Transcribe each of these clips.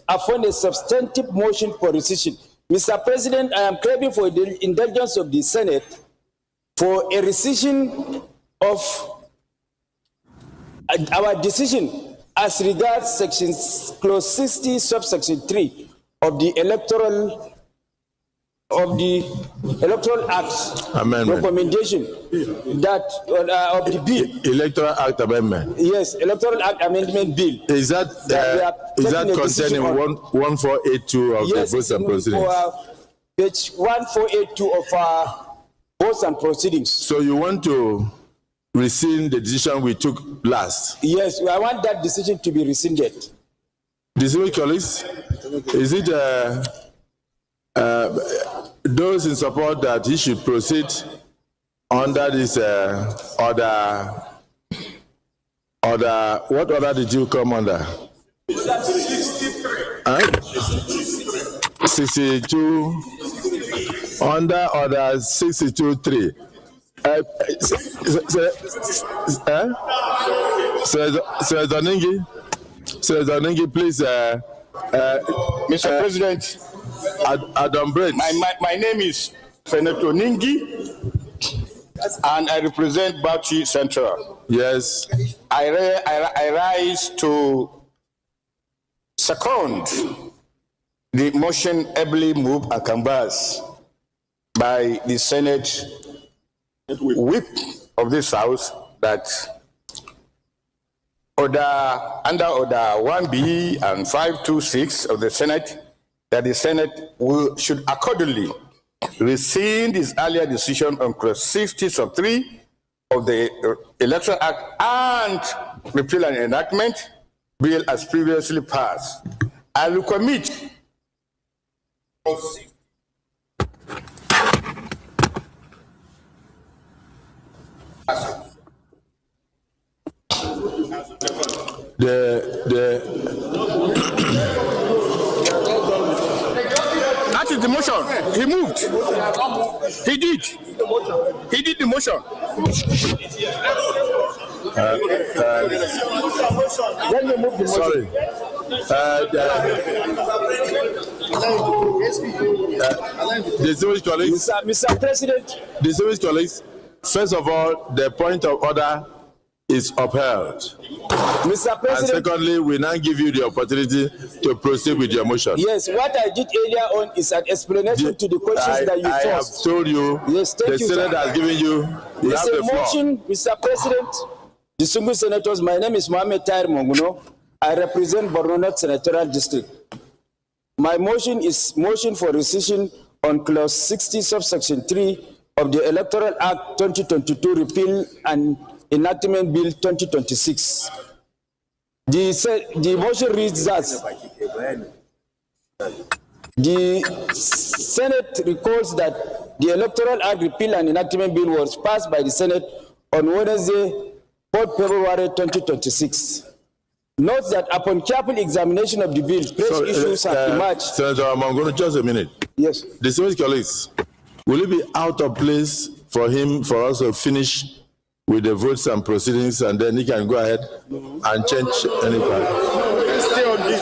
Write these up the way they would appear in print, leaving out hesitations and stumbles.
upon a substantive motion for rescission. Mr. President, I am craving for the indulgence of the Senate for a rescission of our decision as regards clause 60, subsection 3 of the Electoral Act amendment recommendation that of the bill. Electoral Act amendment. Yes, Electoral Act amendment bill. Is that concerning 1482 of the Votes and Proceedings? Page 1482 of our Votes and Proceedings. So you want to rescind the decision we took last? Yes, I want that decision to be rescinded. Distinguished colleagues, is it those in support that he should proceed under this order? What order did you come under? 62 under order 62.3. Senator Ningi, please. Mr. President, my name is Senator Ningi, and I represent Bauchi Central. Yes. I rise to second the motion ably moved and canvassed by the Senate whip of this House that under order 1B and 526 of the Senate, that the Senate should accordingly rescind its earlier decision on clause 60 sub 3 of the Electoral Act and repeal and enactment bill as previously passed. I will commit that is the motion. He moved. He did. He did the motion. Let me move the motion. Sorry. Distinguished colleagues, Mr. President. Distinguished colleagues, first of all, the point of order is upheld. Mr. President. And secondly, we now give you the opportunity to proceed with your motion. Yes, what I did earlier on is an explanation to the questions that you posed. I have told you, yes, thank the you, Senate has given you, you have the floor. Motion, Mr. President, distinguished senators, my name is Mohamed Tahir Monguno. I represent Borno North Senatorial District. My motion is motion for rescission on clause 60, subsection 3 of the Electoral Act 2022 repeal and enactment bill 2026. The motion reads as the Senate recalls that the Electoral Act repeal and enactment bill was passed by the Senate on Wednesday, 4th February 2026. Note that upon careful examination of the bill, fresh issues have emerged. Senator, I'm going to just a minute. Yes. Distinguished colleagues, will it be out of place for us to finish with the votes and proceedings, and then he can go ahead and change any part? Stay on this.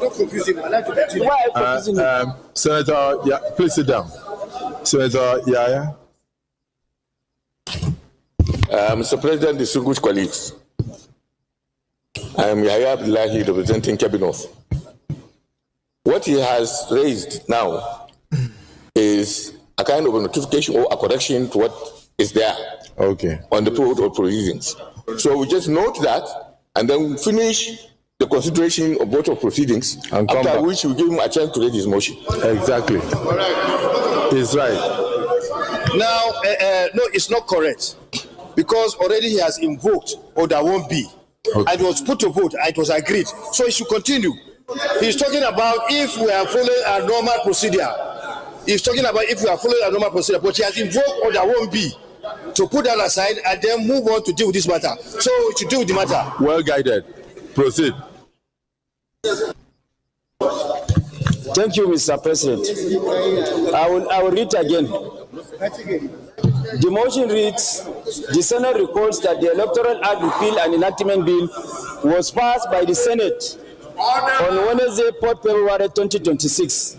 Don't confuse him. I like to continue. Why are you confusing him? Senator, yeah, please sit down. Senator Yaya. Mr. President, distinguished colleagues, I am Yahya Abdullahi representing Cabinet. What he has raised now is a kind of a notification or a correction to what is there on the protocol proceedings. So we just note that and then finish the consideration of both of proceedings, and after which we give him a chance to raise his motion. Exactly. He's right. Now, no, it's not correct, because already he has invoked order 1B. Okay. It was put to vote, and it was agreed. So it should continue. He's talking about if we are following a normal procedure. He's talking about if we are following a normal procedure, but he has invoked order 1B to put that aside and then move on to deal with this matter. So to deal with the matter. Well guided. Proceed. Thank you, Mr. President. I will read again. The motion reads, the Senate recalls that the Electoral Act Repeal and Enactment Bill was passed by the Senate on Wednesday, 4th February 2026.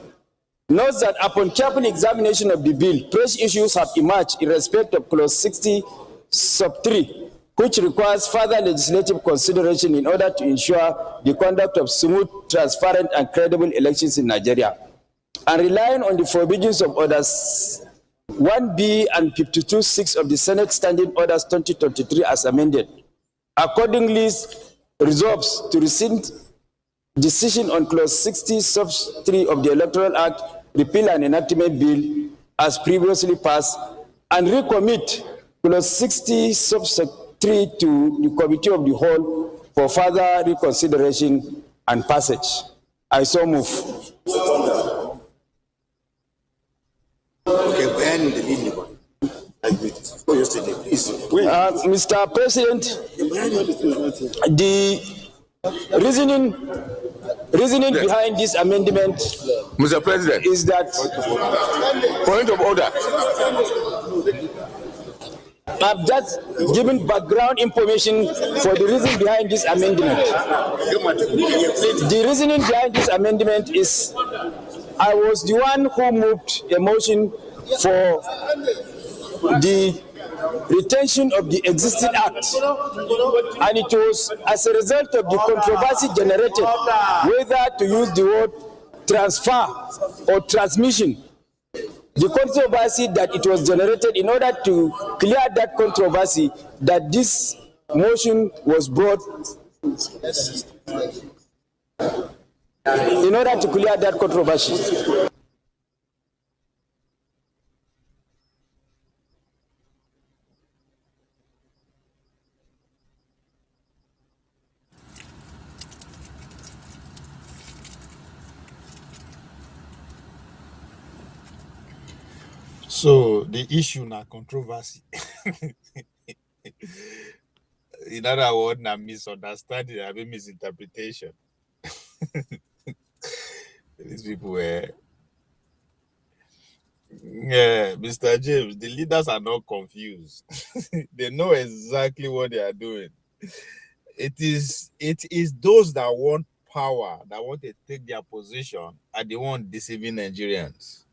Notes that upon careful examination of the bill, fresh issues have emerged in respect of Clause 60, Sub 3, which requires further legislative consideration in order to ensure the conduct of smooth, transparent, and credible elections in Nigeria. And relying on the provisions of Orders 1B and 52.6 of the Senate Standing Orders 2023 as amended, accordingly resolves to rescind decision on Clause 60, Sub 3 of the Electoral Act, Repeal and Enactment Bill as previously passed, and recommit Clause 60, Sub 3 to the Committee of the Whole for further reconsideration and passage. I so move. Mr. President, the reasoning behind this amendment, Mr. President, is that point of order. I've just given background information for the reason behind this amendment. The reasoning behind this amendment is I was the one who moved a motion for the retention of the existing act, and it was as a result of the controversy generated whether to use the word transfer or transmission. The controversy that it was generated, in order to clear that controversy, that this motion was brought in order to clear that controversy. So the issue na controversy. In other words, na misunderstanding, I mean misinterpretation. These people were, yeah, Mr. James, the leaders are not confused. They know exactly what they are doing. It is those that want power, that want to take their position, are the ones deceiving Nigerians.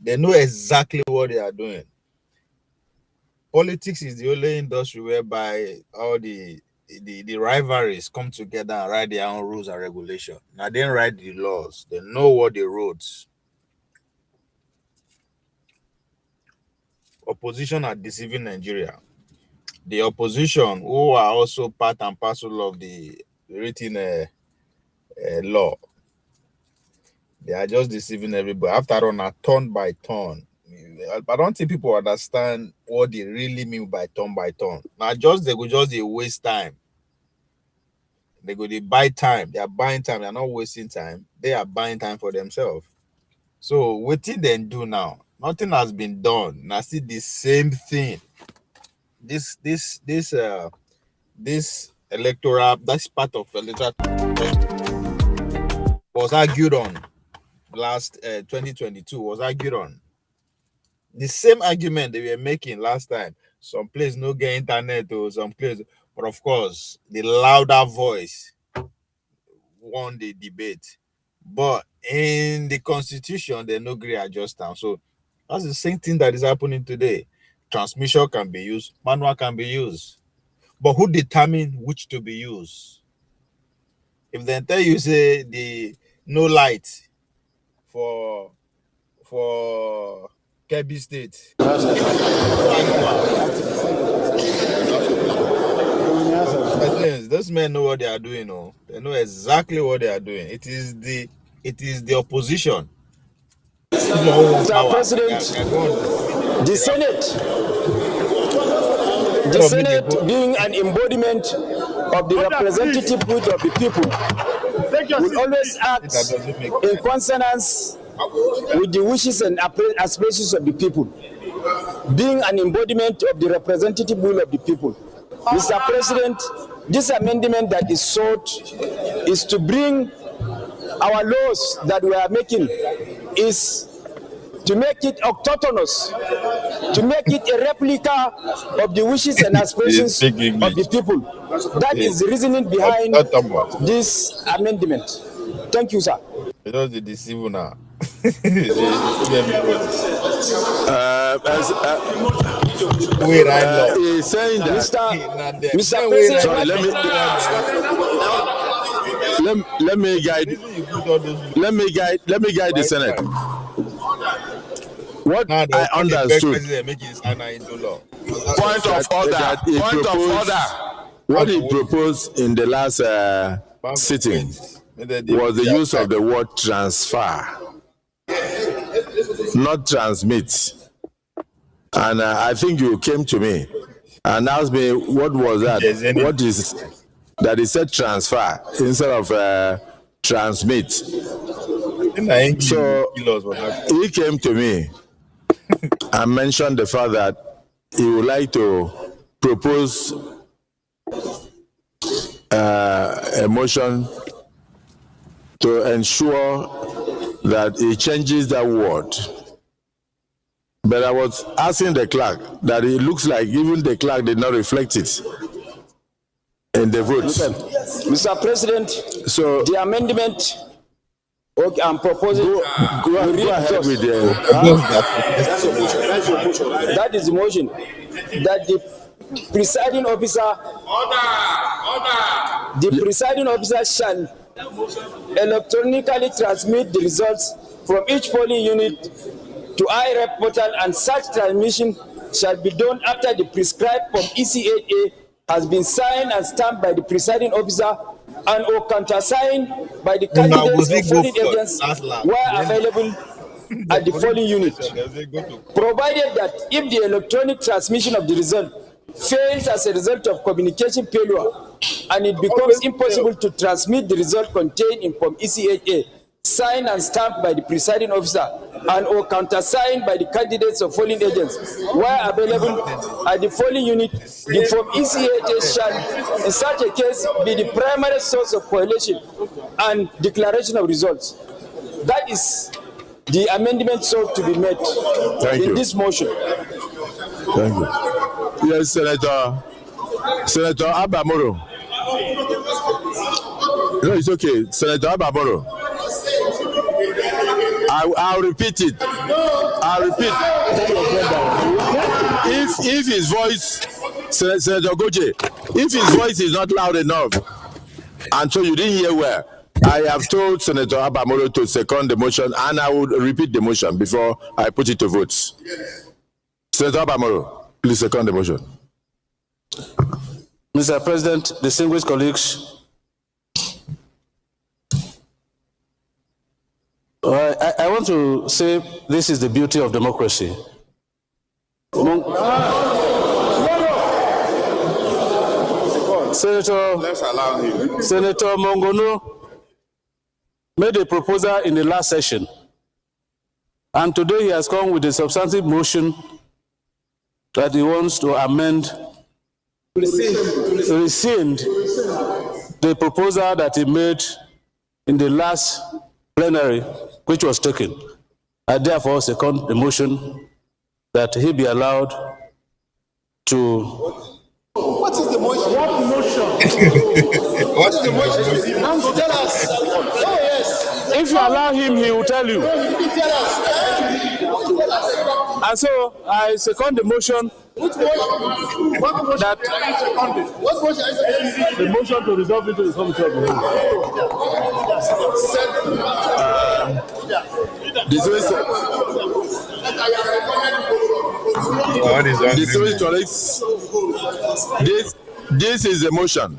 They know exactly what they are doing. Politics is the only industry whereby all the rivalries come together and write their own rules and regulations. Now they don't write the laws. They know what the roads. Opposition are deceiving Nigeria. The opposition, who are also part and parcel of the written law, they are just deceiving everybody. After all, now turn by turn. I don't think people understand what they really mean by turn by turn. Now they waste time. They buy time. They are buying time. They are not wasting time. They are buying time for themselves. So what did they do now? Nothing has been done. Now see the same thing. This electoral, that's part of electoral was argued on last 2022, was argued on. The same argument they were making last time. Some place no get internet or some place, but of course the louder voice won the debate. But in the constitution, they no agree adjust time. So that's the same thing that is happening today. Transmission can be used, manual can be used. But who determine which to be used? If they tell you say the no light for Kebbi State, those men know what they are doing. Oh, they know exactly what they are doing. It is the opposition. Mr. President, the Senate being an embodiment of the representative will of the people, will always act in consonance with the wishes and aspirations of the people, being an embodiment of the representative will of the people. Mr. President, this amendment that is sought is to bring our laws that we are making, is to make it autonomous to make it a replica of the wishes and aspirations Speak of the English. people. That is the reasoning behind Not Thomas. this amendment. Thank you, sir. You know the deceiver now. They deceive everybody. Wait, I love. He's saying that. Mr. President, Sorry, let me guide the Senate. What I understood. Point of order. Point of order. What he proposed in the last sitting was the use of the word transfer, not transmit. And I think you came to me and asked me what was that? What is that? He said transfer instead of transmit. So he came to me and mentioned the fact that he would like to propose a motion to ensure that he changes that word. But I was asking the clerk that it looks like even the clerk did not reflect it in the votes. Mr. President, So the amendment I'm proposing. go ahead with the. That is the motion. That the presiding officer. The presiding officer shall electronically transmit the results from each polling unit to IREP portal, and such transmission shall be done after the prescribed Form EC8A has been signed and stamped by the presiding officer and or countersigned by the candidates or polling agents where available at the polling unit. Provided that if the electronic transmission of the result fails as a result of communication failure and it becomes impossible to transmit the result contained in Form EC8A, signed and stamped by the presiding officer and or countersigned by the candidates or polling agents where available at the polling unit, the Form EC8A shall in such a case be the primary source of correlation and declaration of results. That is the amendment sought to be made in this motion. Thank you. Yes, Senator Abamoro. No, it's okay. Senator Abamoro. I'll repeat it. I'll repeat. If his voice, Senator Goje, if his voice is not loud enough, and so you didn't hear well, I have told Senator Abamoro to second the motion, and I will repeat the motion before I put it to votes. Senator Abamoro, please second the motion. Mr. President, distinguished colleagues, I want to say this is the beauty of democracy. Senator Mongono made a proposal in the last session, and today he has come with a substantive motion that he wants to amend, rescind the proposal that he made in the last plenary, which was taken. I therefore second the motion that he be allowed to. What is the motion? What motion? What's the motion? Tell us. Oh, yes. If you allow him, he will tell you. Tell us. And so I second the motion. Which motion? What motion? That What motion is it? the motion to resolve it to the committee of the whole. Distinguished colleagues, this is a motion.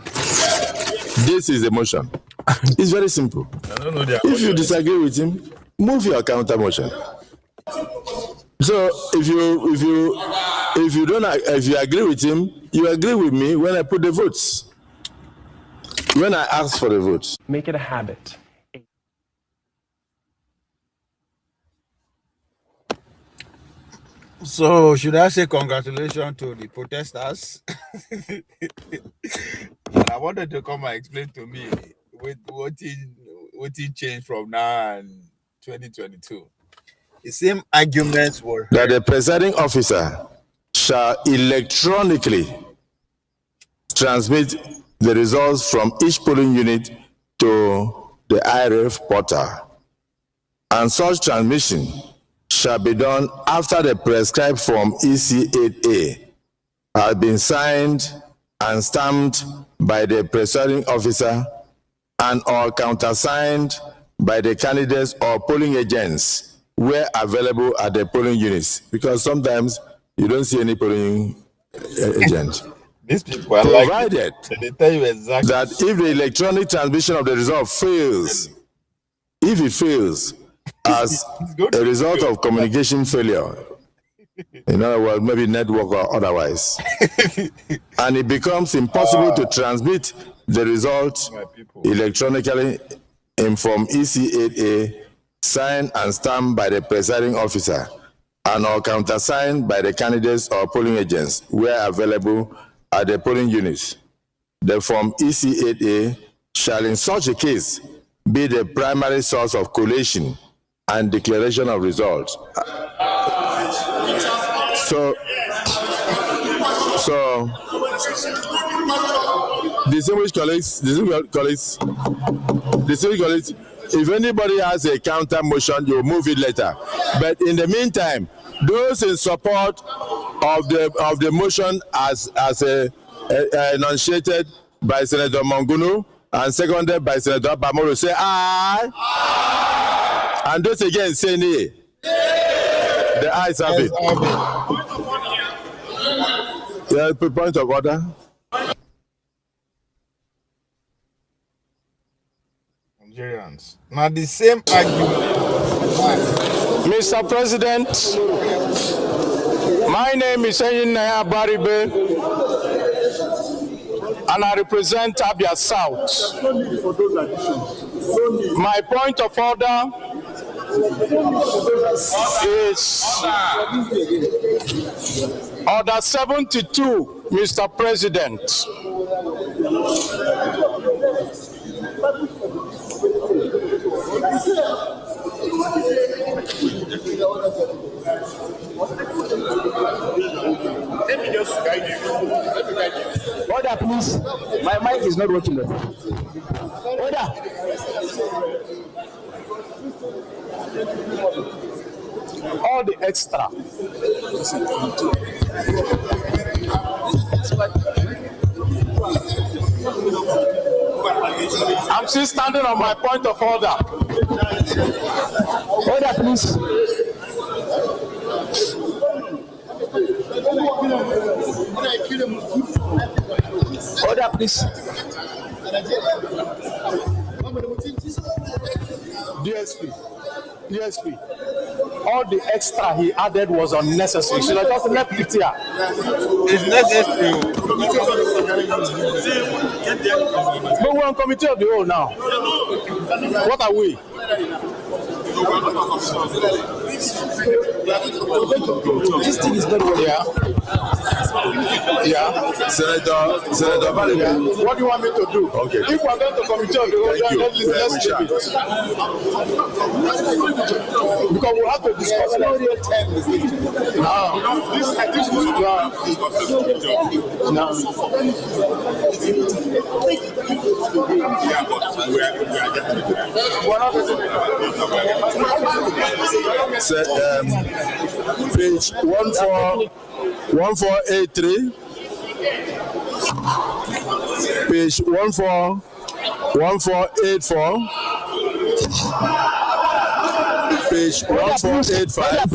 This is a motion. It's very simple. If you disagree with him, move your counter motion. So if you agree with him, you agree with me when I put the votes. When I ask for the votes. Make it a habit. So, should I say congratulations to the protesters? I wanted to come and explain to me what he changed from now and 2022. The same arguments were that heard. the presiding officer shall electronically transmit the results from each polling unit to the IRF portal, and such transmission shall be done after the prescribed form EC8A has been signed and stamped by the presiding officer and or countersigned by the candidates or polling agents where available at the polling units, because sometimes you don't see any polling agent. These people are like, Provided they tell you exactly. that if the electronic transmission of the result fails, if it fails as a result of communication failure, in other words, maybe network or otherwise, and it becomes impossible to transmit the result electronically in Form EC8A, signed and stamped by the presiding officer and or countersigned by the candidates or polling agents where available at the polling units, the Form EC8A shall in such a case be the primary source of collation and declaration of results. So, distinguished colleagues, if anybody has a counter motion, you move it later. But in the meantime, those in support of the motion as enunciated by Senator Mongunu and seconded by Senator Bamoro, say aye. And those again say nay. The ayes have it. Yeah, point of order. Nigerians. Now the same argument. Mr. President, my name is Engineer Bribe, and I represent Abia South. My point of order is Order 72, Mr. President. Order, please. My mic is not working. Order. All the extra. I'm still standing on my point of order. Order, please. Order, please. DSP. All the extra he added was unnecessary. Should I just left it here? It's necessary. But we're on committee of the whole now. What are we? This thing is not working. Yeah. Senator Baribe. What do you want me to do? Okay. If we're going to committee of the whole, Thank you. let's leave it. Because we'll have to discuss it. Page 1483. Page 1484. Page 1485.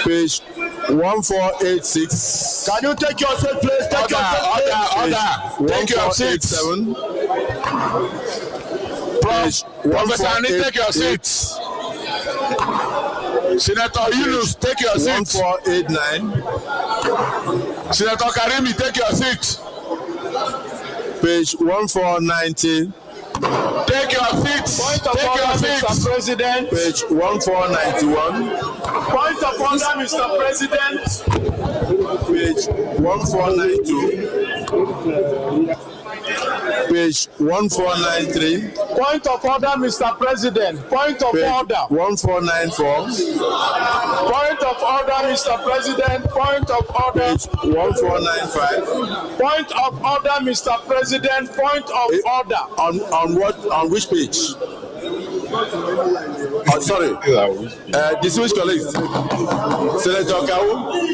Page 1486. Can you take your seat, please? Take your seat. Order. Take your seat. Page Professor Ani, take your seat. Senator Yunus, take your seat. 1489. Senator Karimi, take your seat. Page 1490. Take your seat. Take your seat. Mr. President. Page 1491. Point of order, Mr. President. Page 1492. Page 1493. Point of order, Mr. President. Point of Page order. 1494. Point of order, Mr. President. Point of order. Page 1495. Point of order, Mr. President. Point of order. On what? On which page? Oh, sorry. Distinguished colleagues. Senator Kawu.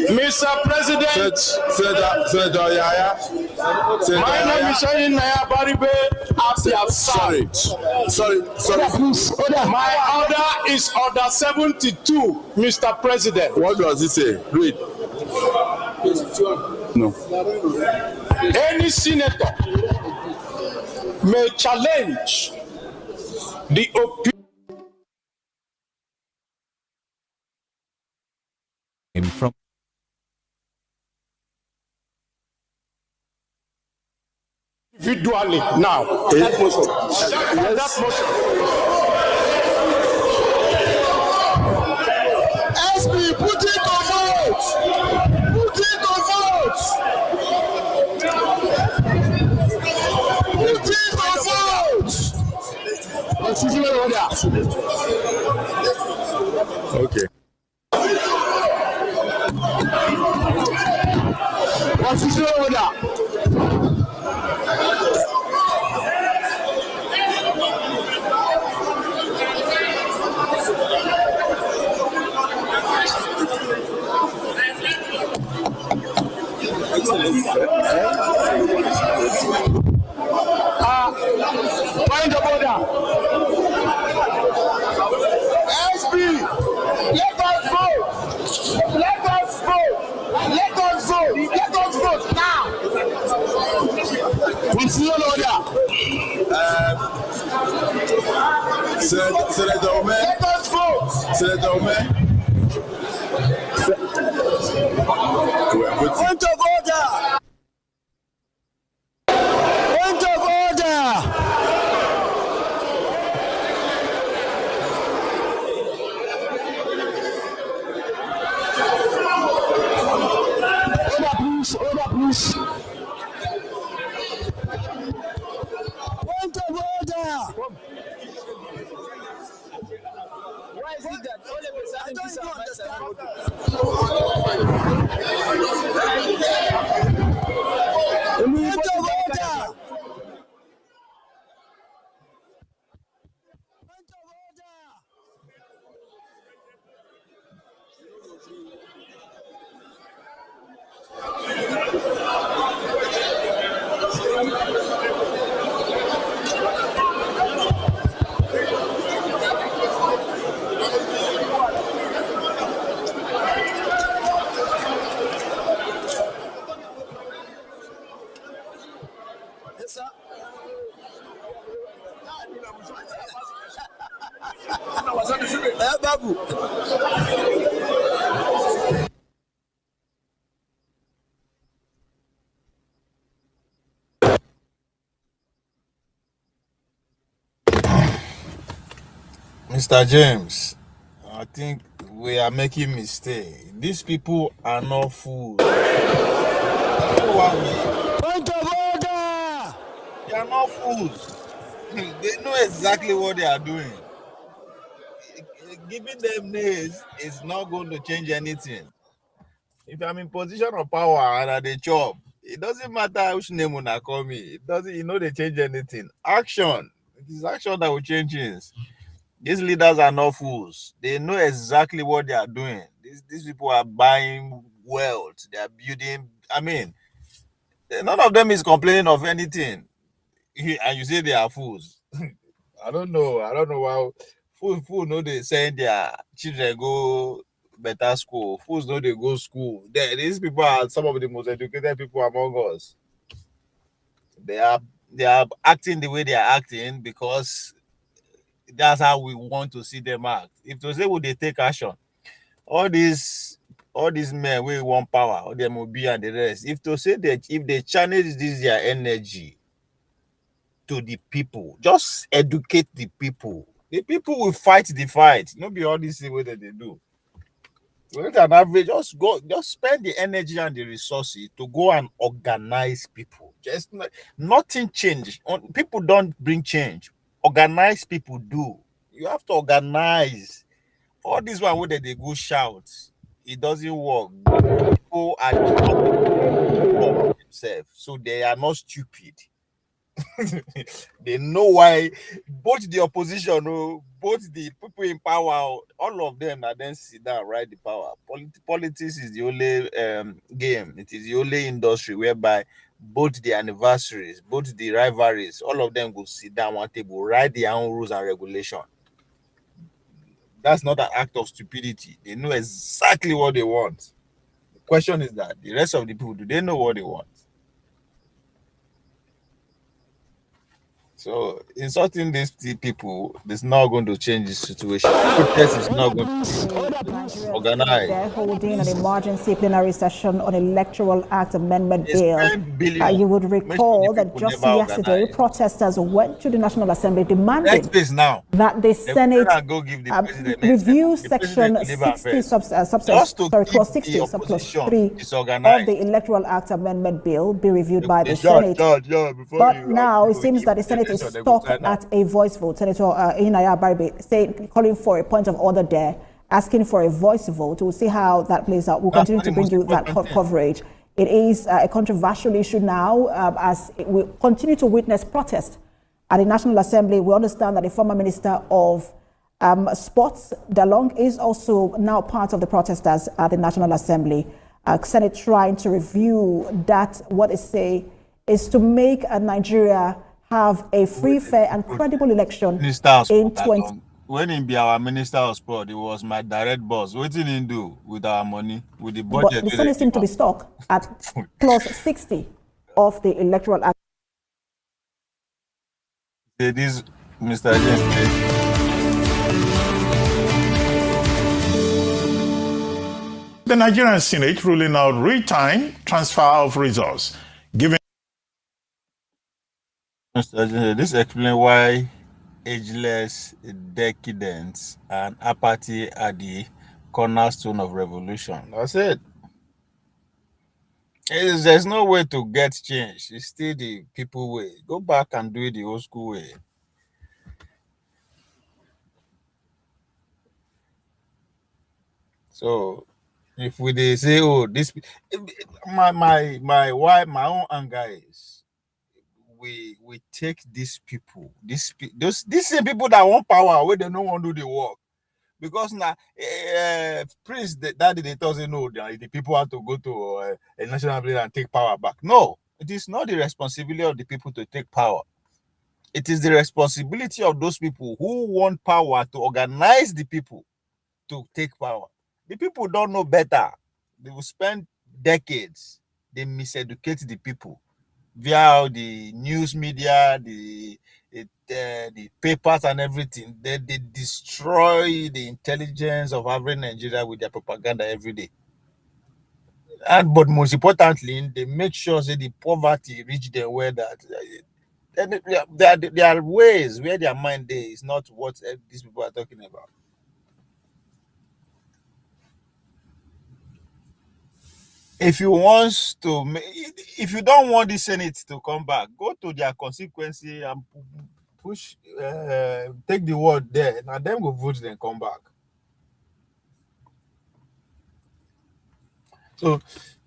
Mr. President. Senator Yaya. My name is Naya Baribe. Sorry. Please, order. My order is order 72, Mr. President. What does it say? Read. No. Any senator may challenge the opinion from individually now. That motion. That motion. SB, put it to vote. Put it to vote. Put it to vote. Constitutional order. Okay. Constitutional order. Point of order. SB, let us vote. Let us vote. Let us vote. Let us vote now. Constitutional order. Senator Ome. Let us vote. Senator Ome. Point of order. Point of order. Order, please. Point of order. Why is it that all of a sudden this understand. Point of order. Point of order. Yes, sir. Babu. Mr. James, I think we are making mistake. These people are not fools. Point of order. They are not fools. They know exactly what they are doing. Giving them names is not going to change anything. If I'm in position of power and at the job, it doesn't matter which name when I call me. It doesn't, they change anything. Action. It is action that will change things. These leaders are not fools. They know exactly what they are doing. These people are buying wealth. They are building. I mean, none of them is complaining of anything. And you say they are fools. I don't know why fools know they send their children go better school. Fools know they go school. These people are some of the most educated people among us. They are acting the way they are acting because that's how we want to see them act. If to say would they take action, all these men we want power, all them will be and the rest. If to say that if they channel this their energy to the people, just educate the people. The people will fight the fight. Not be all this way that they do. With an average, just spend the energy and the resources to go and organize people. Just nothing changed. People don't bring change. Organized people do. You have to organize. All this one where they go shout, it doesn't work. People are themselves, so they are not stupid. They know why both the opposition, both the people in power, all of them are then sit down, right? The power. Politics is the only game. It is the only industry whereby both the anniversaries, both the rivalries, all of them go sit down one table, write their own rules and regulation. That's not an act of stupidity. They know exactly what they want. The question is that the rest of the people, do they know what they want? So insulting these people is not going to change the situation. Protest is not going to organize. They're holding an emergency plenary session on Electoral Act Amendment It's Bill. 10 billion. You would recall Most of the that people just never yesterday, organize. protesters went to the National Assembly demanding Next place now. that the Senate Go give the president review the Section president 60, Just to keep clause the 60, subclause opposition 3 of disorganized. the Electoral Act Amendment Bill be reviewed by the Judge, Senate. But now it seems that the Senate is stuck at a voice vote. Senator Inaya Bribe saying, calling for a point of order there, asking for a voice vote. We'll see how that plays out. We'll continue to bring you that coverage. It is a controversial issue now as we continue to witness protest at the National Assembly. We understand that the former Minister of Sports, Dalong, is also now part of the protesters at the National Assembly. Senate trying to review that, what they say is to make Nigeria have a free, fair and credible election in 20... When he be our Minister of Sport, it was my direct boss. What did he do with our money, with the budget? But the Senate seemed to be stuck at clause 60 of the Electoral Act. This, Mr. James. The Nigerian Senate ruling out real-time transfer of resources, giving This explains why ageless decadence and apathy are the cornerstone of revolution. That's it. There's no way to get change. It's still the people way. Go back and do it the old school way. So if they say, oh, this my own anger is we take these people, these same people that want power where they don't want to do the work. Because now Prince daddy they told say no, the people have to go to a national assembly and take power back. No, it is not the responsibility of the people to take power. It is the responsibility of those people who want power to organize the people to take power. The people don't know better. They will spend decades. They miseducate the people via the news media, the papers and everything. They destroy the intelligence of every Nigeria with their propaganda every day. But most importantly, they make sure that the poverty reach them where that there are ways where their mind is not what these people are talking about. If you don't want the Senate to come back, go to their consequences and push, take the word there. Now them go vote, then come back. So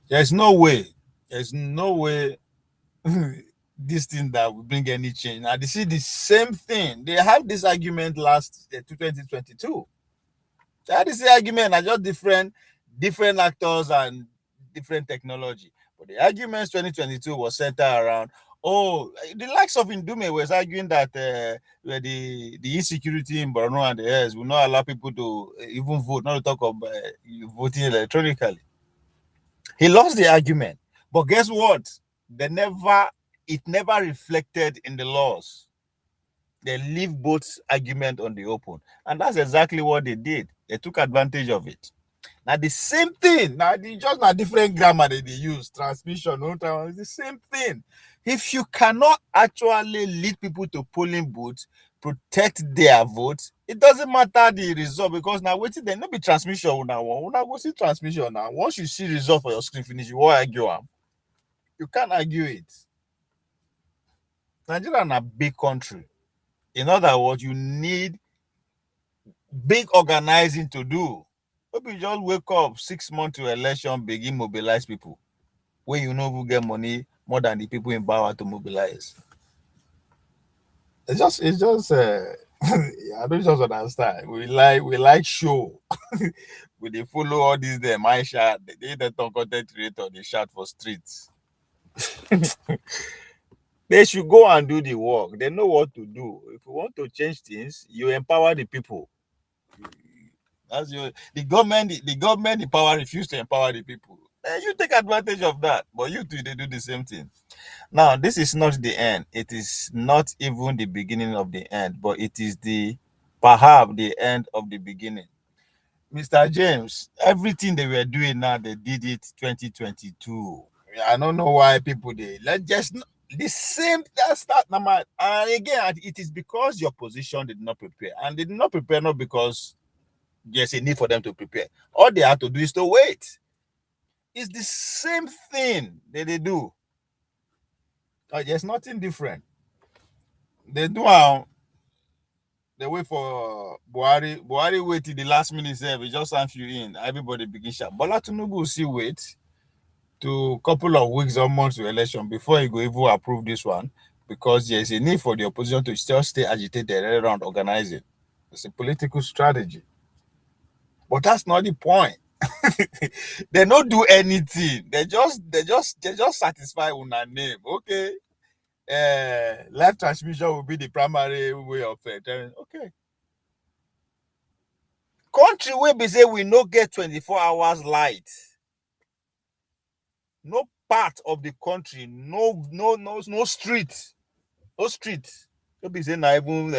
there's no way this thing that will bring any change. Now they see the same thing. They have this argument last 2022. They had this argument, are just different actors and different technology. But the arguments 2022 was centered around, the likes of Indume was arguing that the insecurity in Borno and the Heirs will not allow people to even vote, not to talk about voting electronically. He lost the argument. But guess what? It never reflected in the laws. They leave both arguments on the open. And that's exactly what they did. They took advantage of it. Now the same thing. Now just a different grammar that they use. Transmission, it's the same thing. If you cannot actually lead people to polling booths, protect their votes, it doesn't matter the result, because now waiting there not be transmission now. When I go see transmission now, once you see result for your screen finish, you won't argue them. You can't argue it. Nigeria is a big country. In other words, you need big organizing to do. Maybe you just wake up 6 months to election, begin mobilize people. When you know who get money more than the people in power to mobilize. It's just I don't just understand. We like show. We they follow all these them I shout. They the content creator, they shout for streets. They should go and do the work. They know what to do. If you want to change things, you empower the people. That's the government in power refuse to empower the people. You take advantage of that, but you two they do the same thing. Now, this is not the end. It is not even the beginning of the end, but it is perhaps the end of the beginning. Mr. James, everything they were doing now, they did it 2022. I don't know why people let's just the same that's that number. And again, it is because your position did not prepare, and they did not prepare not because there's a need for them to prepare. All they have to do is to wait. It's the same thing that they do. There's nothing different. They do they wait for Buhari. Buhari wait till the last minute. We just hand you in. Everybody begin shout. Bola Tinubu will still wait to a couple of weeks or months to election before he go even approve this one, because there's a need for the opposition to still stay agitated around organizing. It's a political strategy. But that's not the point. They don't do anything. They just satisfy una name. Okay. Live transmission will be the primary way of okay. Country where we say we no get 24 hours light. No part of the country, no street. No street. Don't be saying not even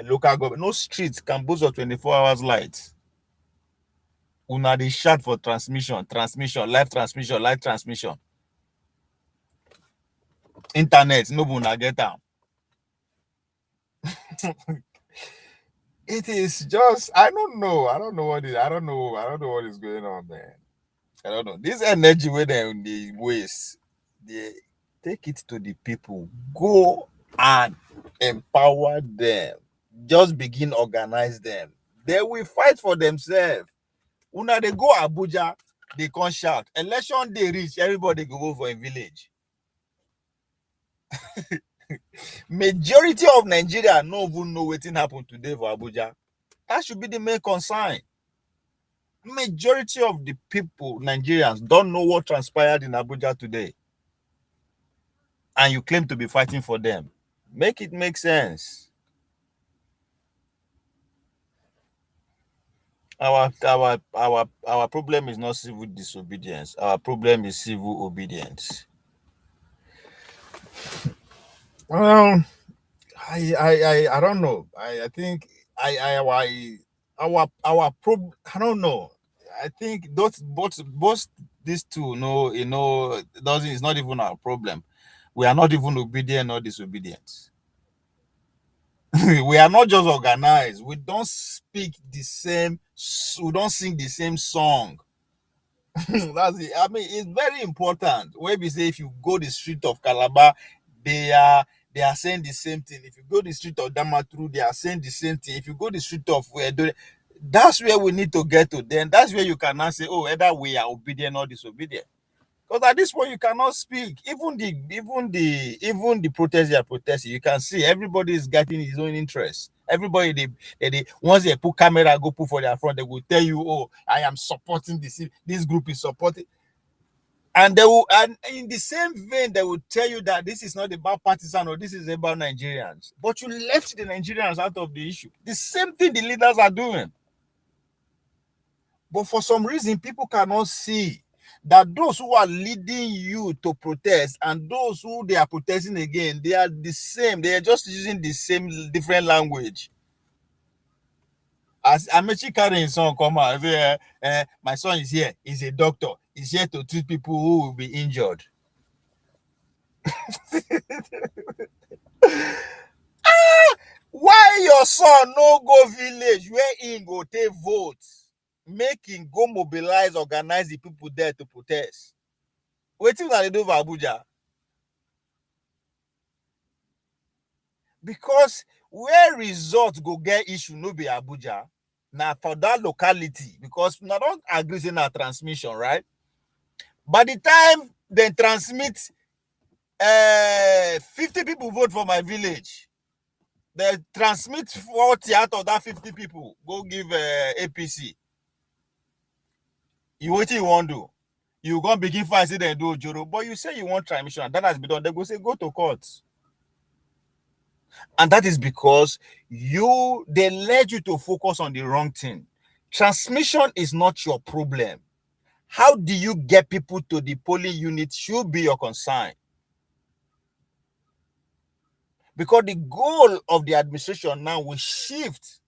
local government. No street can boast of 24 hours light. Una dey shout for transmission, live transmission. Internet, no una get am. It is just I don't know what is going on, man. I don't know. This energy where they waste, they take it to the people. Go and empower them. Just begin organize them. They will fight for themselves. Una they go Abuja, they can't shout. Election they reach, everybody go for a village. Majority of Nigeria no even know what happened today for Abuja. That should be the main concern. Majority of the people, Nigerians, don't know what transpired in Abuja today. And you claim to be fighting for them. Make it make sense. Our problem is not civil disobedience. Our problem is civil obedience. I don't know. I think our problem. I don't know. I think both these two, it's not even our problem. We are not even obedient or disobedient. We are not just organized. We don't speak the same. We don't sing the same song. That's it. I mean, it's very important. Where we say if you go the street of Calabar, they are saying the same thing. If you go the street of Damaturu, they are saying the same thing. If you go the street of that's where we need to get to. Then that's where you can now say, oh, either we are obedient or disobedient. Because at this point you cannot speak. Even the protest they are protesting, you can see everybody is getting his own interest. Everybody they once they put camera go put for their front, they will tell you, oh, I am supporting this group is supporting. And in the same vein, they will tell you that this is not about partisan or this is about Nigerians. But you left the Nigerians out of the issue. The same thing the leaders are doing. But for some reason, people cannot see that those who are leading you to protest and those who they are protesting again, they are the same. They are just using the same different language. As Amechi carrying son come out, my son is here. He's a doctor. He's here to treat people who will be injured. Why your son no go village where he go take votes? Make him go mobilize, organize the people there to protest. What thing that they do for Abuja? Because where result go get issue no be Abuja, now for that locality, because we don't agree in our transmission, right? By the time they transmit 50 people vote for my village, they transmit 40 out of that 50 people, go give APC. What you want to do? You go begin fight, say they do Joro, but you say you want transmission, and that has been done. They go say go to court. And that is because they led you to focus on the wrong thing. Transmission is not your problem. How do you get people to the polling unit should be your concern. Because the goal of the administration now will shift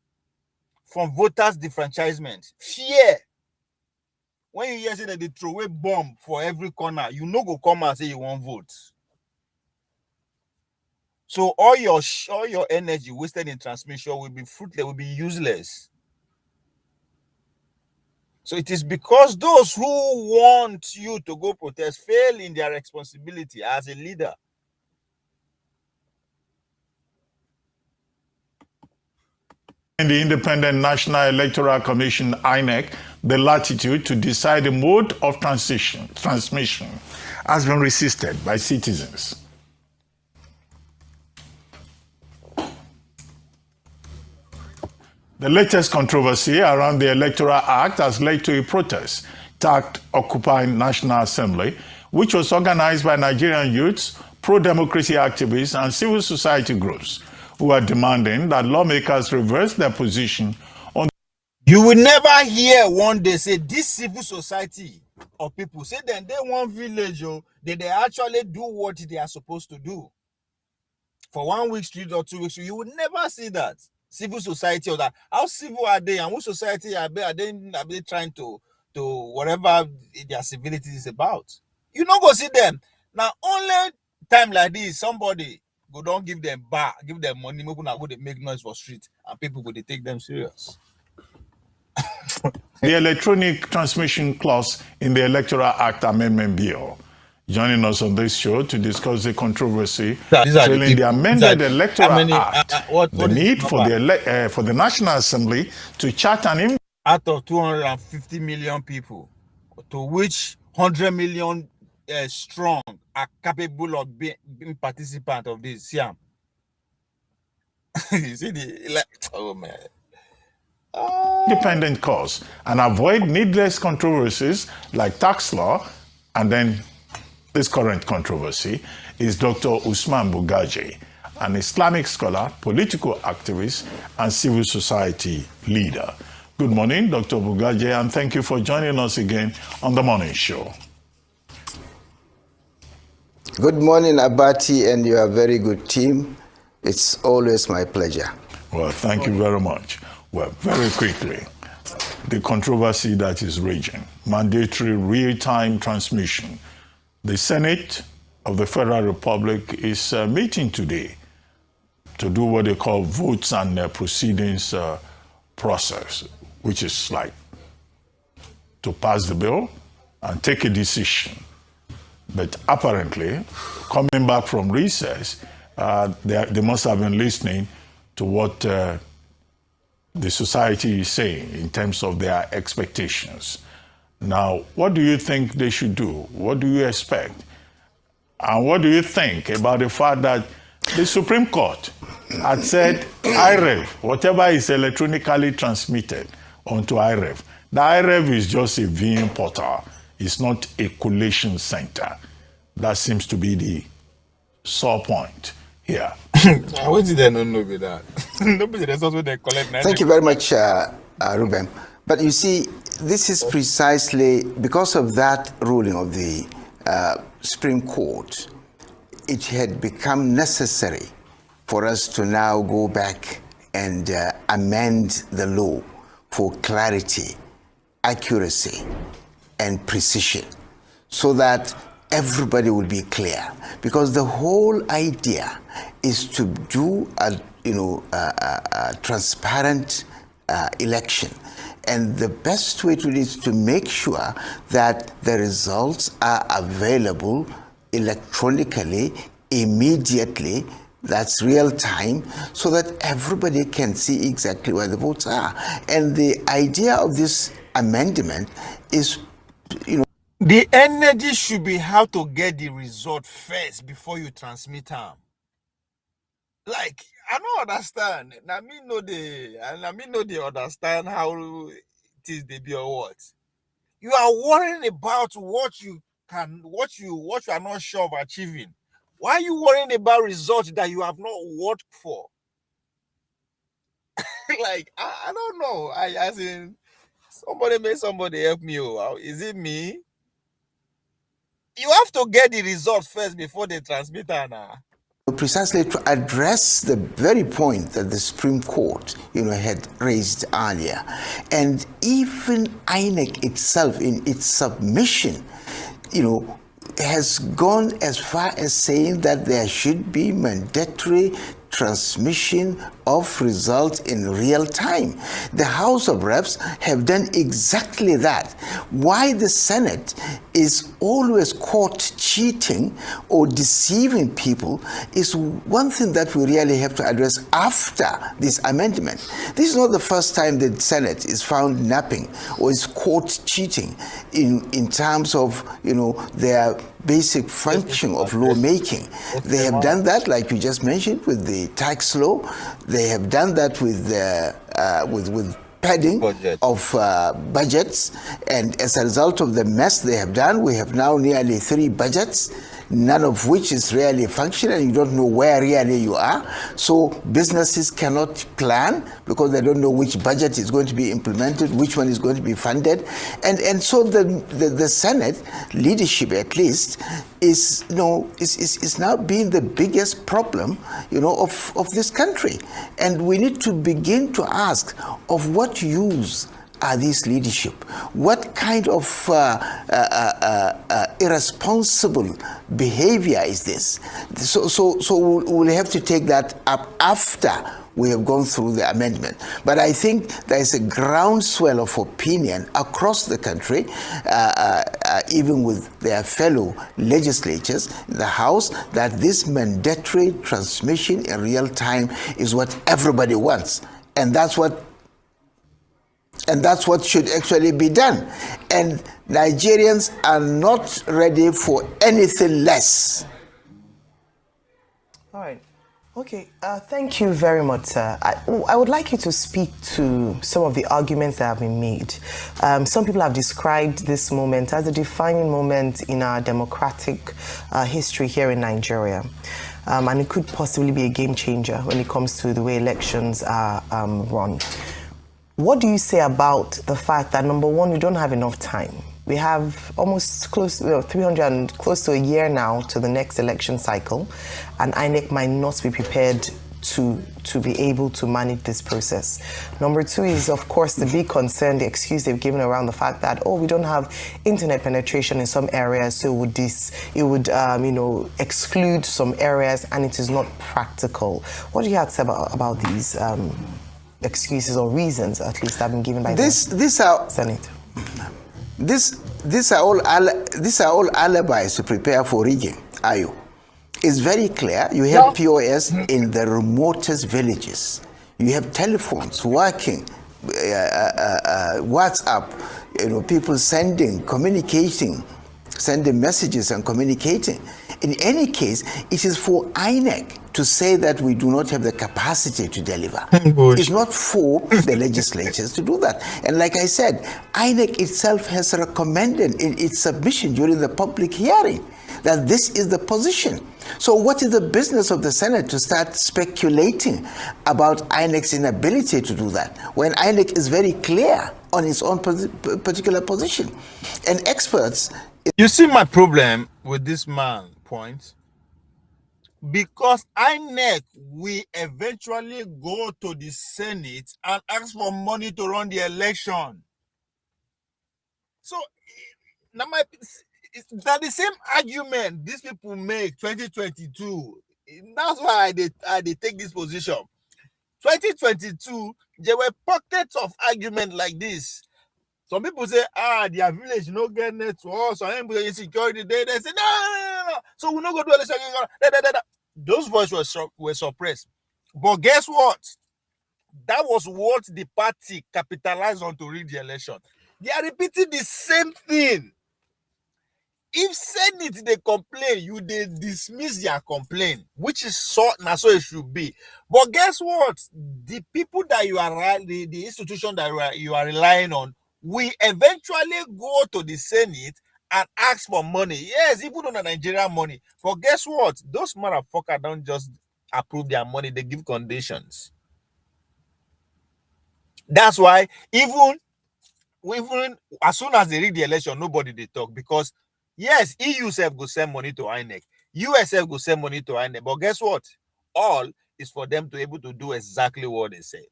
from voters' disfranchisement. Fear. When you hear say that they throw away bomb for every corner, you no go come and say you won't vote. So all your energy wasted in transmission will be fruitless, will be useless. So it is because those who want you to go protest fail in their responsibility as a leader. And the Independent National Electoral Commission, INEC, the latitude to decide the mode of transmission has been resisted by citizens. The latest controversy around the Electoral Act has led to a protest tagged Occupy National Assembly, which was organized by Nigerian youths, pro-democracy activists, and civil society groups who are demanding that lawmakers reverse their position on. You will never hear one day say this civil society or people say then they want village, they actually do what they are supposed to do. For 1 week, 3 or 2 weeks, you will never see that. Civil society or that. How civil are they and what society are they trying to whatever their civility is about? You don't go see them. Now, only time like this, somebody go don't give them bar, give them money, go they make noise for street, and people go they take them serious. The electronic transmission clause in the Electoral Act Amendment Bill. Joining us on this show to discuss the controversy trailing the amended Electoral Act, the need for the National Assembly to chart an out of 250 million people, to which 100 million strong are capable of being participant of this. Siam. You see oh man. Independent cause and avoid needless controversies like tax law. And then this current controversy is Dr. Usman Bugaje, an Islamic scholar, political activist, and civil society leader. Good morning, Dr. Bugaje, and thank you for joining us again on the morning show. Good morning, Abati, and your very good team. It's always my pleasure. Well, thank you very much. Well, very quickly, the controversy that is raging, mandatory real-time transmission. The Senate of the Federal Republic is meeting today to do what they call votes and proceedings process, which is like to pass the bill and take a decision. But apparently, coming back from recess, they must have been listening to what the society is saying in terms of their expectations. Now, what do you think they should do? What do you expect? And what do you think about the fact that the Supreme Court had said IREV, whatever is electronically transmitted onto IREV, the IREV is just a viewing portal. It's not a collation center. That seems to be the sore point here. What did they not know with that? Nobody knows what they collect. Thank you very much, Ruben. But you see, this is precisely because of that ruling of the Supreme Court, it had become necessary for us to now go back and amend the law for clarity, accuracy, and precision, so that everybody will be clear. Because the whole idea is to do a transparent election. And the best way to do it is to make sure that the results are available electronically, immediately, that's real time, so that everybody can see exactly where the votes are. And the idea of this amendment is, the energy should be how to get the result first before you transmit them. Like, I don't understand. I mean, no, they understand how it is they be or what. You are worrying about what you are not sure of achieving. Why are you worrying about results that you have not worked for? Like, I don't know. As in, somebody help me. Is it me? You have to get the results first before they transmit now. precisely to address the very point that the Supreme Court, had raised earlier. And even INEC itself, in its submission, has gone as far as saying that there should be mandatory transmission of results in real time. The House of Reps have done exactly that. Why the Senate is always caught cheating or deceiving people is one thing that we really have to address after this amendment. This is not the first time the Senate is found napping or is caught cheating in terms of, their basic function of lawmaking. They have done that, like you just mentioned, with the tax law. They have done that with padding of budgets, and as a result of the mess they have done, we have now nearly 3 budgets, none of which is really functional. You don't know where really you are. So businesses cannot plan because they don't know which budget is going to be implemented, which one is going to be funded. And so the Senate leadership, at least, is now being the biggest problem, of this country. And we need to begin to ask, of what use are these leadership? What kind of irresponsible behavior is this? So we'll have to take that up after we have gone through the amendment. But I think there is a groundswell of opinion across the country, even with their fellow legislatures in the House, that this mandatory transmission in real time is what everybody wants. And that's what should actually be done. And Nigerians are not ready for anything less. All right. Okay. Thank you very much, sir. I would like you to speak to some of the arguments that have been made. Some people have described this moment as a defining moment in our democratic history here in Nigeria. And it could possibly be a game changer when it comes to the way elections are run. What do you say about the fact that, number one, we don't have enough time? We have almost close to a year now to the next election cycle, and INEC might not be prepared to be able to manage this process. Number two is, of course, the big concern, the excuse they've given around the fact that, we don't have internet penetration in some areas, so it would exclude some areas, and it is not practical. What do you have to say about these excuses or reasons, at least, that have been given by the Senate? These are all alibis to prepare for rigging. Ayo. It's very clear. You have POS in the remotest villages. You have telephones working, WhatsApp, people communicating, sending messages and communicating. In any case, it is for INEC to say that we do not have the capacity to deliver. It's not for the legislatures to do that. And like I said, INEC itself has recommended in its submission during the public hearing that this is the position. So what is the business of the Senate to start speculating about INEC's inability to do that when INEC is very clear on its own particular position? And experts... You see my problem with this man's point? Because INEC will eventually go to the Senate and ask for money to run the election. So, now that's the same argument these people make 2022. That's why I take this position. 2022, there were pockets of argument like this. Some people say, their village no get network, some people insecurity. They say, no. So we're not going to do election. Those voices were suppressed. But guess what? That was what the party capitalized on to rig the election. They are repeating the same thing. If Senate they complain, you they dismiss their complaint, which is so it should be. But guess what? The people that you are the institution that you are relying on, we eventually go to the Senate and ask for money. Yes, even on the Nigerian money. But guess what? Those motherfuckers don't just approve their money, they give conditions. That's why even as soon as they rig the election, nobody they talk, because yes, EU self go send money to INEC, USF go send money to INEC, but guess what? All is for them to be able to do exactly what they say.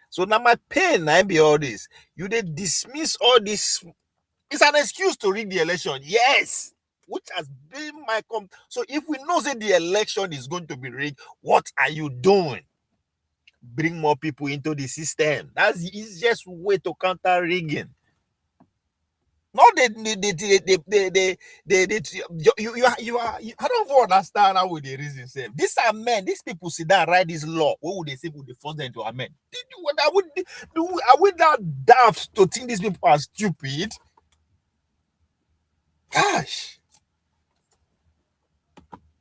So now my pain, I be all this. You they dismiss all this. It's an excuse to rig the election. Yes, which has been my so if we know that the election is going to be rigged, what are you doing? Bring more people into the system. That's the easiest way to counter rigging. No, I don't understand how would they reason same. These are men. These people sit down write this law. What would they say? Would they force them to amend? Are we that daft to think these people are stupid? Gosh.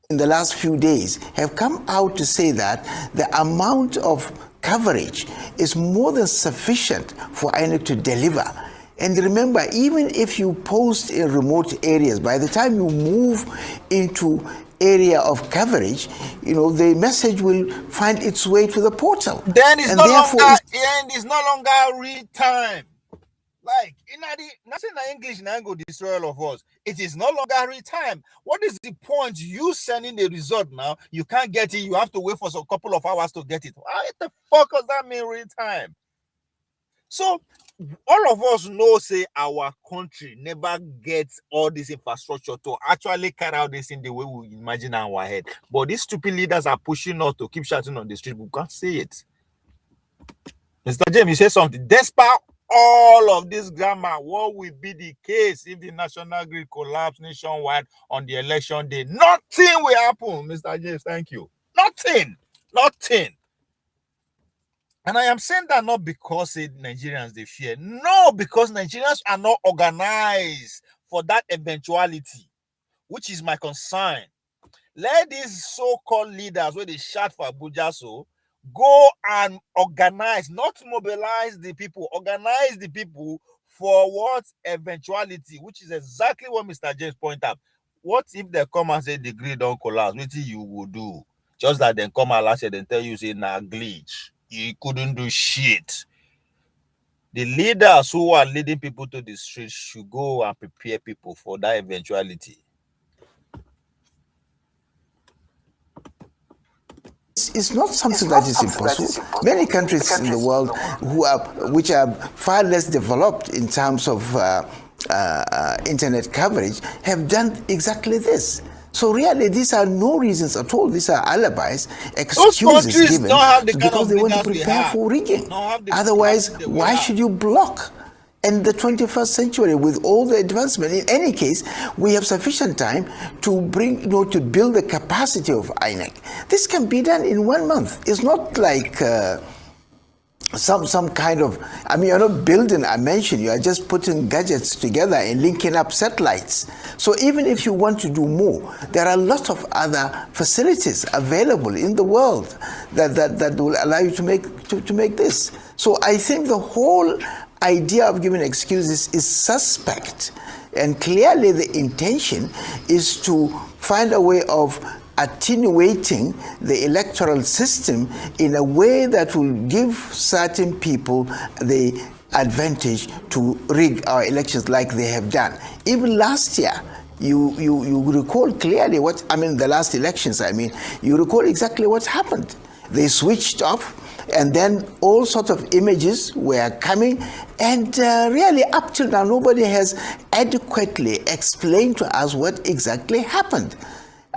In the last few days have come out to say that the amount of coverage is more than sufficient for INEC to deliver. And remember, even if you post in remote areas, by the time you move into area of coverage, the message will find its way to the portal. Then it's no longer real time. Like, nothing in English now go destroy all of us. It is no longer real time. What is the point? You sending the result now, you can't get it, you have to wait for a couple of hours to get it. What the fuck does that mean, real time? So, all of us know, say, our country never gets all this infrastructure to actually carry out this in the way we imagine in our head. But these stupid leaders are pushing us to keep shouting on the street. We can't see it. Mr. James, you say something. Despite all of this grammar, what will be the case if the national grid collapse nationwide on the election day? Nothing will happen, Mr. James. Thank you. Nothing. And I am saying that not because Nigerians they fear. No, because Nigerians are not organized for that eventuality, which is my concern. Let these so-called leaders where they shout for Abuja so go and organize, not mobilize the people, organize the people for what eventuality, which is exactly what Mr. James pointed out. What if they come and say the grid don't collapse? What you will do? Just that they come and last year and tell you say nah glitch. You couldn't do shit. The leaders who are leading people to the streets should go and prepare people for that eventuality. It's not something that is impossible. Many countries in the world which are far less developed in terms of internet coverage have done exactly this. So really, these are no reasons at all. These are alibis, excuses given because they want to prepare for rigging. Otherwise, why should you block? In the 21st century, with all the advancement, in any case, we have sufficient time to bring, to build the capacity of INEC. This can be done in 1 month. It's not like some kind of, you're not building a mansion, you are just putting gadgets together and linking up satellites. So even if you want to do more, there are lots of other facilities available in the world that will allow you to make this. So I think the whole idea of giving excuses is suspect, and clearly the intention is to find a way of attenuating the electoral system in a way that will give certain people the advantage to rig our elections like they have done. Even last year, you recall clearly the last elections, you recall exactly what happened. They switched off, and then all sorts of images were coming, and really up till now nobody has adequately explained to us what exactly happened.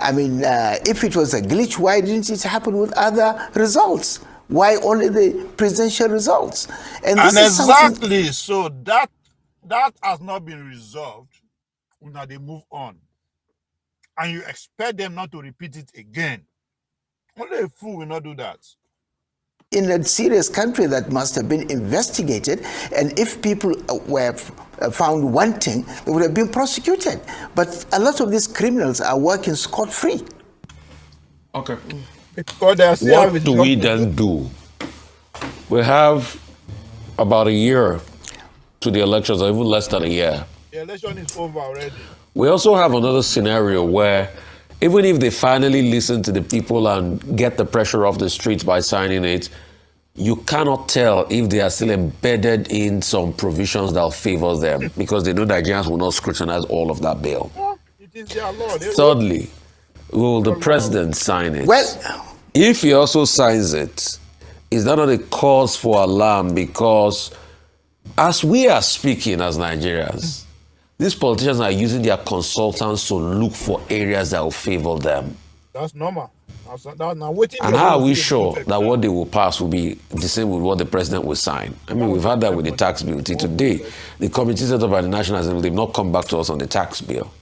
If it was a glitch, why didn't it happen with other results? Why only the presidential results? And exactly, so that has not been resolved. Now they move on, and you expect them not to repeat it again. Only a fool will not do that. In a serious country that must have been investigated, and if people were found wanting, they would have been prosecuted. But a lot of these criminals are working scot-free. Okay. What do we then do? We have about a year to the elections, or even less than a year. The election is over already. We also have another scenario where even if they finally listen to the people and get the pressure off the streets by signing it, you cannot tell if they are still embedded in some provisions that will favor them because they know Nigerians will not scrutinize all of that bill. It is their law. Thirdly, will the president sign it? Well, if he also signs it, is that not a cause for alarm? Because as we are speaking as Nigerians, these politicians are using their consultants to look for areas that will favor them. That's normal. And how are we sure that what they will pass will be the same with what the president will sign? I mean, we've had that with the tax bill. Today, the committee set up by the National Assembly, they've not come back to us on the tax bill.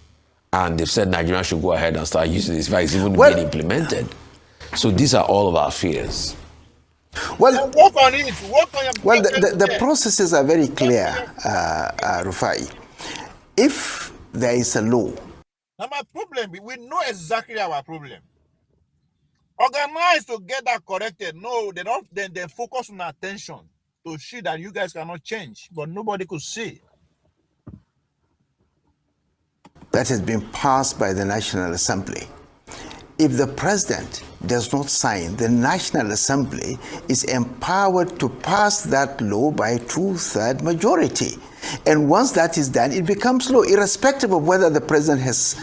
And they've said Nigeria should go ahead and start using this. It's even being implemented. So these are all of our fears. Well, work on it. Work on your well, the processes are very clear, Rufai. If there is a law. Now my problem, we know exactly our problem. Organize to get that corrected. No, they don't. Then they focus on attention to see that you guys cannot change, but nobody could see. That has been passed by the National Assembly. If the president does not sign, the National Assembly is empowered to pass that law by 2/3 majority. And once that is done, it becomes law, irrespective of whether the president has,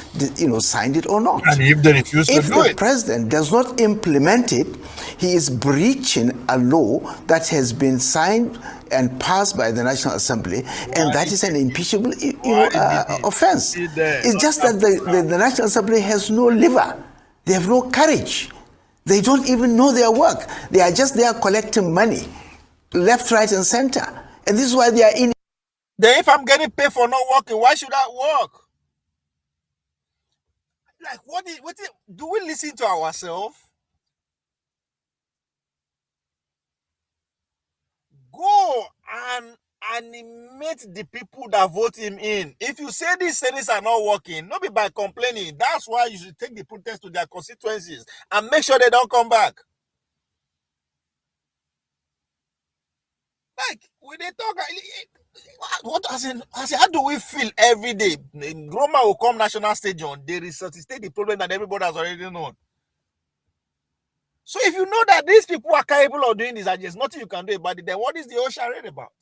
signed it or not. And if they refuse to do it, if the president does not implement it, he is breaching a law that has been signed and passed by the National Assembly, and that is an impeachable, offense. It's just that the National Assembly has no liver. They have no courage. They don't even know their work. They are just there collecting money, left, right, and center. And this is why they are in. Then if I'm getting paid for not working, why should I work? Like, do we listen to ourselves? Go and animate the people that vote him in. If you say these senators are not working, not be by complaining. That's why you should take the protest to their constituencies and make sure they don't come back. Like, when they talk, how do we feel every day? Roma will come national stadium, they resuscitate the problem that everybody has already known. So if you know that these people are capable of doing this, and there's nothing you can do about it, then what is the whole charade about?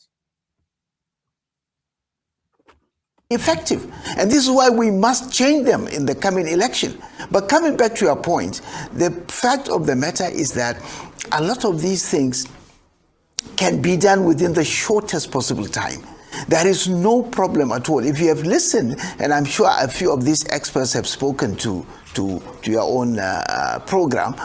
Effective. And this is why we must change them in the coming election. But coming back to your point, the fact of the matter is that a lot of these things can be done within the shortest possible time. There is no problem at all. If you have listened, and I'm sure a few of these experts have spoken to your own program,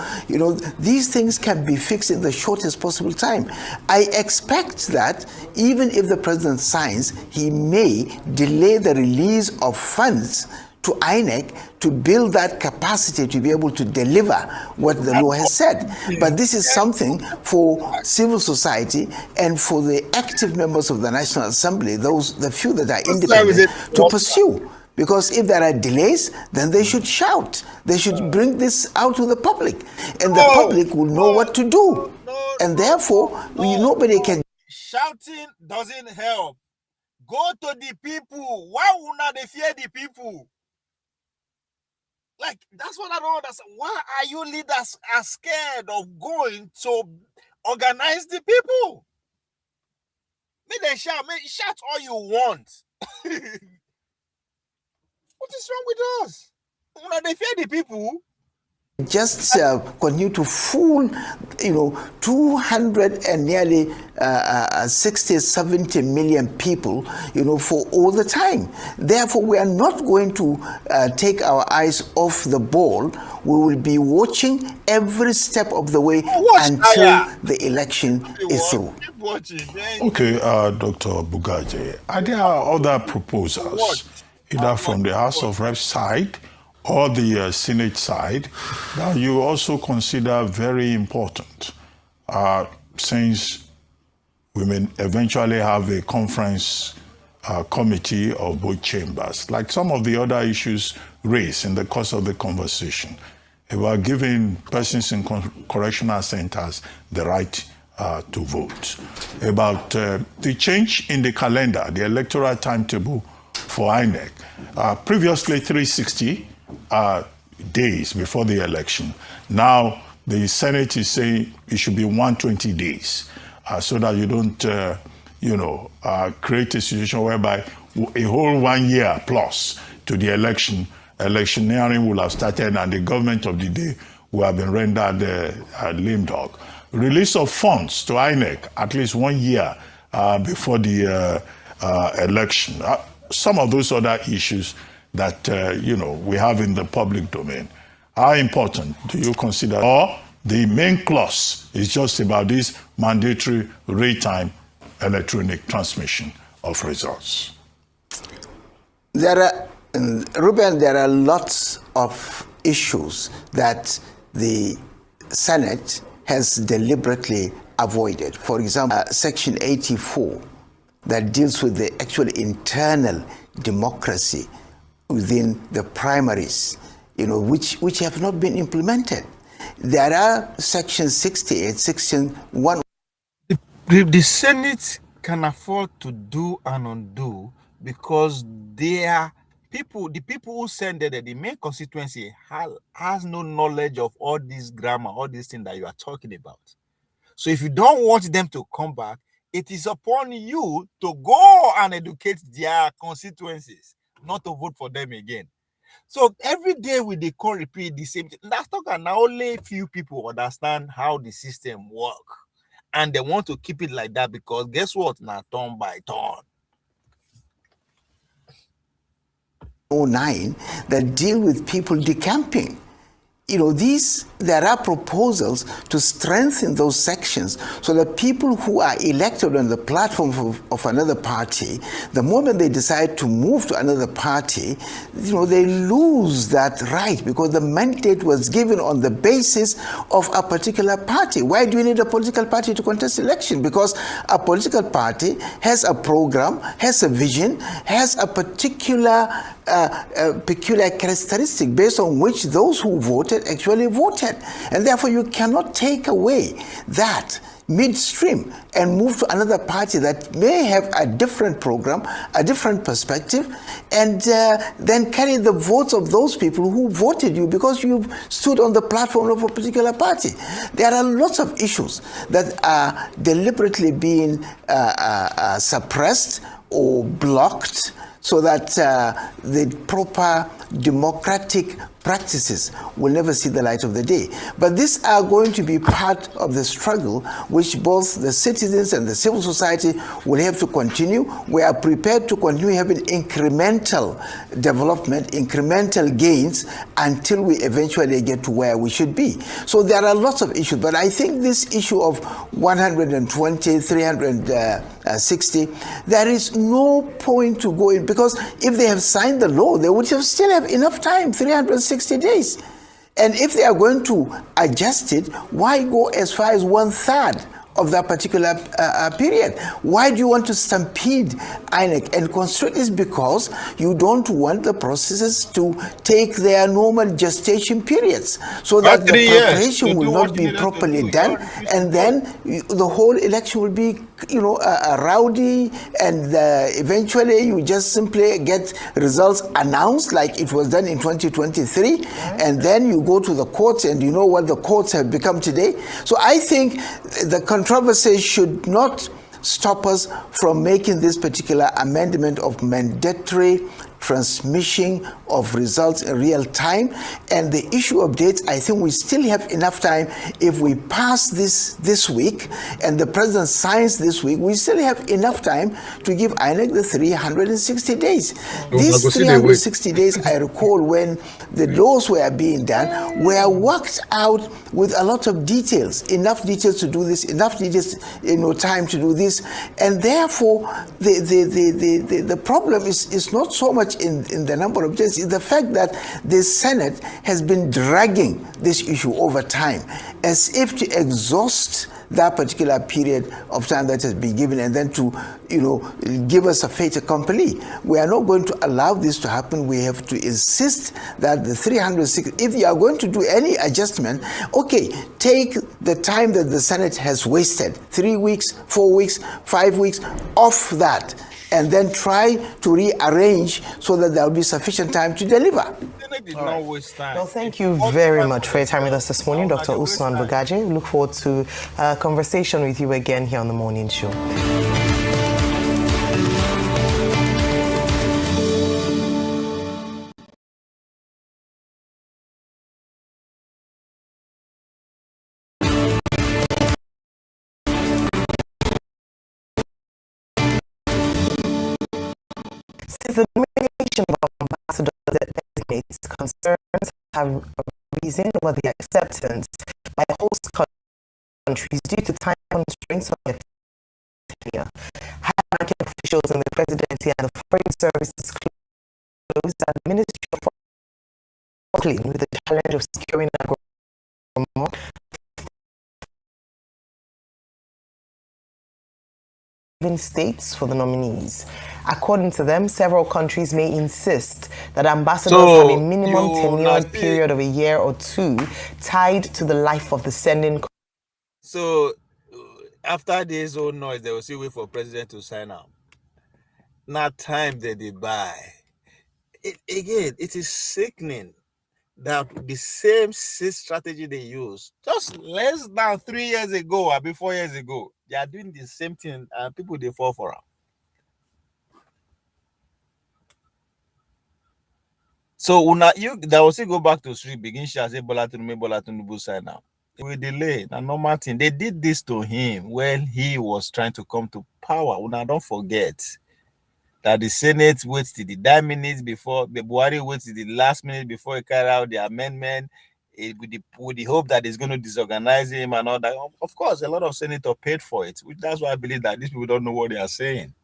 these things can be fixed in the shortest possible time. I expect that even if the president signs, he may delay the release of funds to INEC to build that capacity to be able to deliver what the law has said. But this is something for civil society and for the active members of the National Assembly, the few that are independent, to pursue. Because if there are delays, then they should shout. They should bring this out to the public. And the public will know what to do. And therefore, nobody can... Shouting doesn't help. Go to the people. Why would not they fear the people? Like, that's what I don't understand. Why are you leaders are scared of going to organize the people? Make them shout. Shout all you want. What is wrong with us? When they fear the people. Just continue to fool, 200 and nearly 60, 70 million people, for all the time. Therefore, we are not going to take our eyes off the ball. We will be watching every step of the way until the election is through. Okay, Dr. Bugaje, are there other proposals, either from the House of Reps side or the Senate side, that you also consider very important, since we may eventually have a conference committee of both chambers, like some of the other issues raised in the course of the conversation, about giving persons in correctional centers the right to vote, about the change in the calendar, the electoral timetable for INEC. Previously 360 days before the election. Now the Senate is saying it should be 120 days, so that you don't, create a situation whereby a whole 1 year plus to the election, electioneering will have started and the government of the day will have been rendered lame dog. Release of funds to INEC at least 1 year before the election. Some of those other issues that, we have in the public domain. How important do you consider? Or the main clause is just about this mandatory real-time electronic transmission of results? Ruben, there are lots of issues that the Senate has deliberately avoided. For example, Section 84 that deals with the actual internal democracy within the primaries, which have not been implemented. There are Section 68, Section 1. The Senate can afford to do and undo because they are people, the people who send it, the main constituency has no knowledge of all this grammar, all these things that you are talking about. So if you don't want them to come back, it is upon you to go and educate their constituencies, not to vote for them again. So every day we they can repeat the same thing. That's talking now. Only few people understand how the system works, and they want to keep it like that because guess what? Now turn by turn. 09 that deal with people decamping. There are proposals to strengthen those sections so that people who are elected on the platform of another party, the moment they decide to move to another party, they lose that right because the mandate was given on the basis of a particular party. Why do you need a political party to contest election? Because a political party has a program, has a vision, has a particular peculiar characteristic based on which those who voted actually voted. And therefore you cannot take away that midstream and move to another party that may have a different program, a different perspective, and then carry the votes of those people who voted you because you stood on the platform of a particular party. There are lots of issues that are deliberately being suppressed or blocked so that the proper democratic practices will never see the light of the day. But these are going to be part of the struggle which both the citizens and the civil society will have to continue. We are prepared to continue having incremental development, incremental gains until we eventually get to where we should be. So there are lots of issues, but I think this issue of 120, 360, there is no point to go in because if they have signed the law, they would have still have enough time, 360 days. And if they are going to adjust it, why go as far as 1/3 of that particular period? Why do you want to stampede INEC and constrict? Is because you don't want the processes to take their normal gestation periods so that the preparation will not be properly done, and then the whole election will be rowdy, and eventually you just simply get results announced like it was done in 2023, and then you go to the courts and you know what the courts have become today. So I think the controversy should not stop us from making this particular amendment of mandatory transmission of results in real time. And the issue of dates, I think we still have enough time. If we pass this week and the president signs this week, we still have enough time to give INEC the 360 days. These 360 days, I recall when the laws were being done, were worked out with a lot of details, enough details to do this, enough details, time to do this. And therefore, the problem is not so much much in the number of days is the fact that the Senate has been dragging this issue over time as if to exhaust that particular period of time that has been given and then to, give us a fait accompli. We are not going to allow this to happen. We have to insist that the 306, if you are going to do any adjustment, okay, take the time that the Senate has wasted, 3 weeks, 4 weeks, 5 weeks, off that, and then try to rearrange so that there will be sufficient time to deliver. Well, thank you very much for your time with us this morning, Dr. Usman Bugaje. We look forward to a conversation with you again here on The Morning Show. Since the nomination of ambassador designates, concerns have arisen over the acceptance by host countries due to time constraints on their tenure. High-ranking officials in the presidency and the foreign service disclosed that the Ministry of Foreign Affairs with the challenge of securing a states for the nominees. According to them, several countries may insist that ambassadors have a minimum tenure period of a year or two tied to the life of the sending. So after this whole noise, they will still wait for president to sign up. Not time that they buy. It is sickening that the same strategy they use just less than 3 years ago or 4 years ago, they are doing the same thing and people they fall for them. So that will still go back to street, begin to say Bola Tinubu sign now. We delay a normal thing. They did this to him when he was trying to come to power. Una don't forget that the Senate waits till the 9 minutes before, the Buhari waits till the last minute before he carry out the amendment, with the hope that it's going to disorganize him and all that. Of course, a lot of senators paid for it. That's why I believe that these people don't know what they are saying.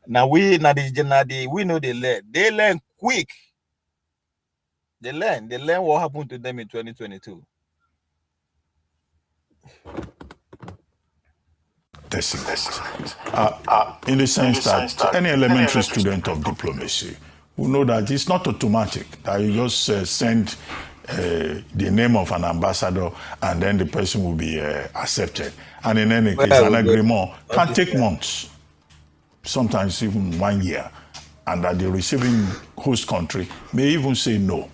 Now we know they learn. They learn quick. They learn what happened to them in 2022. In the sense that any elementary student of diplomacy will know that it's not automatic that you just send the name of an ambassador and then the person will be accepted. And in any case, an agreement can take months, sometimes even 1 year, and that the receiving host country may even say no.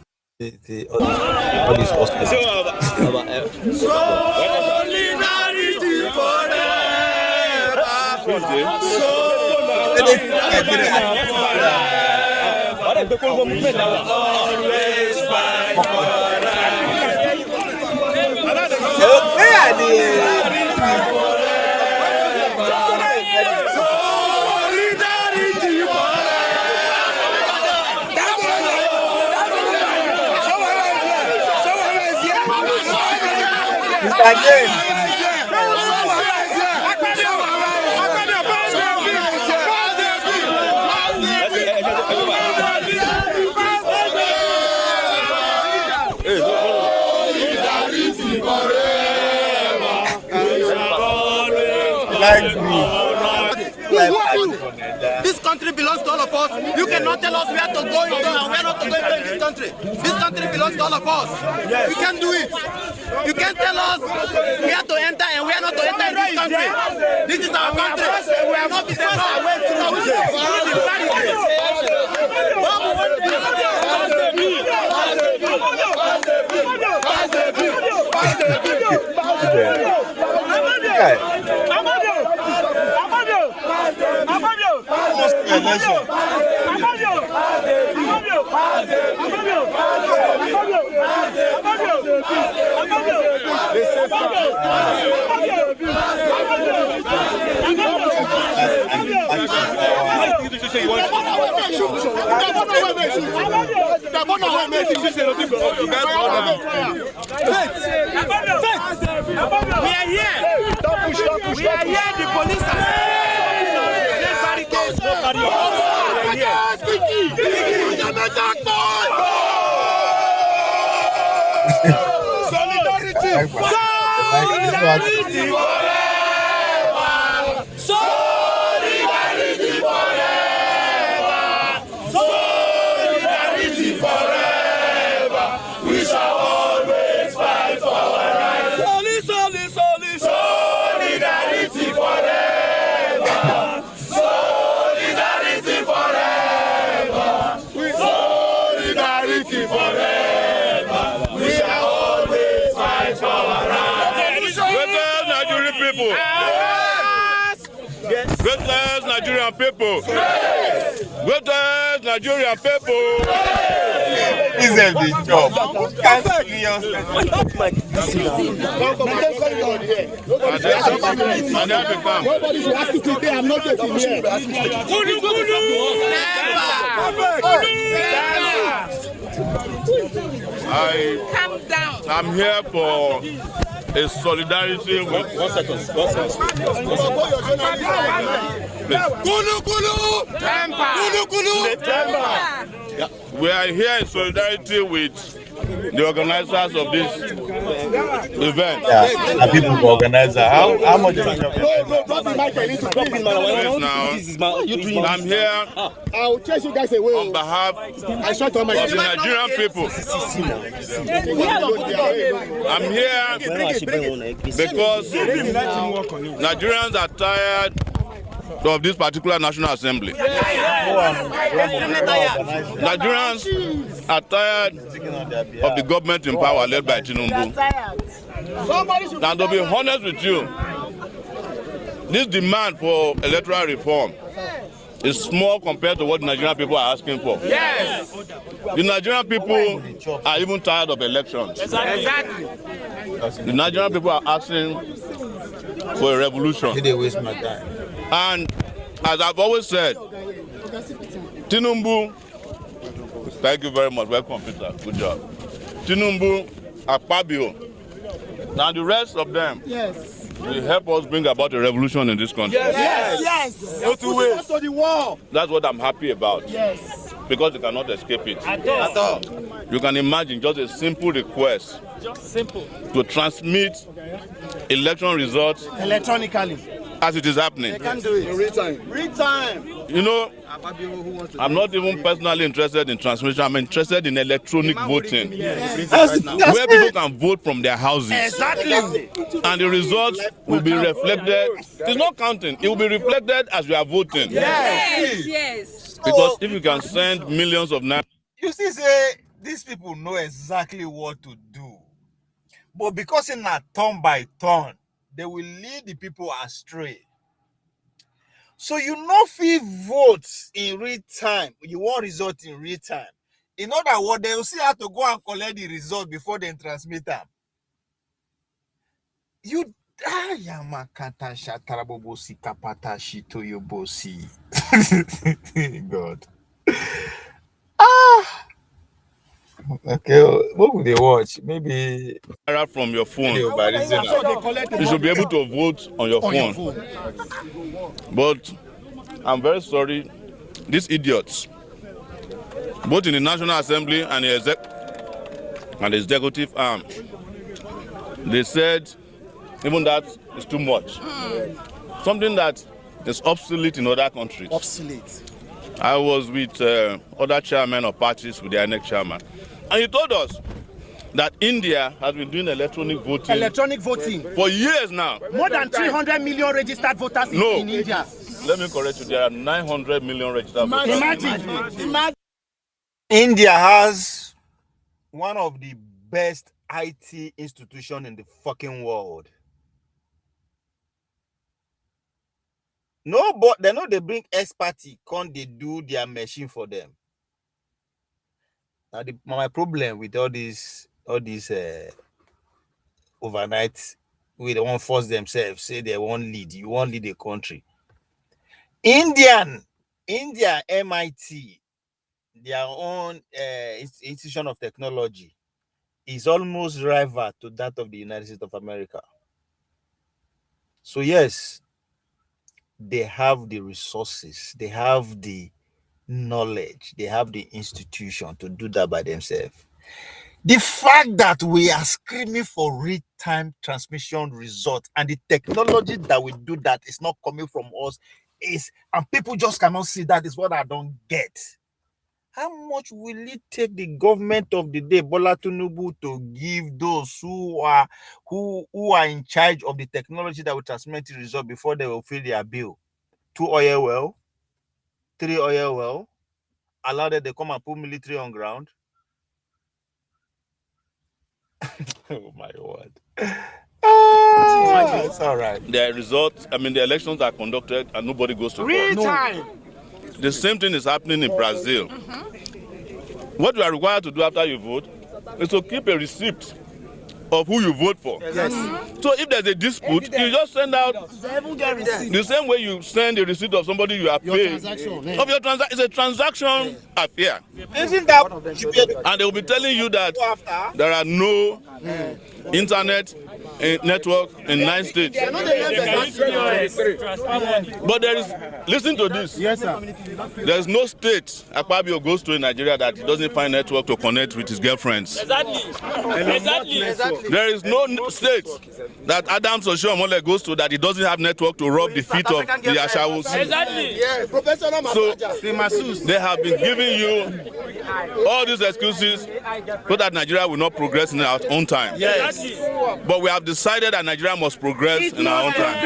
This country belongs to all of us. You cannot tell us where to go into and where not to go into in this country. This country belongs to all of us. We can't do it. You can't tell us where to enter and where not to enter in this country. This is our country. We have not been forced away to We are here. We are here. The police are. Solidarity! Solidarity forever! Solidarity forever! Solidarity forever! We shall always fight for our rights! Solidarity forever! Solidarity forever! Solidarity forever! We shall always fight for our rights! Greatest Nigerian people. Greatest Nigerian people. Greatest Nigerian people. Is a big job. Nobody should ask you to say I'm not getting here. I'm here for a solidarity with. One second. We are here in solidarity with the organizers of this event. Yeah, people who organize that. How much is it? I'm here I'll chase you guys away. on behalf I shot on my of the Nigerian people. I'm here because Nigerians are tired of this particular National Assembly. Nigerians are tired of the government in power led by Tinubu. And to be honest with you, this demand for electoral reform is small compared to what the Nigerian people are asking for. Yes. The Nigerian people are even tired of elections. Exactly. The Nigerian people are asking for a revolution. They waste my time. And as I've always said, Tinubu, thank you very much. Welcome, Peter. Good job. Tinubu, Akpabio, and the rest of them will help us bring about a revolution in this country. Yes. No two ways. To the wall. That's what I'm happy about. Yes. Because you cannot escape it. At all. You can imagine just a simple request to transmit election results Electronically. as it is happening. They can do it. Real time. You know, I'm not even personally interested in transmission. I'm interested in electronic voting. Where people can vote from their houses. Exactly. And the results will be reflected. It's not counting. It will be reflected as we are voting. Yes. Because if you can send millions of naira. You see, say these people know exactly what to do, but because in a turn by turn, they will lead the people astray. So you know, if you vote in real time, you want result in real time. In other words, they will still have to go and collect the result before they transmit them. You Yamakata Shatarabobosi Kapata Shitoyobosi. God. Okay, what would they watch? Maybe From your phone. You should be able to vote on your phone. But I'm very sorry, these idiots, both in the National Assembly and the executive arm, they said even that is too much. Something that is obsolete in other countries. Obsolete. I was with other chairmen of parties, with the INEC chairman, and he told us that India has been doing electronic voting for years now. More than 300 million registered voters in India. Let me correct you. There are 900 million registered voters. Imagine. India has one of the best IT institutions in the fucking world. No, but they know they bring expertise, can't they do their machine for them? Now my problem with all these overnight, we they won't force themselves, say they won't lead. You won't lead the country. India, MIT, their own institution of technology, is almost rival to that of the United States of America. So yes, they have the resources, they have the knowledge, they have the institution to do that by themselves. The fact that we are screaming for real-time transmission results and the technology that we do that is not coming from us and people just cannot see that is what I don't get. How much will it take the government of the day, Bola Tinubu, to give those who are in charge of the technology that will transmit the result before they will fill their bill? 2 oil well, 3 oil well, allow them to come and put military on ground? Oh my word. It's all right. The results, the elections are conducted and nobody goes to Real court. time. The same thing is happening in Brazil. What you are required to do after you vote is to keep a receipt of who you vote for. Yes. So if there's a dispute, you just send out the same way you send a receipt of somebody you are paying. Of your transaction. It's a transaction affair. Isn't that? And they will be telling you that there are no internet network in 9 states. But there is, listen to this. Yes, sir. There is no state Akpabio goes to in Nigeria that he doesn't find network to connect with his girlfriends. Exactly. There is no state that Adams Oshiomhole goes to that he doesn't have network to rub the feet of the Ashawus. Exactly. Yes. So they have been giving you all these excuses so that Nigeria will not progress in our own time. Yes. But we have decided that Nigeria must progress in our own time.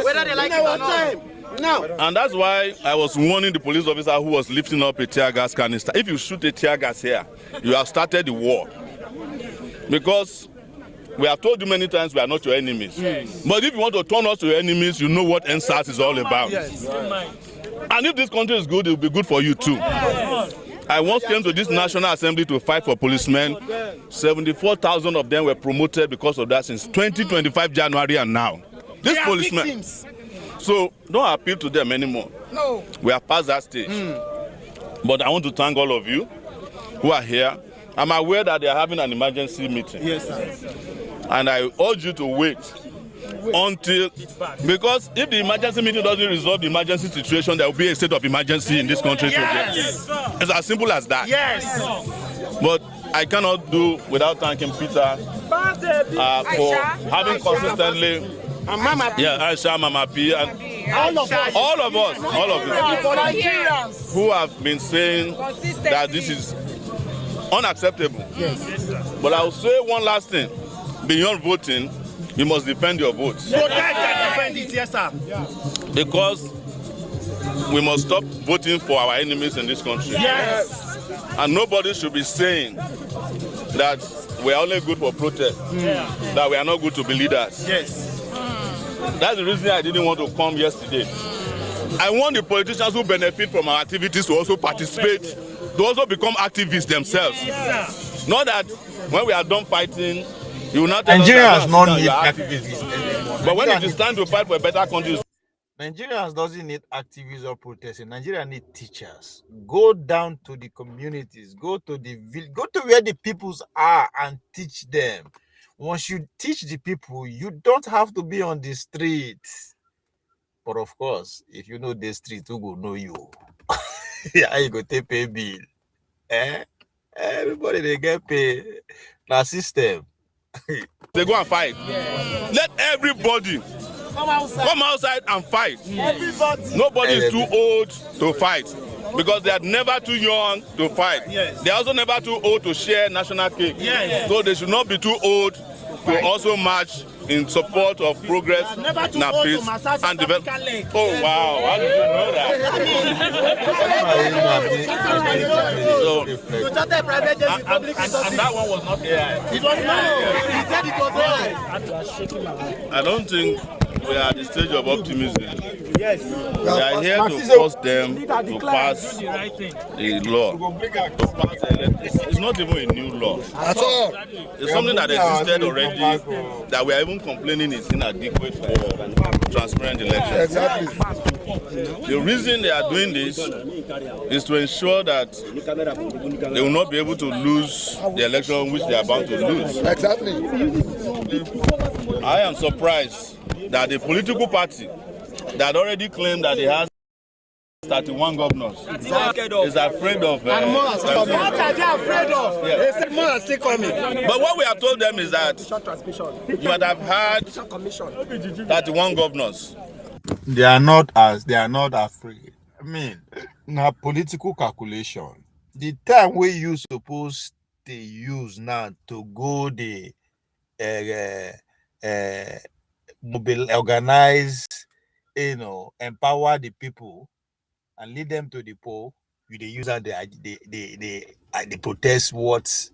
Whether they like it or not. No. And that's why I was warning the police officer who was lifting up a tear gas canister. If you shoot a tear gas here, you have started the war. Because we have told you many times we are not your enemies. Yes. But if you want to turn us to your enemies, you know what NSAS is all about. Yes. And if this country is good, it will be good for you too. Yes. I once came to this National Assembly to fight for policemen. 74,000 of them were promoted because of that since 2025 January and now. These policemen. Victims. So don't appeal to them anymore. No. We are past that stage. But I want to thank all of you who are here. I'm aware that they are having an emergency meeting. Yes, sir. And I urge you to wait until, because if the emergency meeting doesn't resolve the emergency situation, there will be a state of emergency in this country. Yes. It's as simple as that. Yes. But I cannot do without thanking Peter for having consistently, Aisha, Mama P, and all of us who have been saying that this is unacceptable. Yes. But I will say one last thing. Beyond voting, you must defend your votes. Protect and defend it, yes, sir. Because we must stop voting for our enemies in this country. Yes. And nobody should be saying that we are only good for protest, that we are not good to be leaders. Yes. That's the reason I didn't want to come yesterday. I want the politicians who benefit from our activities to also participate, to also become activists themselves. Yes. Not that when we are done fighting, you will not tell Nigeria us has not need activists. But when it is time to fight for a better country, Nigerians doesn't need activists or protesting. Nigeria need teachers. Go down to the communities, go to the village, go to where the peoples are and teach them. Once you teach the people, you don't have to be on the streets. But of course, if you know the street, who will know you? Yeah, you go take pay bill. Everybody they get paid. Now system. They go and fight. Yeah. Let everybody come outside and fight. Everybody. Nobody is too old to fight because they are never too young to fight. Yes. They are also never too old to share national cake. Yes. So they should not be too old to also march in support of progress, peace, and development. Oh wow! How did you know that? And that one was not AI. It was not. He said it was AI. I don't think we are at the stage of optimism. Yes. We are here to force them to pass the law. To pass it's not even a new law. At all. It's something that existed already that we are even complaining is inadequate for transparent elections. Exactly. The reason they are doing this is to ensure that they will not be able to lose the election which they are bound to lose. Exactly. I am surprised that the political party that already claimed that it has 31 governors. He's afraid of. And more are coming. What are they afraid of? Yeah. They said more are still coming. But what we have told them is that you might have had 31 governors. They are not afraid. I mean, now political calculation. The time we you supposed to use now to go the organize, empower the people and lead them to the poll. They use that the protest what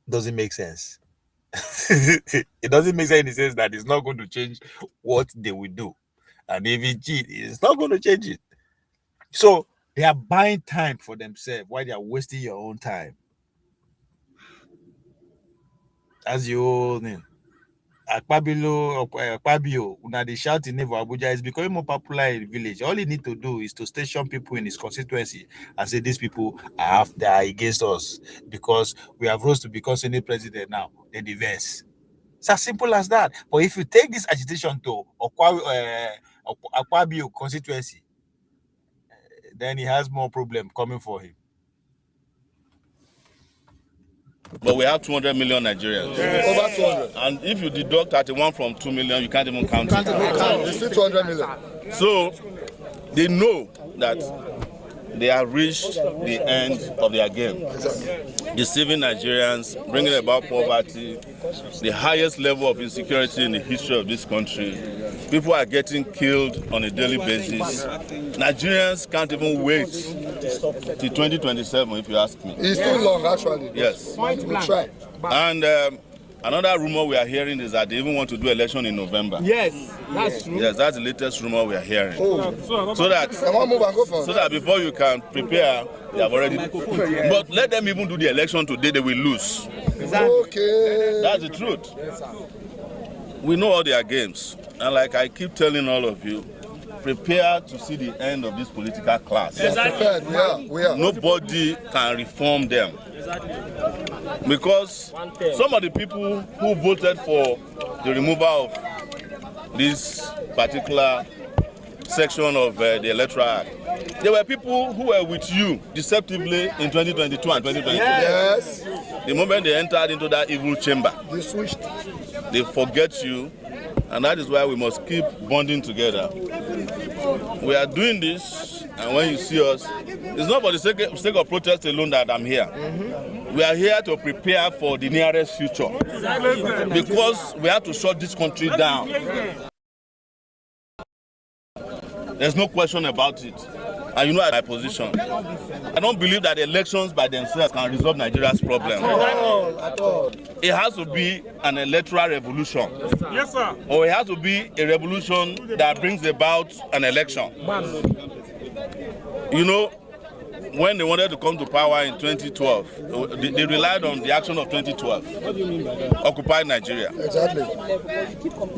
doesn't make sense. It doesn't make sense in the sense that it's not going to change what they will do. And if it cheat, it's not going to change it. So they are buying time for themselves while they are wasting your own time. As you all know, Akpabio, now they shout in Abuja is becoming more popular in the village. All he need to do is to station people in his constituency and say these people they are against us because we have rose to become Senate president now. They're diverse. It's as simple as that. But if you take this agitation to Akpabio constituency, then he has more problem coming for him. But we have 200 million Nigerians. Yes. Over 200. And if you deduct 31 from 2 million, you can't even count it. It's still 200 million. So they know that they have reached the end of their game. Deceiving Nigerians, bringing about poverty, the highest level of insecurity in the history of this country. People are getting killed on a daily basis. Nigerians can't even wait till 2027, if you ask me. It's too long, actually. Yes. We'll try. And another rumor we are hearing is that they even want to do election in November. Yes, that's true. Yes, that's the latest rumor we are hearing. Oh. So that before you can prepare, they have already. But let them even do the election today, they will lose. Okay. That's the truth. We know all their games. And like I keep telling all of you, prepare to see the end of this political class. Exactly. We are. Nobody can reform them. Because some of the people who voted for the removal of this particular section of the Electoral Act, there were people who were with you deceptively in 2022 and 2023. Yes. The moment they entered into that evil chamber, They switched. they forget you, and that is why we must keep bonding together. We are doing this, and when you see us, it's not for the sake of protest alone that I'm here. We are here to prepare for the nearest future, because we have to shut this country down. There's no question about it. And you know my position. I don't believe that elections by themselves can resolve Nigeria's problem. At all. It has to be an electoral revolution. Yes, sir. Or it has to be a revolution that brings about an election. You know, when they wanted to come to power in 2012, they relied on the action of 2012, Occupy Nigeria. Exactly.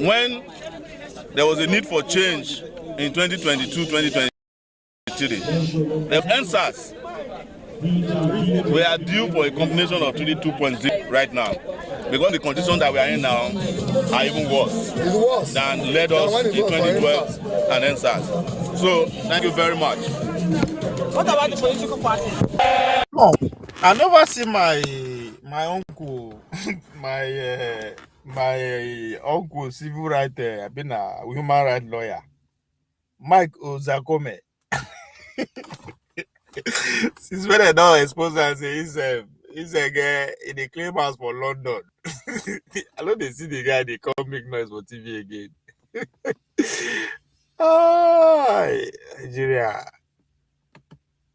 When there was a need for change in 2022, 2023, the answers, we are due for a combination of 22.0 right now, because the conditions that we are in now are even worse than led us in 2012 and answers. So, thank you very much. What about the political party? No, I never see my uncle, my uncle civil right. I've been a human rights lawyer, Mike Ozakome. Since when I don't expose and say he's a guy in the claim house for London. I know they see the guy, they come make noise for TV again. Nigeria.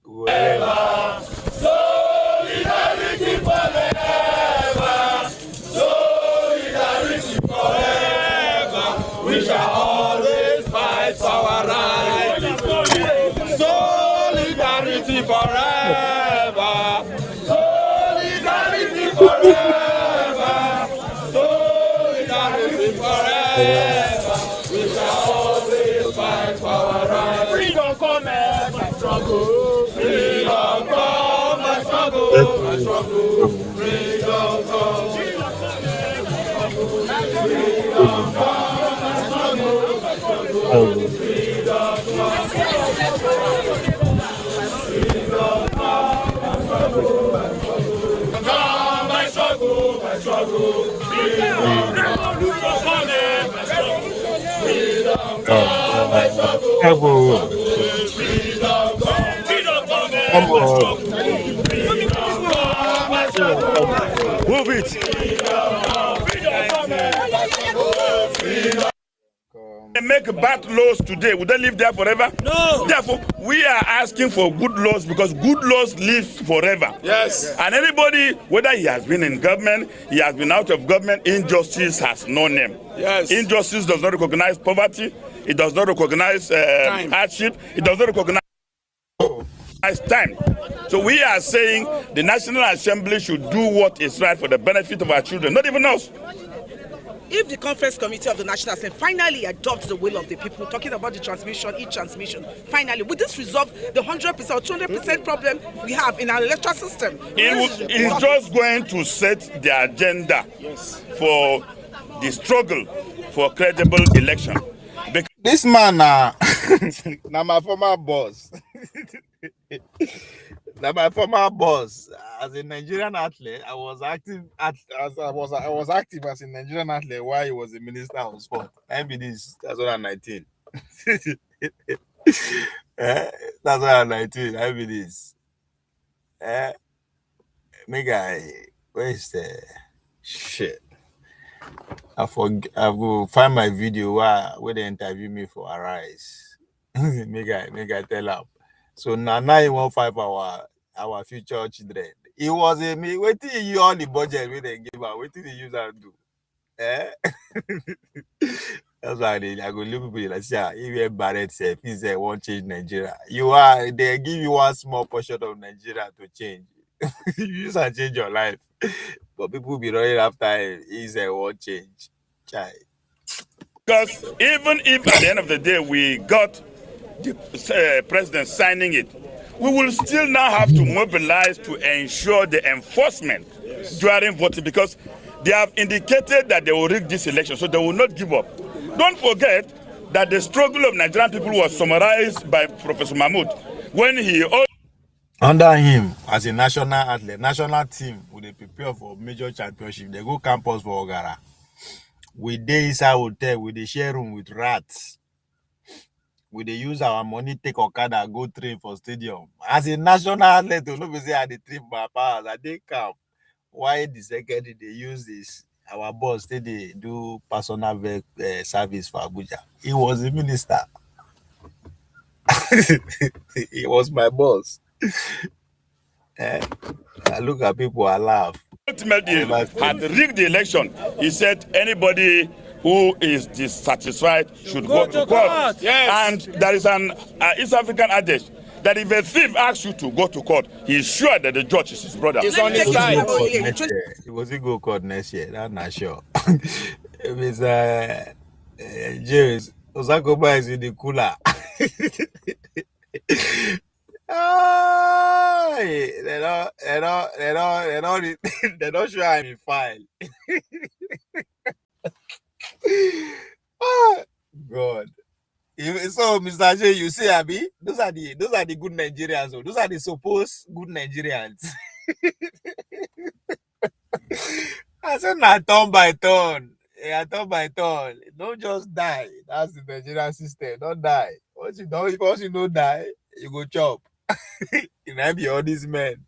Whatever. Solidarity forever. Solidarity forever. We shall always fight for our rights. Solidarity forever. Solidarity forever. Solidarity forever. We shall always fight for our rights. Freedom come and my struggle. Freedom come my struggle. My struggle. Freedom come. Freedom come my struggle. My struggle. Freedom come. Move it. They make bad laws today. Would they live there forever? No. Therefore, we are asking for good laws because good laws live forever. Yes. And anybody, whether he has been in government, he has been out of government, injustice has no name. Yes. Injustice does not recognize poverty. It does not recognize hardship. It does not recognize time. So we are saying the National Assembly should do what is right for the benefit of our children, not even us. If the Conference Committee of the National Assembly finally adopts the will of the people, talking about the transmission, e-transmission, finally, would this resolve the 100% or 200% problem we have in our electoral system? It's just going to set the agenda for the struggle for credible election. This man, now my former boss. Now my former boss, as a Nigerian athlete, I was active as a Nigerian athlete while he was the Minister of Sport. Maybe this 2019. That's 2019. Maybe this. Where's the shit? I will find my video where they interview me for Arise. Make I tell up. So now he won't fight for our future children. It was a me. Wait till you all the budget when they give out. Wait till they use that do. That's why I go look people like say, if you Barrett say, please say won't change Nigeria. They give you one small portion of Nigeria to change. You use and change your life. But people be running after him. He say won't change. Chai. Because even if at the end of the day we got the president signing it, we will still now have to mobilize to ensure the enforcement during voting, because they have indicated that they will rig this election, so they will not give up. Don't forget that the struggle of Nigerian people was summarized by Professor Mahmoud when he... Under him, as a national athlete, national team will they prepare for major championship. They go campus for Ogara. We dey inside hotel, we dey share room with rats. We dey use our money take Okada go train for stadium. As a national athlete, nobody say I dey trip my powers. I dey camp. Why the secretary they use this? Our boss they do personal service for Abuja. He was a minister. He was my boss. I look at people, I laugh. Ultimately, had rigged the election. He said anybody who is dissatisfied should go to court. Yes. And there is an East African adage that if a thief asks you to go to court, he is sure that the judge is his brother. He's on his side. He was going to go to court next year. I'm not sure. It was James Osakoba is in the cooler. They don't show him in file. Oh, God. So, Mr. J, you see, Abi, those are the good Nigerians. Those are the supposed good Nigerians. I said, not turn by turn. Yeah, turn by turn. Don't just die. That's the Nigerian system. Don't die. Once you don't die, you go chop. It might be all these men.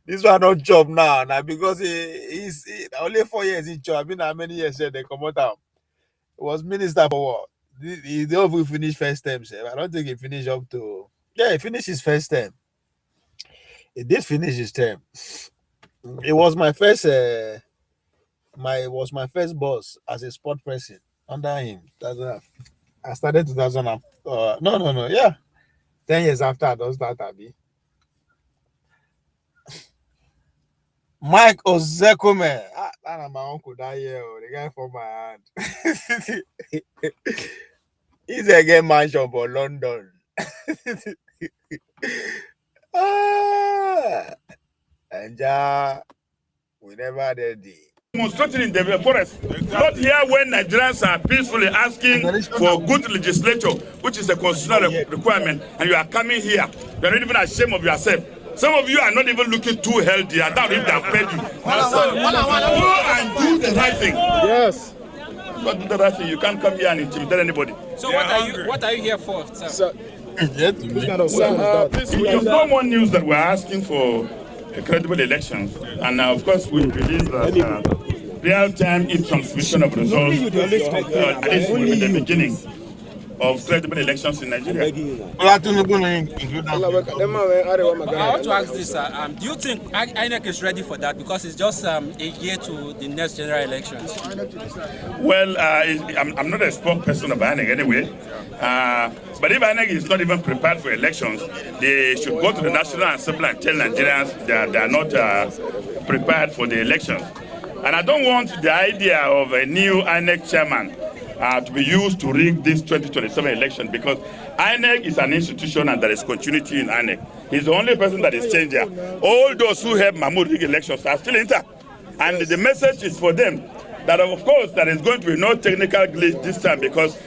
This one don't chop now because he's only 4 years he chop. I mean, how many years they come out? He was minister for what? He don't even finish first term. I don't think he finished up to. Yeah, he finished his first term. He did finish his term. It was my first. Was my first boss as a sport person under him. I started 2000. No. Yeah, 10 years after I don't start Abi. Mike Ozekome. That's my uncle that year. The guy from my hand. He's a game mansion for London. And we never did it. Demonstrating in the forest, not here when Nigerians are peacefully asking for good legislature, which is a constitutional requirement, and you are coming here. You are not even ashamed of yourself Some of you are not even looking too healthy. I doubt if they have paid you. Go and do the right thing. Yes. But do the right thing. You can't come here and intimidate anybody. So what are you here for, sir? It's no more news that we're asking for credible elections. And of course, we believe that real-time e-transmission of results at least will be the beginning of credible elections in Nigeria. I want to ask this, do you think INEC is ready for that? Because it's just a year to the next general elections. Well, I'm not a spokesperson of INEC anyway. But if INEC is not even prepared for elections, they should go to the National Assembly and tell Nigerians that they are not prepared for the elections. And I don't want the idea of a new INEC chairman to be used to rig this 2027 election, because INEC is an institution and there is continuity in INEC. He's the only person that is changed there. All those who helped Mahmoud rig elections are still intact. And the message is for them that, of course, there is going to be no technical glitch this time, because,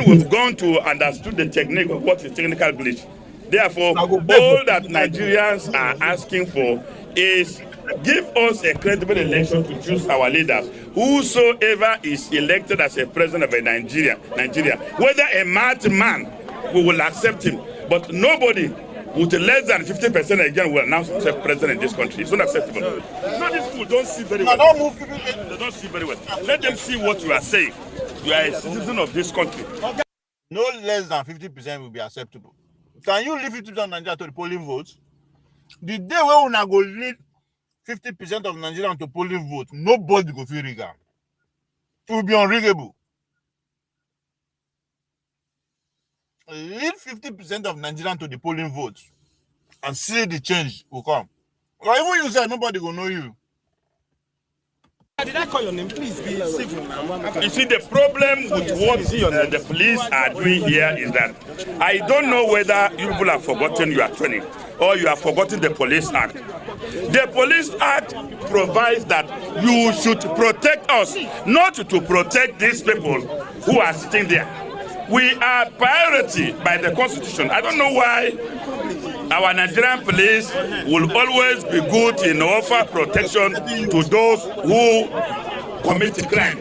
we've gone to understood the technique of what is technical glitch. Therefore, all that Nigerians are asking for is give us a credible election to choose our leaders. Whosoever is elected as a president of Nigeria, whether a mad man, we will accept him. But nobody with less than 50% again will announce himself president in this country. It's unacceptable. No, these people don't see very well. They don't see very well. Let them see what you are saying. You are a citizen of this country. No less than 50% will be acceptable. Can you leave 50% of Nigeria to the polling votes? The day when we go lead 50% of Nigerians to polling votes, nobody go feel rig. It will be unriggable. Lead 50% of Nigerians to the polling votes and see the change will come. Or even you say nobody will know you. Did I call your name? Please be civil. You see, the problem with what the police are doing here is that I don't know whether you people have forgotten your training or you have forgotten the Police Act. The Police Act provides that you should protect us, not to protect these people who are sitting there. We are priority by the Constitution. I don't know why our Nigerian police will always be good in offer protection to those who commit a crime.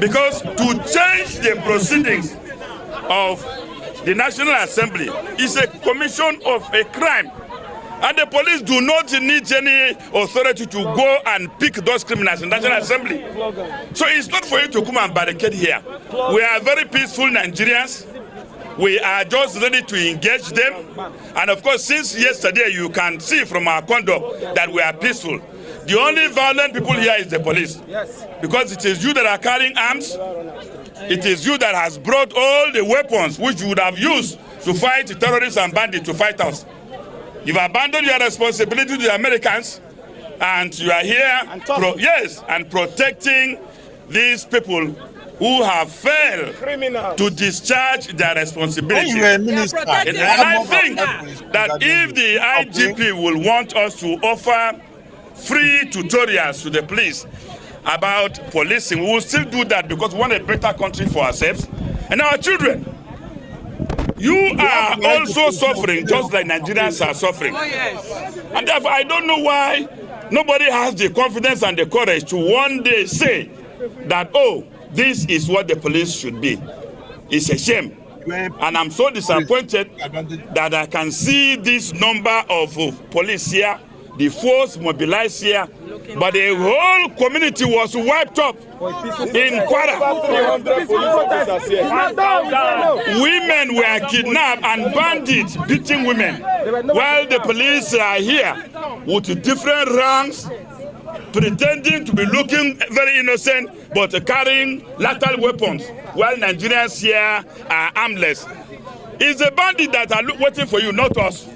Because to change the proceedings of the National Assembly is a commission of a crime. And the police do not need any authority to go and pick those criminals in the National Assembly. So it's not for you to come and barricade here. We are very peaceful Nigerians. We are just ready to engage them. And of course, since yesterday, you can see from our conduct that we are peaceful. The only violent people here is the police. Because it is you that are carrying arms. It is you that has brought all the weapons which you would have used to fight terrorists and bandits to fight us. You've abandoned your responsibility to the Americans, and you are here, and protecting these people who have failed to discharge their responsibility. And I think that if the IGP will want us to offer free tutorials to the police about policing, we will still do that because we want a better country for ourselves and our children. You are also suffering just like Nigerians are suffering. And therefore, I don't know why nobody has the confidence and the courage to one day say that, oh, this is what the police should be. It's a shame. And I'm so disappointed that I can see this number of police here, the force mobilized here, but the whole community was wiped up in Kwara. Women were kidnapped and bandits beating women, while the police are here with different ranks, pretending to be looking very innocent, but carrying lethal weapons, while Nigerians here are armless. It's the bandits that are waiting for you, not us.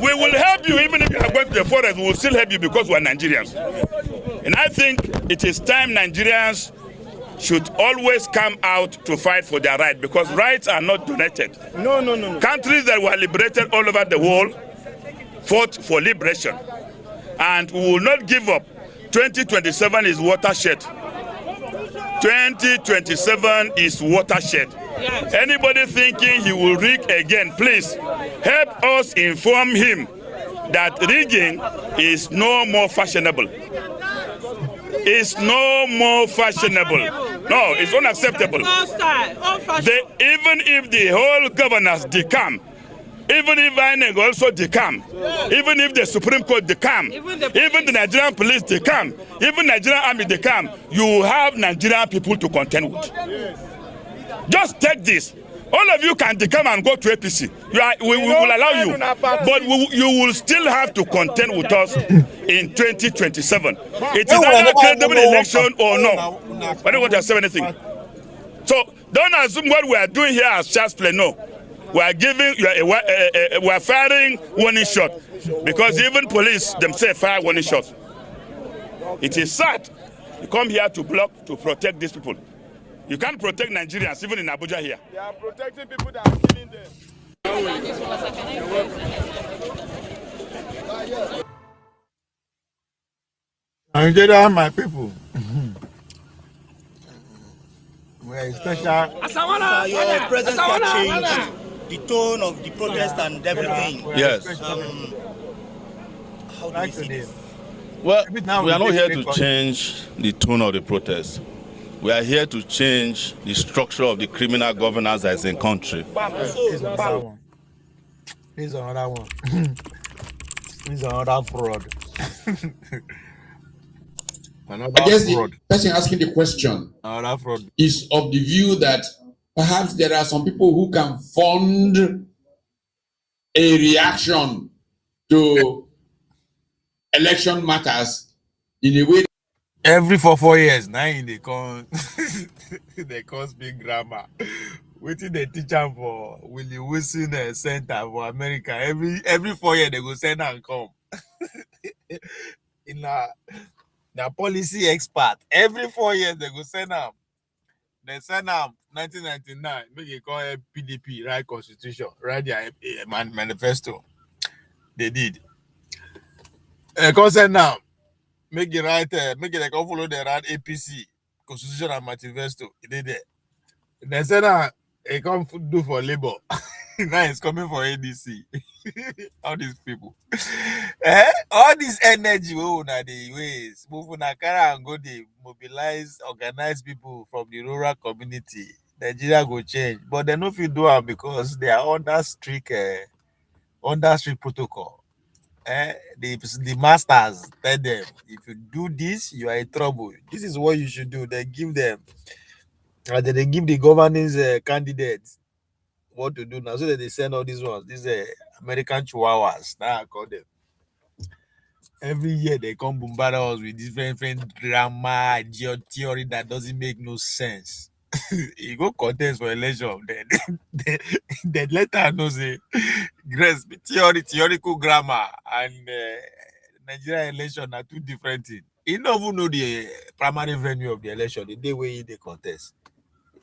We will help you even if you are going to the forest. We will still help you because we are Nigerians. And I think it is time Nigerians should always come out to fight for their rights, because rights are not donated. No. Countries that were liberated all over the world fought for liberation. And we will not give up. 2027 is watershed. 2027 is watershed. Anybody thinking he will rig again, please help us inform him that rigging is no more fashionable. It's no more fashionable. No, it's unacceptable. Even if the whole governors decamp, even if INEC also decamp, even if the Supreme Court decamp, even the Nigerian police decamp, even Nigerian army decamp, you have Nigerian people to contend with. Just take this. All of you can decamp and go to APC. We will allow you, but you will still have to contend with us in 2027. It is either a credible election or no. I don't want to say anything. So don't assume what we are doing here as child's play. No, we are we are firing warning shot because even police themselves fire warning shots. It is sad. You come here to protect these people. You can't protect Nigerians, even in Abuja here. They are protecting people that are killing them. Nigeria, my people. We are special. Your presence has changed the tone of the protest and everything. Yes. How do you see this? Well, we are not here to change the tone of the protest. We are here to change the structure of the criminal governance that is in country. Here's another one. Here's another fraud. I guess the person asking the question is of the view that perhaps there are some people who can fund a reaction to election matters in a way. Every 4 years, now they come speak grammar. Waiting they teach them for Willie Wilson Center for America. Every 4 years they go send and come. In a policy expert. Every 4 years they go send them. They send them 1999. Make it call PDP, write constitution, write their manifesto. They did. They go send them. Make it right, make it like follow the right APC, Constitution and Manifesto. It did there. They said that it come do for Labour. Now it's coming for ADC. All these people. All this energy, the ways, move on Akara and go they mobilize, organize people from the rural community. Nigeria go change. But they know if you do it because they are under strict protocol. The masters tell them, if you do this, you are in trouble. This is what you should do. They give them, they give the governance candidates what to do now. So that they send all these ones, these American chihuahuas. Now I call them. Every year they come bombard us with different drama, theory that doesn't make no sense. You go contest for election, then later know say grace theoretical grammar and Nigerian election are two different things. You don't even know the primary venue of the election, the day where they contest.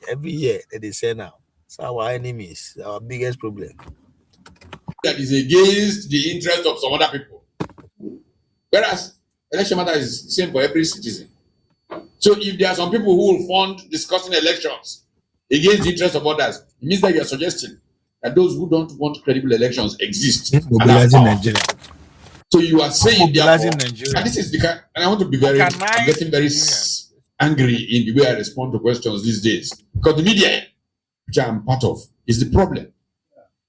Every year they say now. It's our enemies, our biggest problem. That is against the interest of some other people. Whereas election matter is the same for every citizen. So if there are some people who will fund discussing elections against the interest of others, it means that you are suggesting that those who don't want credible elections exist. Mobilizing Nigeria. So you are saying mobilizing therefore, Nigeria. and this is the kind, and I want to be very, I'm getting very angry in the way I respond to questions these days. Because the media, which I'm part of, is the problem.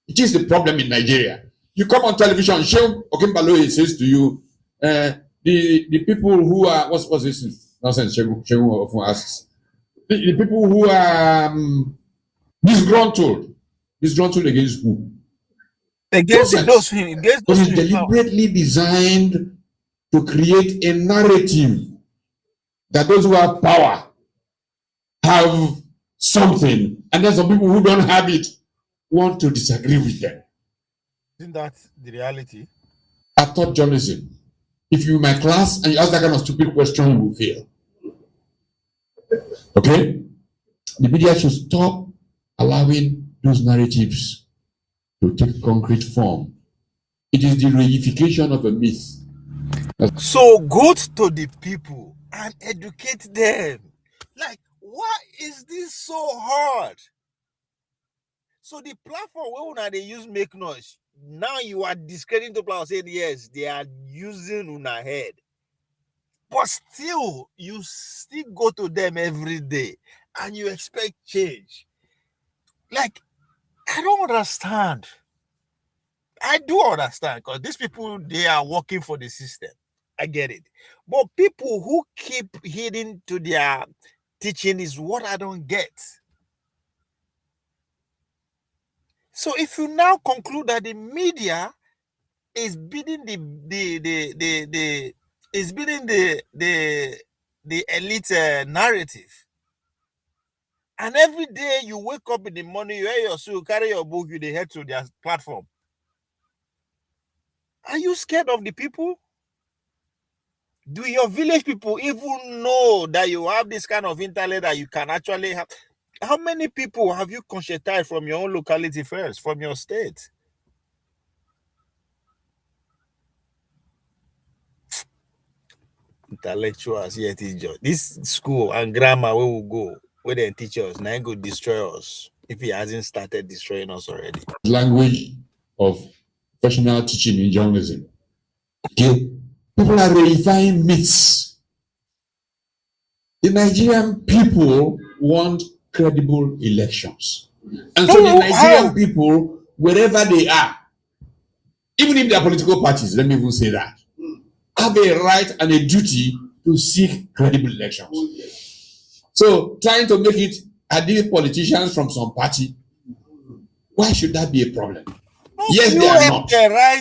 It is the problem in Nigeria. You come on television, Shehu Okimbaloye says to you, the people who are, what's this nonsense Shehu often asks? The people who are disgruntled against who? Against those against those deliberately designed to create a narrative that those who have power have something, and then some people who don't have it want to disagree with them. Isn't that the reality? I taught journalism. If you're in my class and you ask that kind of stupid question, you will fail. Okay? The media should stop allowing those narratives to take concrete form. It is the reification of a myth. So good to the people and educate them. Like, why is this so hard? So the platform where they use make noise, now you are discrediting the platform, saying yes, they are using una head. But still, you still go to them every day and you expect change. Like, I don't understand. I do understand because these people, they are working for the system. I get it. But people who keep heeding to their teaching is what I don't get. So if you now conclude that the media is bidding the elite narrative, and every day you wake up in the morning, you wear your suit, carry your book, you head to their platform. Are you scared of the people? Do your village people even know that you have this kind of intellect that you can actually have? How many people have you conscientized from your own locality first, from your state? Intellectuals, yet this school and grammar where we go, where they teach us, now go destroy us if he hasn't started destroying us already. Language of professional teaching in journalism. Okay, people are reifying myths. The Nigerian people want credible elections. And so the Nigerian people, wherever they are, even if they are political parties, let me even say that, have a right and a duty to seek credible elections. So trying to make it are these politicians from some party, why should that be a problem? Yes, they are not.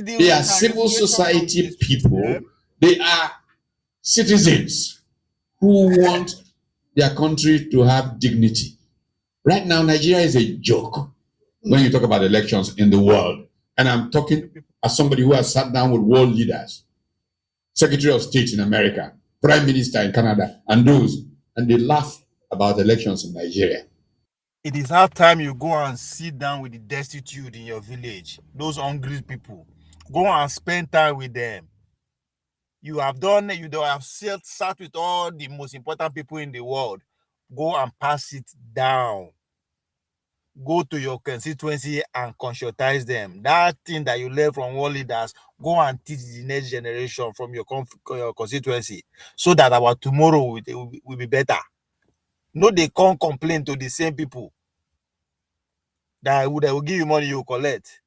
They are civil society people. They are citizens who want their country to have dignity. Right now, Nigeria is a joke when you talk about elections in the world. And I'm talking as somebody who has sat down with world leaders, Secretary of State in America, Prime Minister in Canada, and those, and they laugh about elections in Nigeria. It is hard time you go and sit down with the destitute in your village, those hungry people. Go and spend time with them. You have done, you have sat with all the most important people in the world. Go and pass it down. Go to your constituency and conscientize them. That thing that you learn from world leaders, go and teach the next generation from your constituency, so that our tomorrow will be better. No, they can't complain to the same people that will give you money you collect.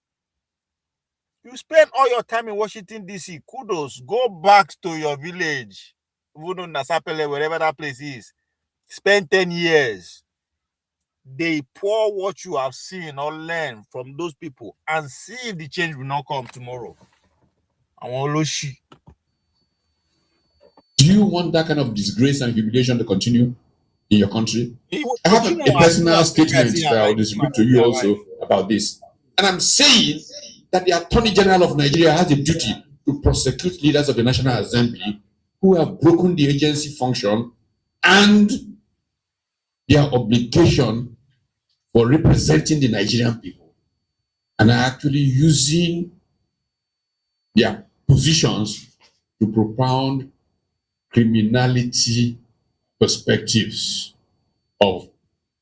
You spend all your time in Washington, D.C. Kudos. Go back to your village, even in Nasapele, wherever that place is. Spend 10 years. They pour what you have seen or learned from those people and see if the change will not come tomorrow. I want to Do you want that kind of disgrace and humiliation to continue in your country? I have a personal statement that I will distribute to you also about this. And I'm saying that the Attorney General of Nigeria has a duty to prosecute leaders of the National Assembly who have broken the agency function and their obligation for representing the Nigerian people and are actually using their positions to propound criminality perspectives of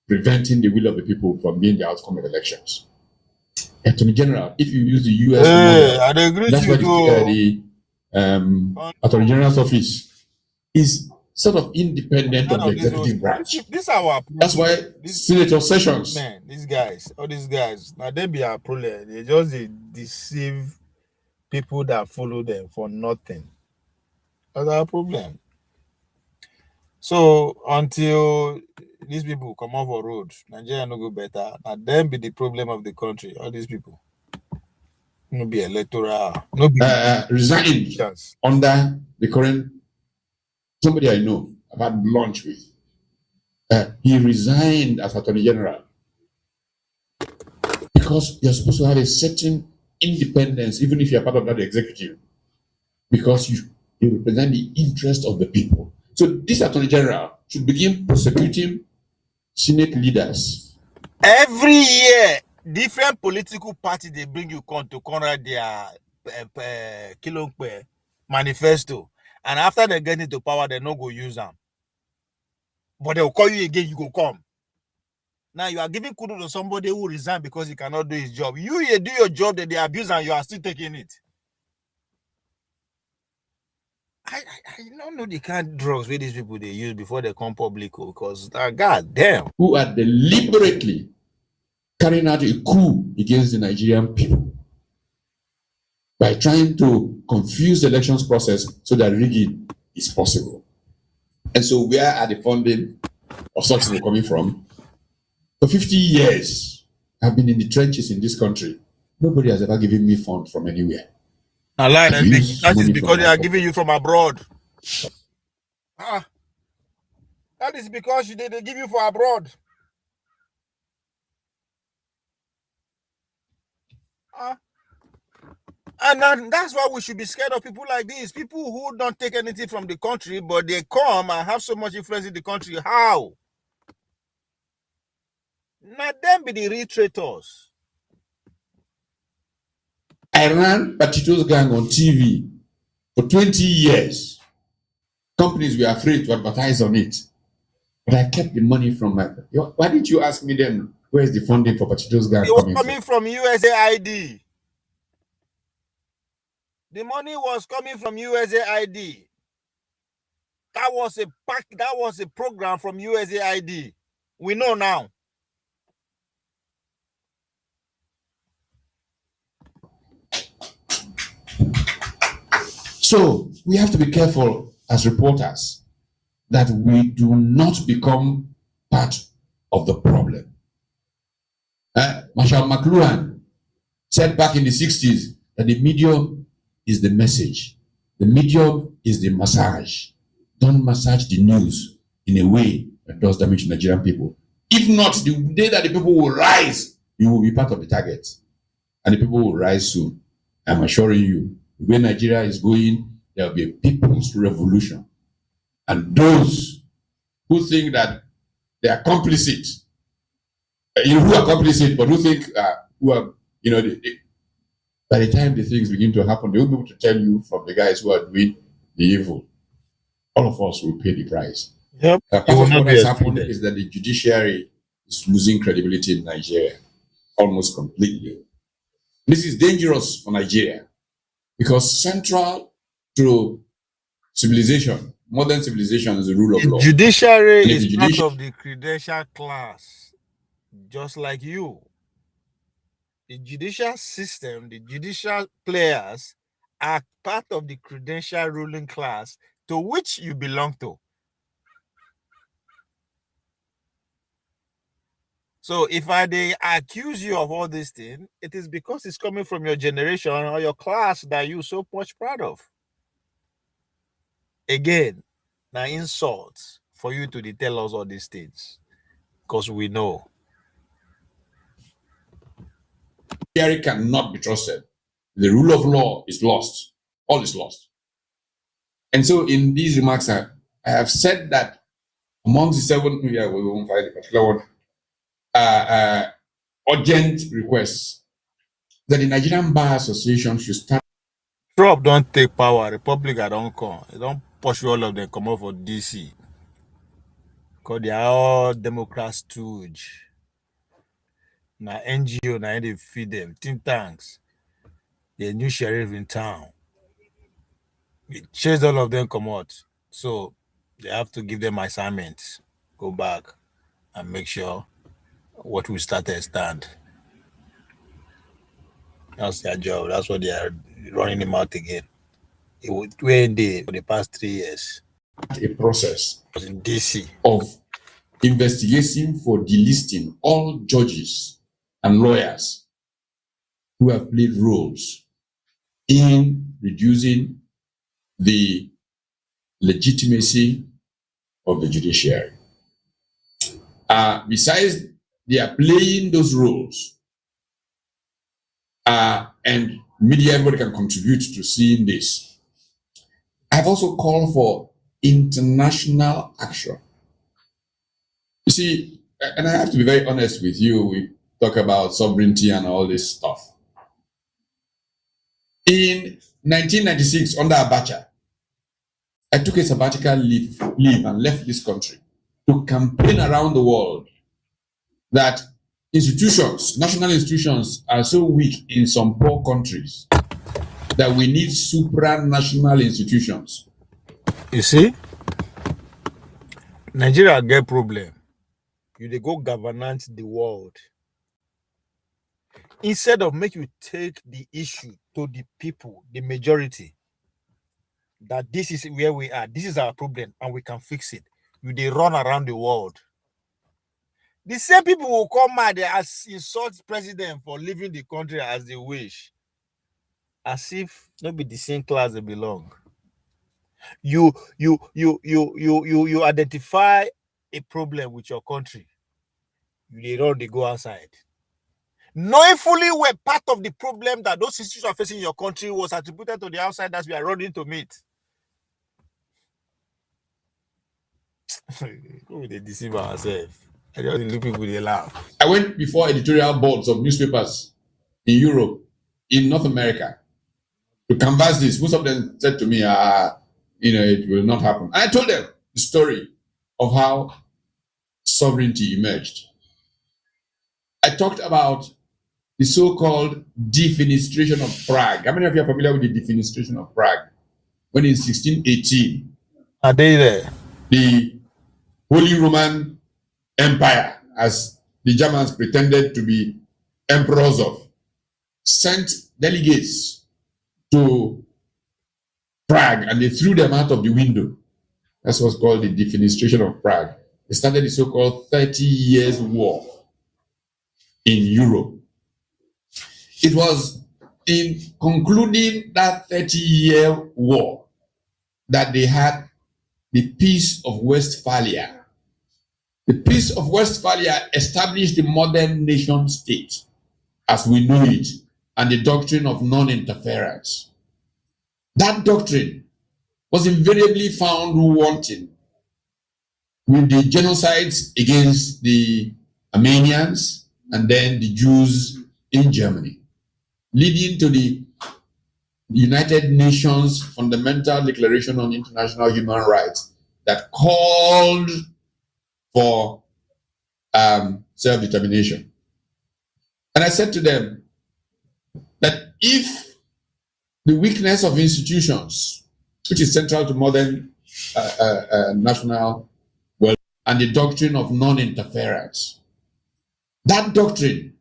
preventing the will of the people from being the outcome of elections. Attorney General, if you use the US model, that's why the Attorney General's office is sort of independent of the executive branch. That's why Senator Sessions. Man, all these guys, now they be a problem. They just deceive people that follow them for nothing. That's our problem. So until these people come off a road, Nigeria no go better. And then be the problem of the country. All these people. No be electoral. No be resigned under the current somebody I know I've had lunch with. He resigned as Attorney General because you're supposed to have a certain independence, even if you're part of that executive, because you represent the interest of the people. So this Attorney General should begin prosecuting Senate leaders. Every year, different political parties they bring you to corner their manifesto, and after they get into power, they no go use them. But they'll call you again, you go come. Now you are giving kudos to somebody who resigned because he cannot do his job. You do your job, that they abuse and you are still taking it. I don't know the kind of drugs where these people they use before they come public because god damn. Who are deliberately carrying out a coup against the Nigerian people by trying to confuse the elections process so that rigging is possible. And so where are the funding of such people coming from? For 50 years, I've been in the trenches in this country. Nobody has ever given me funds from anywhere. I lie, that is because they are giving you from abroad. That is because they give you for abroad. And that's why we should be scared of people like this. People who don't take anything from the country, but they come and have so much influence in the country. How? Now them be the real traitors. I ran Patito's gang on TV for 20 years. Companies were afraid to advertise on it. But I kept the money from my... Why didn't you ask me then, where's the funding for Patito's gang coming from USAID. The money was coming from USAID. That was a program from USAID. We know now. So we have to be careful as reporters that we do not become part of the problem. Marshall McLuhan said back in the 60s that the medium is the message. The medium is the massage. Don't massage the news in a way that does damage to Nigerian people. If not, the day that the people will rise, you will be part of the target. And the people will rise soon. I'm assuring you, the way Nigeria is going, there will be a people's revolution. And those who think that they are complicit, who are complicit, but who think, by the time the things begin to happen, they will be able to tell you from the guys who are doing the evil. All of us will pay the price. Yep. Part of what has happened is that the judiciary is losing credibility in Nigeria almost completely. This is dangerous for Nigeria because central to civilization, modern civilization, is the rule of law. Judiciary is part of the credential class, just like you. The judicial system, the judicial players are part of the credential ruling class to which you belong to. So if they accuse you of all these things, it is because it's coming from your generation or your class that you're so much proud of. Again, now insults for you to tell us all these things, because we know. Judiciary cannot be trusted. The rule of law is lost. All is lost. And so in these remarks, I have said that amongst the 7, we won't find a particular one, urgent requests that the Nigerian Bar Association should start. Trump don't take power. Republic don't come. They don't pursue all of them come out for DC. Because they are all Democrat stooge. Now NGO, now they feed them. Think tanks. The new sheriff in town. We chase all of them come out. So they have to give them assignments. Go back and make sure what we started stand. That's their job. That's what they are running him out again. It would for the past 3 years. A process in DC of investigation for delisting all judges and lawyers who have played roles in reducing the legitimacy of the judiciary. Besides, they are playing those roles, and media, everybody can contribute to seeing this. I've also called for international action. You see, and I have to be very honest with you, we talk about sovereignty and all this stuff. In 1996, under Abacha, I took a sabbatical leave and left this country to campaign around the world that institutions, national institutions, are so weak in some poor countries that we need supranational institutions. You see, Nigeria get problem. They go governance the world. Instead of make you take the issue to the people, the majority, that this is where we are, this is our problem, and we can fix it. They run around the world. The same people will come mad as insult president for leaving the country as they wish, as if not be the same class they belong. You identify a problem with your country. They go outside, knowing fully well part of the problem that those institutions are facing in your country was attributed to the outsiders we are running to meet. They deceive ourselves. I just look people, they laugh. I went before editorial boards of newspapers in Europe, in North America, to canvass this. Most of them said to me, it will not happen. And I told them the story of how sovereignty emerged. I talked about the so-called defenestration of Prague. How many of you are familiar with the defenestration of Prague? When in 1618, are they there? The Holy Roman Empire, as the Germans pretended to be emperors of, sent delegates to Prague and they threw them out of the window. That's what's called the defenestration of Prague. It started the so-called 30 Years' War in Europe. It was in concluding that 30-year war that they had the Peace of Westphalia. The Peace of Westphalia established the modern nation state as we know it and the doctrine of non-interference. That doctrine was invariably found wanting with the genocides against the Armenians and then the Jews in Germany, leading to the United Nations Fundamental Declaration on International Human Rights that called for self-determination. And I said to them that if the weakness of institutions, which is central to modern national well, and the doctrine of non-interference, that doctrine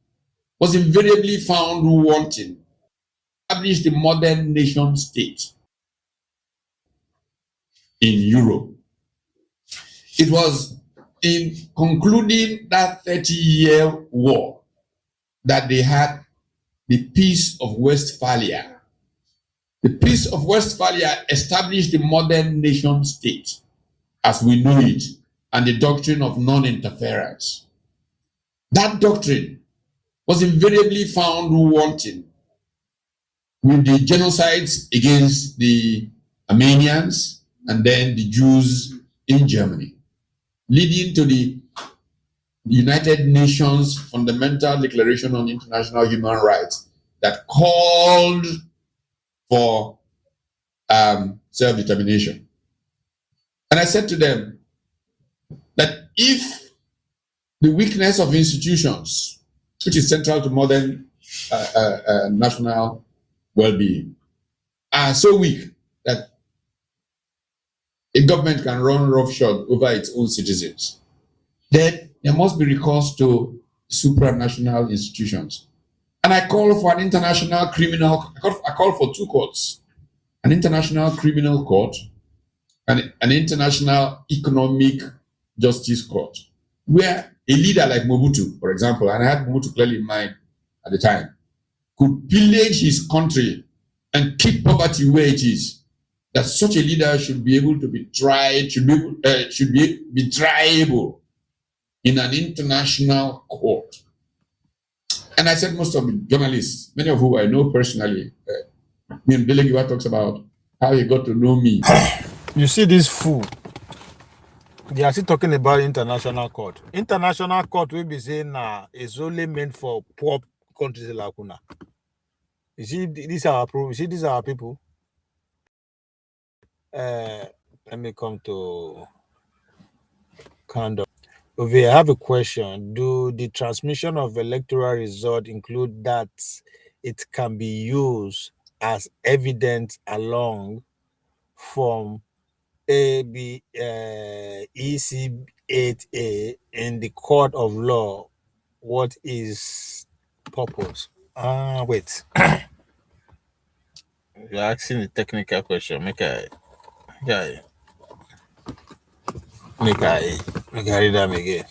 was invariably found wanting established the modern nation state in Europe. It was in concluding that 30-year war that they had the Peace of Westphalia. The Peace of Westphalia established the modern nation state as we know it and the doctrine of non-interference. That doctrine was invariably found wanting with the genocides against the Armenians and then the Jews in Germany, leading to the United Nations Fundamental Declaration on International Human Rights that called for self-determination. And I said to them that if the weakness of institutions, which is central to modern national well-being, are so weak that a government can run roughshod over its own citizens, then there must be recourse to supranational institutions. And I call for an international criminal, I call for two courts, an international criminal court and an international economic justice court, where a leader like Mobutu, for example, and I had Mobutu clearly in mind at the time, could pillage his country and keep poverty where it is, that such a leader should be able to be tried, should be triable in an international court. And I said most of the journalists, many of whom I know personally, Delegiwa talks about how he got to know me. You see this fool, they are still talking about international court. International court will be saying it's only meant for poor countries like Una. You see, these are our people. Let me come to kind of. Okay, I have a question. Do the transmission of electoral result include that it can be used as evidence along from EC8A in the court of law? What is purpose? Wait. You're asking a technical question. Make I read them again.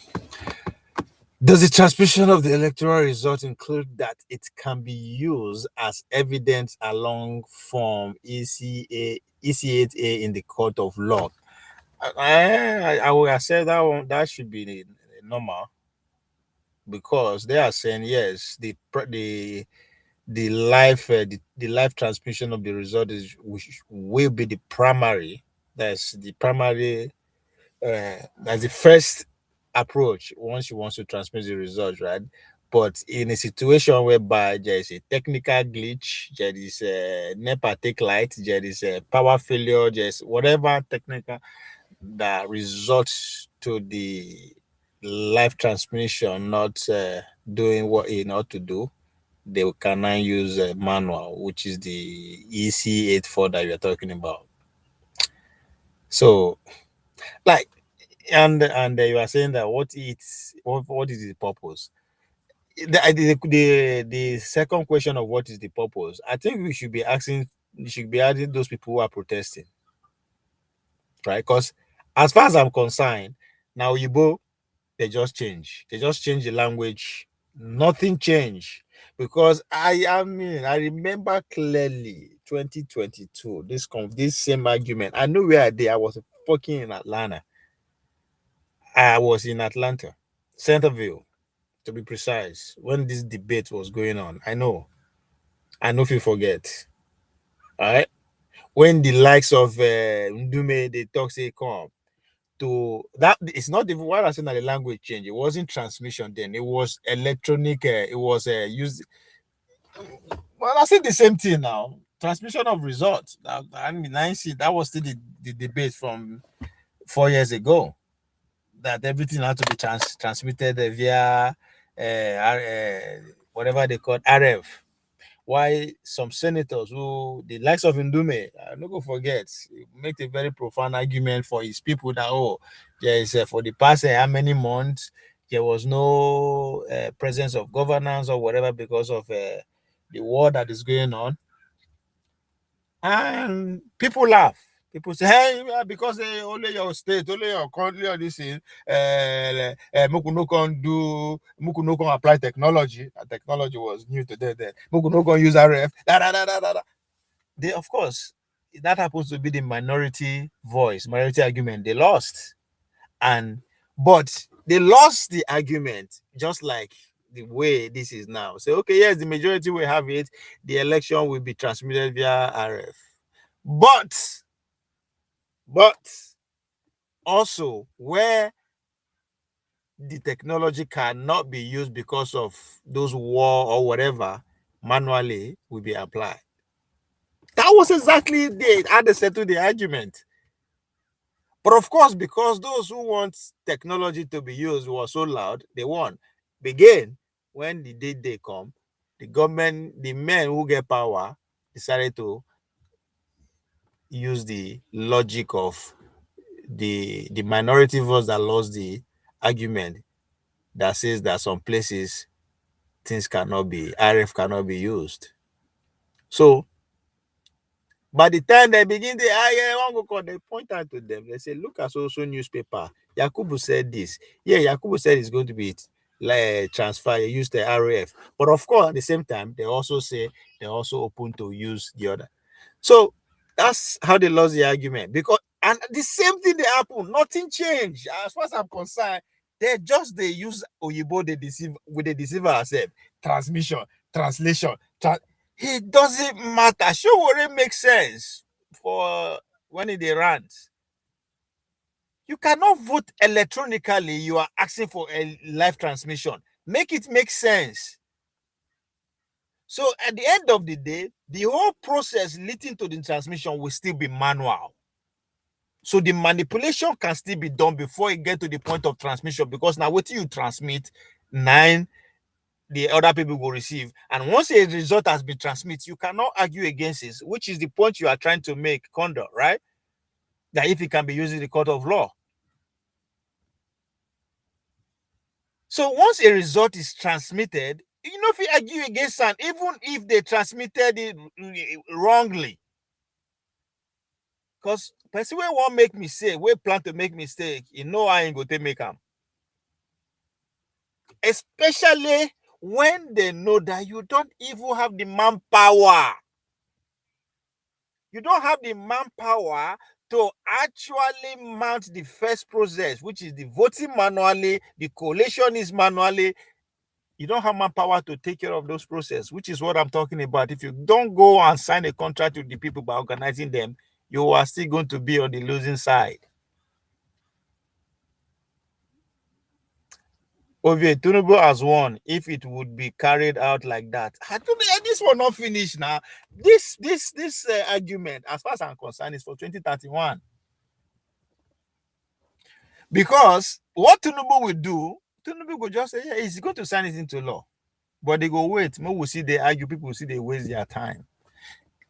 Does the transmission of the electoral result include that it can be used as evidence along from EC8A in the court of law? I will accept that one. That should be the normal, because they are saying yes, the live transmission of the result will be the primary. That's the primary. That's the first approach once you want to transmit the result, right? But in a situation whereby there is a technical glitch, there is a NEPA take light, there is a power failure, there's whatever technical that results to the live transmission not doing what it ought to do, they can now use a manual, which is the EC84 that you're talking about. So, like, and you are saying that what is the purpose? The second question of what is the purpose, I think we should be asking those people who are protesting, right? Because as far as I'm concerned, now Yibo, they just change the language, nothing changed. Because I remember clearly 2022, this same argument. I know where I was fucking in Atlanta. I was in Atlanta, Centerville, to be precise, when this debate was going on. I know if you forget. All right. When the likes of Ndume, they talk, say, come to that. It's not even why I saying that the language change. It wasn't transmission then. It was electronic. It was used. Well, I said the same thing now. Transmission of results. I mean, I see that was still the debate from 4 years ago, that everything had to be transmitted via whatever they call RF. Why some senators, who the likes of Ndume, no go forget, make a very profound argument for his people that, there is for the past how many months there was no presence of governance or whatever because of the war that is going on, and people laugh. People say, hey, because only your state, only your country, or this is, Mukuno can apply technology. Technology was new to them. Mukuno can use RF. They, of course, that happens to be the minority voice, minority argument. They lost, but they lost the argument just like the way this is now. So, okay, yes, the majority will have it. The election will be transmitted via RF. But also, where the technology cannot be used because of those war or whatever, manually will be applied. That was exactly how they settled the argument. But of course, because those who want technology to be used were so loud, they won. Again, when the day they come, the government, the men who get power, decided to use the logic of the minority votes that lost the argument, that says that some places RF cannot be used. So by the time they begin they point out to them, they say, look at social newspaper. Yakubu said this. Yeah, Yakubu said it's going to be transfer, use the RF. But of course, at the same time, they also say they're also open to use the other. So that's how they lost the argument. Because, and the same thing they happen, nothing changed. As far as I'm concerned, they use Oyibo, they deceive ourselves. Transmission, translation, it doesn't matter. Sure, would it make sense for when it runs? You cannot vote electronically. You are asking for a live transmission. Make it make sense. So at the end of the day, the whole process leading to the transmission will still be manual. So the manipulation can still be done before it get to the point of transmission, because now what you transmit, 9 the other people will receive. And once a result has been transmitted, you cannot argue against it, which is the point you are trying to make, Condor, right? That if it can be used in the court of law. So once a result is transmitted, you know, if you argue against it, even if they transmitted it wrongly, because person wey wan make mistake, wey plan to make mistake, you know I ain't go to make them. Especially when they know that you don't even have the manpower. You don't have the manpower to actually mount the first process, which is the voting manually, the collation is manually. You don't have manpower to take care of those processes, which is what I'm talking about. If you don't go and sign a contract with the people by organizing them, you are still going to be on the losing side. Ovie Tinubu has won if it would be carried out like that. This will not finish now. This argument, as far as I'm concerned, is for 2031. Because what Tinubu will do, Tinubu will just say, yeah, he's going to sign it into law. But they go, wait, more will see they argue, people will see they waste their time.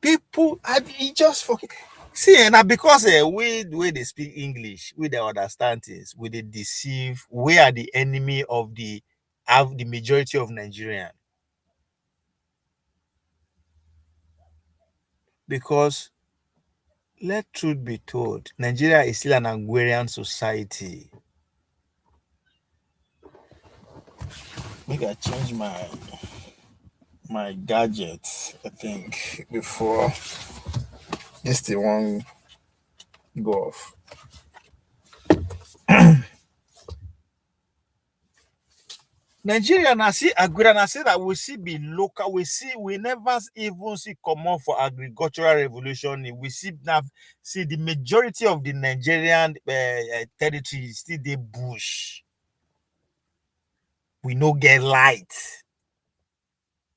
People, he just fucking see, and because we they speak English, we they understand things, we they deceive, we are the enemy of the majority of Nigerian. Because let truth be told, Nigeria is still an agrarian society. Maybe I change my gadget, I think, before this thing won't go off. Nigeria na see agrarian, I say that we see be local, we never even see common for agricultural revolution. We see now see the majority of the Nigerian territory is still the bush. We no get light.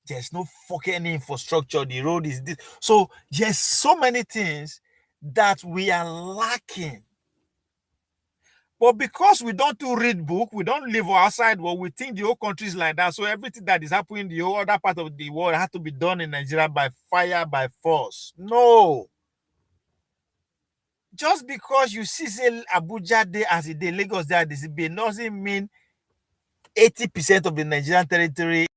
There's no fucking infrastructure. The road is this. So there's so many things that we are lacking. But because we don't do read book, we don't live outside, well, we think the whole country is like that. So everything that is happening in the whole other part of the world has to be done in Nigeria by fire, by force. No. Just because you see say Abuja Day as a day, Lagos Day as a day, doesn't mean 80% of the Nigerian territory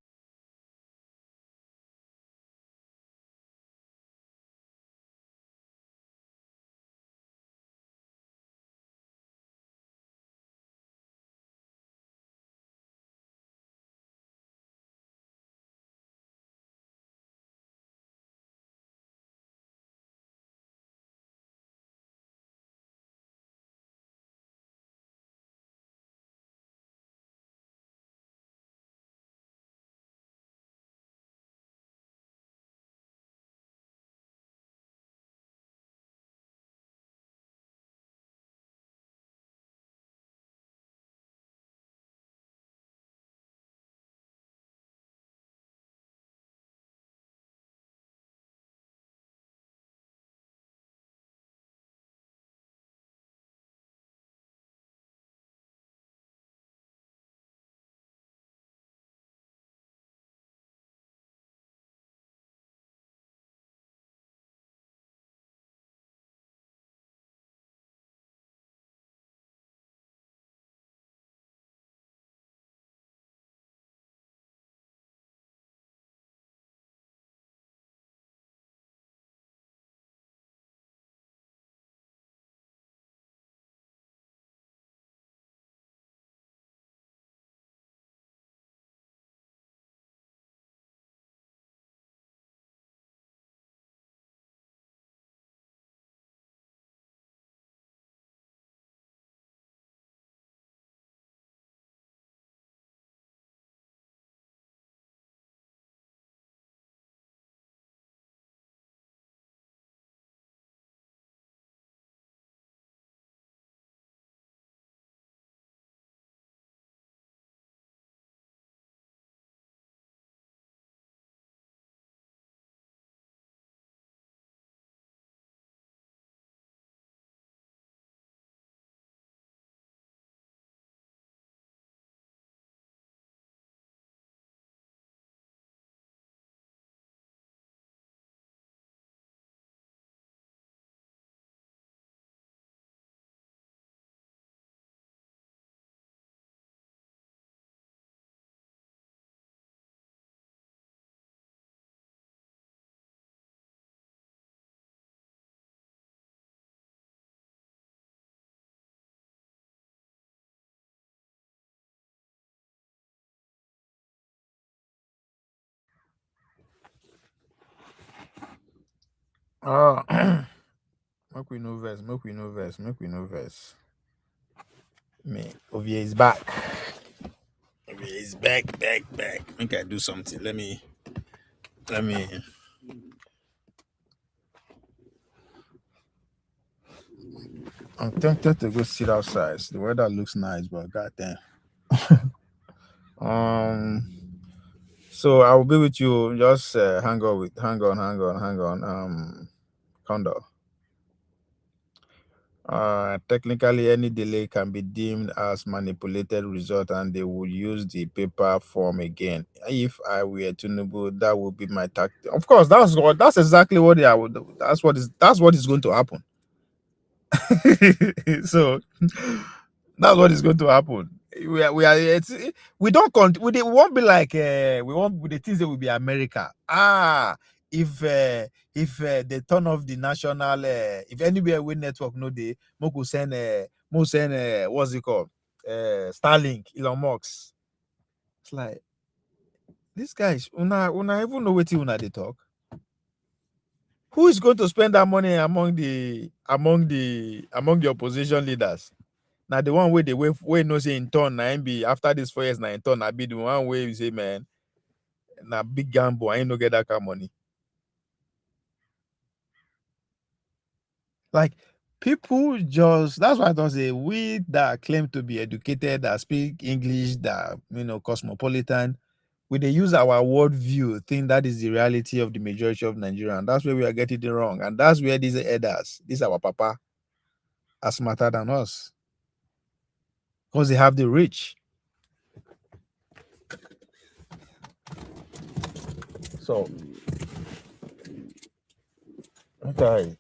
Make we no verse, make we no verse, make we no verse. Me, Ovie is back. Ovie is back. Think I do something. Let me. I'm tempted to go sit outside. The weather looks nice, but goddamn. So I will be with you. Just hang on. Condor. Technically, any delay can be deemed as manipulated result, and they will use the paper form again. If I were Tinubu, that would be my tactic. Of course, that's exactly what they would do. That's what is going to happen. So that's what is going to happen. We won't be like we won't the things that will be America. If they turn off the national if anywhere with network no day, Moku send what's it called? Starlink, Elon Musk. It's like these guys, una even know what una they talk. Who is going to spend that money among the opposition leaders? Now the one way they way no say in turn na be after this 4 years na in turn na be the one way you say man na big gamble, I ain't no get that kind of money. Like people just that's why I don't say we that claim to be educated, that speak English, that cosmopolitan, we they use our worldview, think that is the reality of the majority of Nigeria. And that's where we are getting it wrong. And that's where these elders, these our papa, are smarter than us. Because they have the rich. So okay.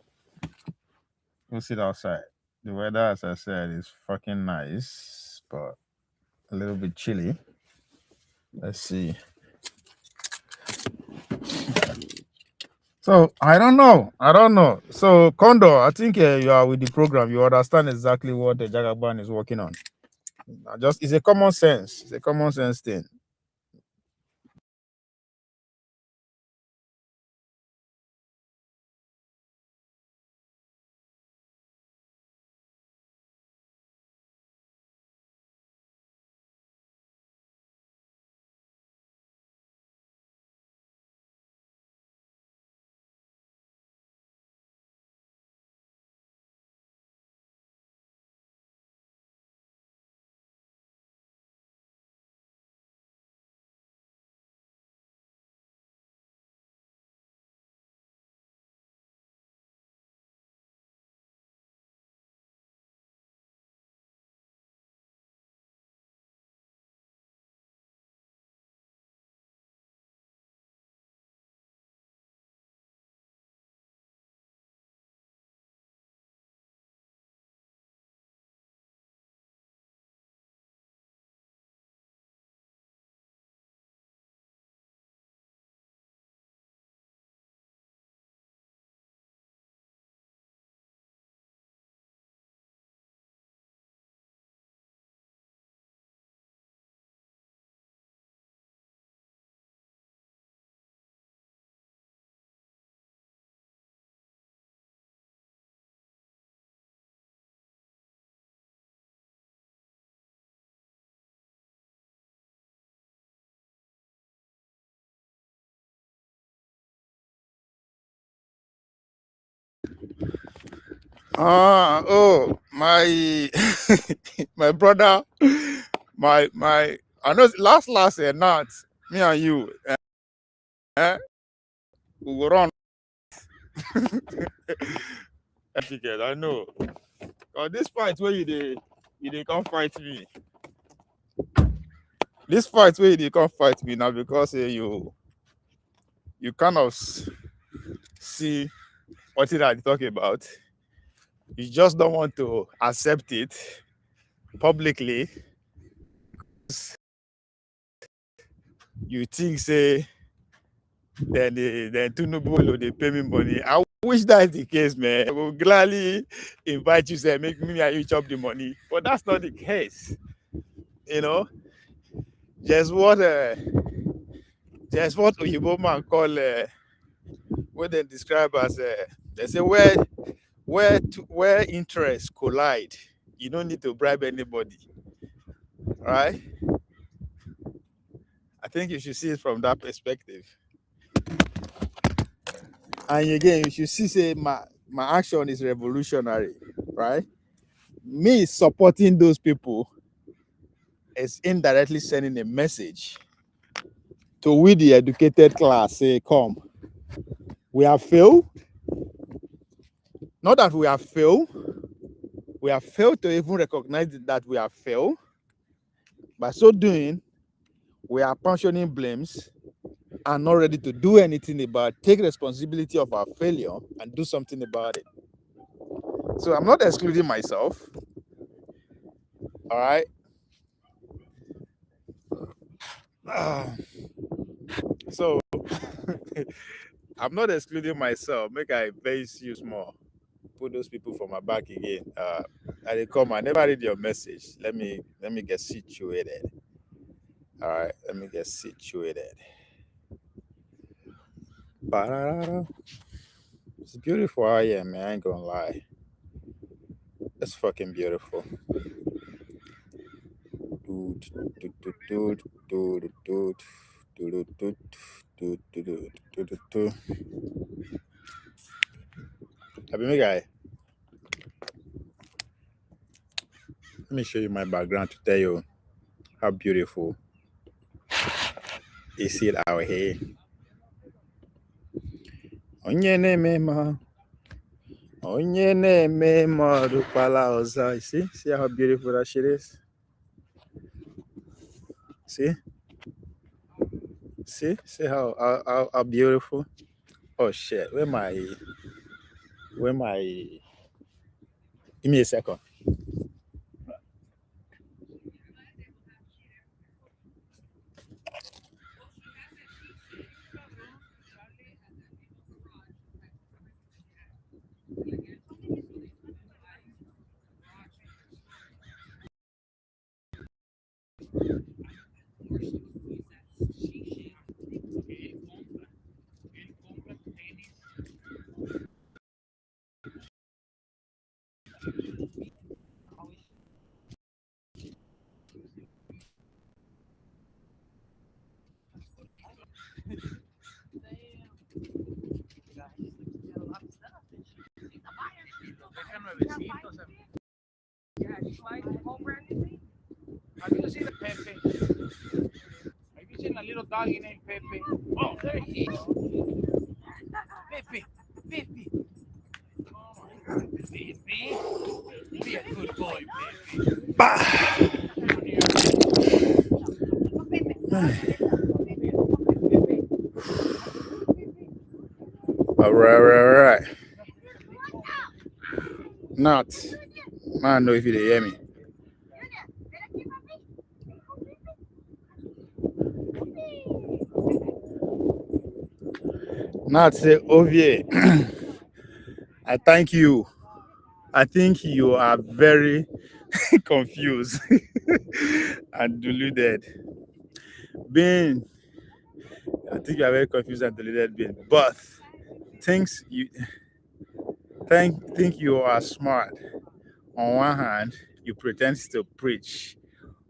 We'll sit outside. The weather, as I said, is fucking nice, but a little bit chilly. Let's see. So I don't know. So Condor, I think you are with the program. You understand exactly what the Jagaban is working on. It's a common sense. It's a common sense thing. My my brother, my I know last night, me and you we will run ticket. I know. This fight where you they come fight me. This fight where you come fight me now because you kind of see what it I talk about. You just don't want to accept it publicly. You think say then Tinubu they pay me money. I wish that is the case, man. I will gladly invite you, say make me and you chop the money. But that's not the case. Just what Oyibo man call what they describe as They say where interests collide, you don't need to bribe anybody, right? I think you should see it from that perspective. And again, you should see, say, my action is revolutionary, right? Me supporting those people is indirectly sending a message to we the educated class, say, come, we have failed. Not that we have failed to even recognize that we have failed. By so doing, we are pensioning blames and not ready to do anything about it. Take responsibility of our failure and do something about it. So I'm not excluding myself. All right. So I'm not excluding myself. Make I base you more. Put those people for my back again. I dey come. I never read your message. Let me get situated. All right. Let me get situated. Ba-da-da-da. It's beautiful out here, man. I ain't gonna lie. It's fucking beautiful. Happy me guy. Let me show you my background to tell you how beautiful is it out here. Onye na-eme ma rupala oza. You see how beautiful that shit is? See how beautiful? Oh shit, where my give me a second. Have you seen a Pepe? Have you seen a little doggy named Pepe? Oh, there he is. Pepe, Pepe. Oh my God, Pepe. Be a good boy, Pepe. All right. Not. I don't know if you hear me. Not say Ovie. I thank you. I think you are very confused and deluded. I think you are very confused and deluded, but think you are smart. On one hand, you pretend to preach,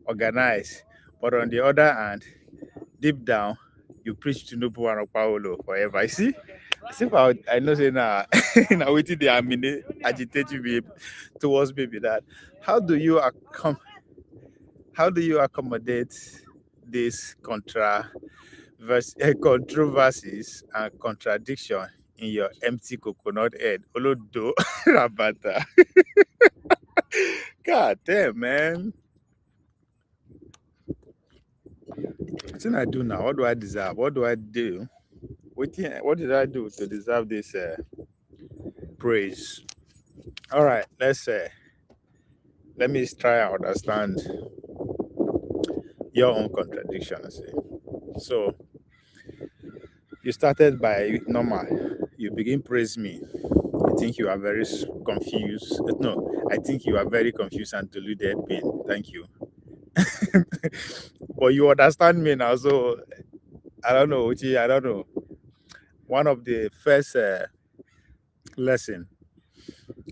organize, but on the other hand, deep down, you preach to Nubu and Paulo forever. You see? I know say now, now waiting they agitate you towards maybe that. How do you accommodate these controversies and contradiction in your empty coconut head? Olodo Rabata. God damn, man. What did I do now? What do I deserve? What do I do? What did I do to deserve this praise? All right, let me try and understand your own contradiction. So you started by normal. You begin praise me. I think you are very confused. No, I think you are very confused and deluded. Thank you. But you understand me now, so I don't know. One of the first lesson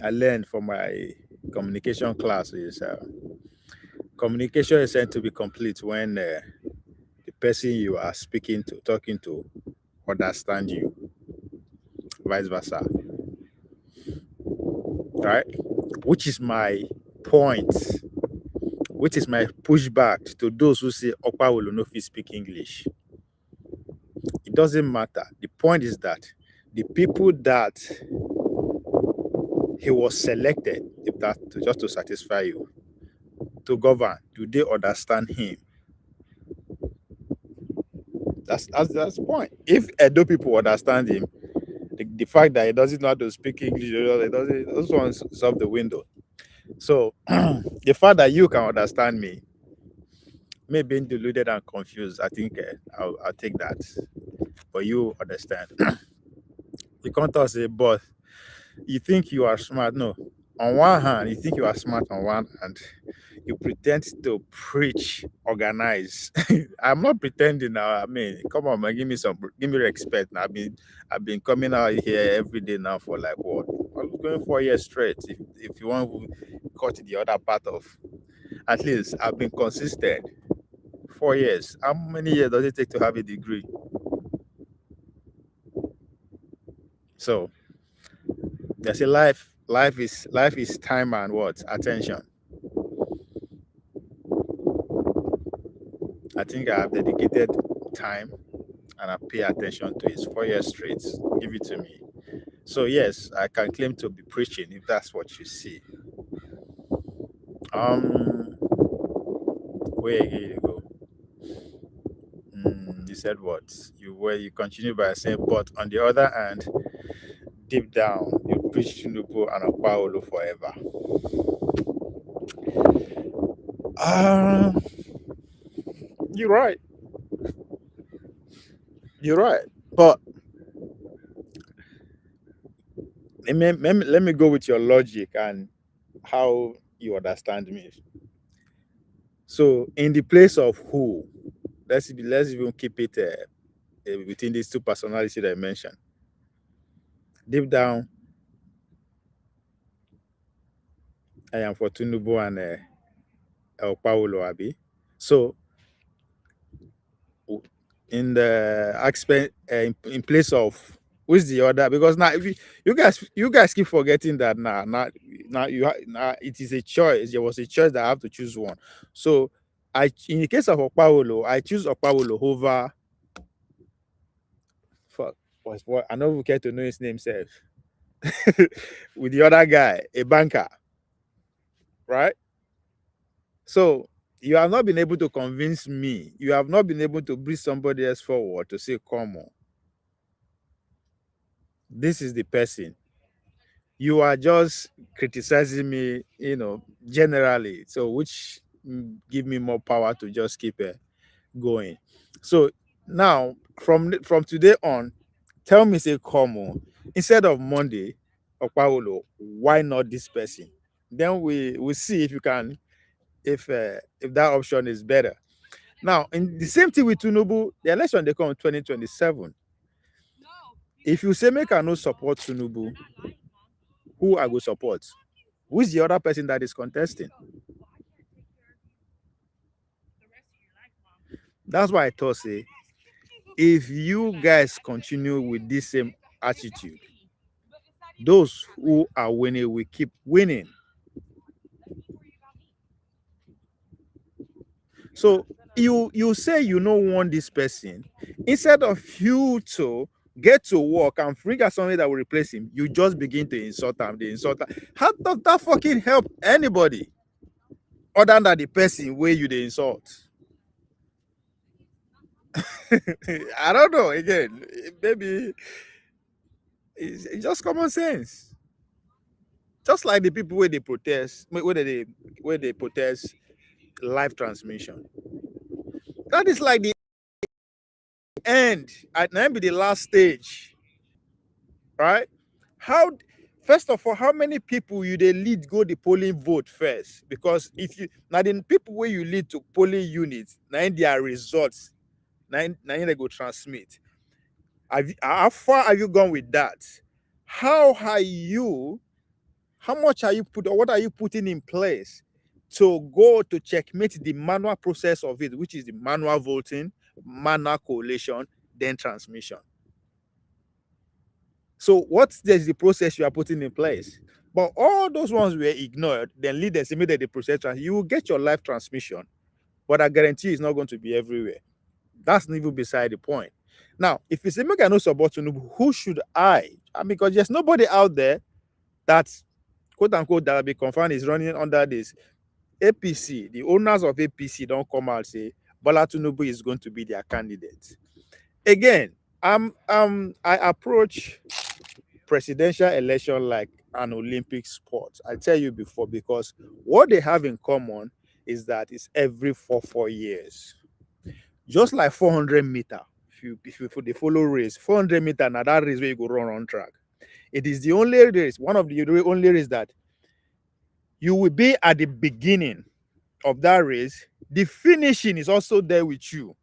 I learned from my communication class is communication is said to be complete when the person you are speaking to, talking to, understand you, vice versa. Right? Which is my point, which is my pushback to those who say Okpa will not speak English. It doesn't matter. The point is that the people that he was selected, if that just to satisfy you, to govern, do they understand him? That's the point. If Edo people understand him, the fact that he doesn't know how to speak English, it doesn't, those ones solve the window. So the fact that you can understand me, me being deluded and confused, I think I'll take that. But you understand. You can't tell say, but you think you are smart. No. On one hand, you think you are smart on one hand. You pretend to preach, organize. I'm not pretending now. I mean, come on, man, give me respect. Now, I've been coming out here every day now for like what? I'm going 4 years straight. If you want to cut the other part of, at least I've been consistent. 4 years. How many years does it take to have a degree? So there's a life is time and what? Attention. I think I have dedicated time and I pay attention to it 4 years straight. Give it to me. So yes, I can claim to be preaching if that's what you see. Where again you go? You said what? You continue by saying, but on the other hand, deep down, you preach Tinubu and Paulo forever. You're right. You're right. But let me go with your logic and how you understand me. So, in the place of who, let's even keep it within these two personalities that I mentioned. Deep down, I am for Tinubu and El Paulo Abi. So, in the aspect, in place of who's the other? Because now, if you guys keep forgetting that now it is a choice. There was a choice that I have to choose one. So, in the case of Okpawolo, I choose Okpawolo over. Fuck, what? I don't care to know his name, self. With the other guy, a banker, right? So you have not been able to convince me. You have not been able to bring somebody else forward to say, come on. This is the person. You are just criticizing me, generally. So which give me more power to just keep going. So now from today on, tell me, say, come on. Instead of Monday or Paulo, why not this person? Then we see if you can, if that option is better. Now, in the same thing with Tinubu, the election they come in 2027. If you say make I no support Tinubu, who I will support? Who is the other person that is contesting? That's why I thought, say, if you guys continue with this same attitude, those who are winning will keep winning. So you say you don't want this person, instead of you to get to work and figure something that will replace him, you just begin to insult him. The insulter. How does that fucking help anybody other than the person where you the insult? I don't know. Again, maybe it's just common sense. Just like the people where they protest, where they protest live transmission. That is like the end. At be the last stage, right? How? First of all, how many people you they lead go the polling vote first? Because if you now the people where you lead to polling units, now in their results, now they go transmit. How far have you gone with that? how much are you or what are you putting in place to go to checkmate the manual process of it, which is the manual voting, manual collation, then transmission? So what's the process you are putting in place? But all those ones were ignored, then leaders immediately the process, you will get your live transmission, but I guarantee it's not going to be everywhere. That's not even beside the point. Now, if you say make I no support Tinubu, who should I mean, because there's nobody out there that's quote unquote that will be confirmed is running under this APC. The owners of APC don't come out and say Bola Tinubu is going to be their candidate. Again, I approach presidential election like an Olympic sport. I tell you before, because what they have in common is that it's every 4 years. Just like 400 meter. If you follow race, 400 meter, now that race where you go run on track. It is the only race, one of the only race that you will be at the beginning of that race. The finishing is also there with you.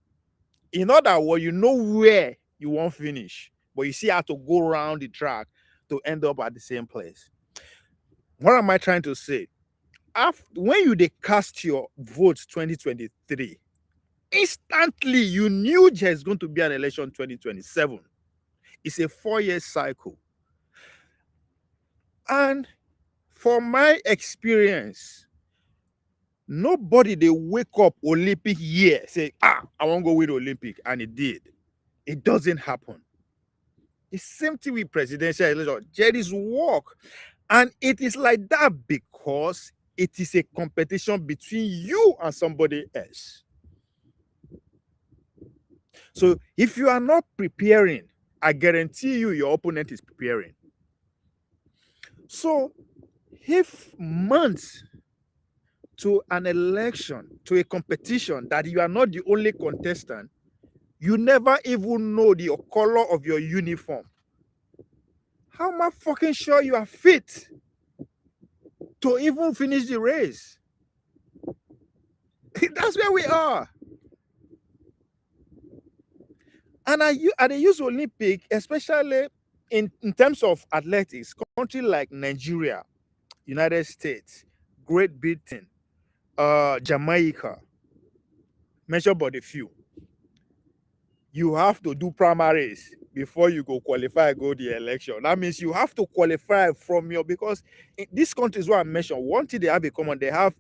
In other words, you know where you won't finish, but you see how to go around the track to end up at the same place. What am I trying to say? When you cast your votes 2023, instantly you knew there's going to be an election 2027. It's a 4-year cycle. And from my experience, nobody they wake up Olympic year say, I want to go with Olympic, and it did. It doesn't happen. The same thing with presidential election. There is work, and it is like that because it is a competition between you and somebody else. So if you are not preparing, I guarantee you your opponent is preparing. So if months to an election, to a competition that you are not the only contestant, you never even know the color of your uniform, how am I fucking sure you are fit to even finish the race? That's where we are. And I use Olympic, especially in terms of athletics, countries like Nigeria, United States, Great Britain, Jamaica, mention but a few. You have to do primaries before you go qualify, go the election. That means you have to qualify from because in these countries where I mentioned, one thing they have in common, they have.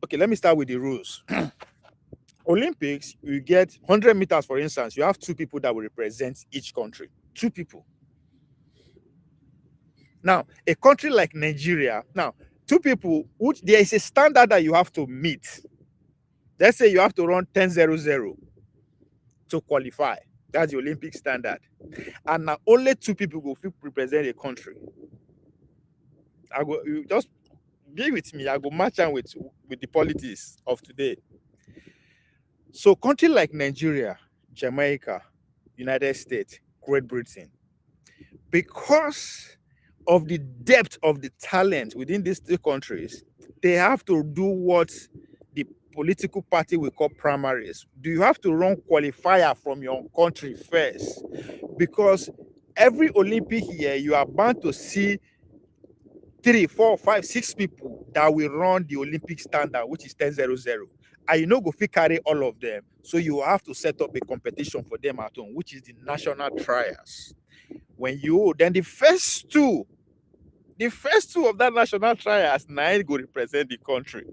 Okay, let me start with the rules. Olympics, you get 100 meters, for instance, you have 2 people that will represent each country. 2 people. Now, a country like Nigeria, 2 people, which there is a standard that you have to meet. Let's say you have to run 10:00 to qualify. That's the Olympic standard. And now only 2 people will represent a country. You just be with me. I go match on with the politics of today. So countries like Nigeria, Jamaica, United States, Great Britain, because of the depth of the talent within these 2 countries, they have to do what the political party we call primaries. Do you have to run qualifier from your country first? Because every Olympic year, you are bound to see 3, 4, 5, 6 people that will run the Olympic standard, which is 10:00. And you know go fit carry all of them. So you have to set up a competition for them at home, which is the national trials. Then the first two of that national trials, 9 go represent the country.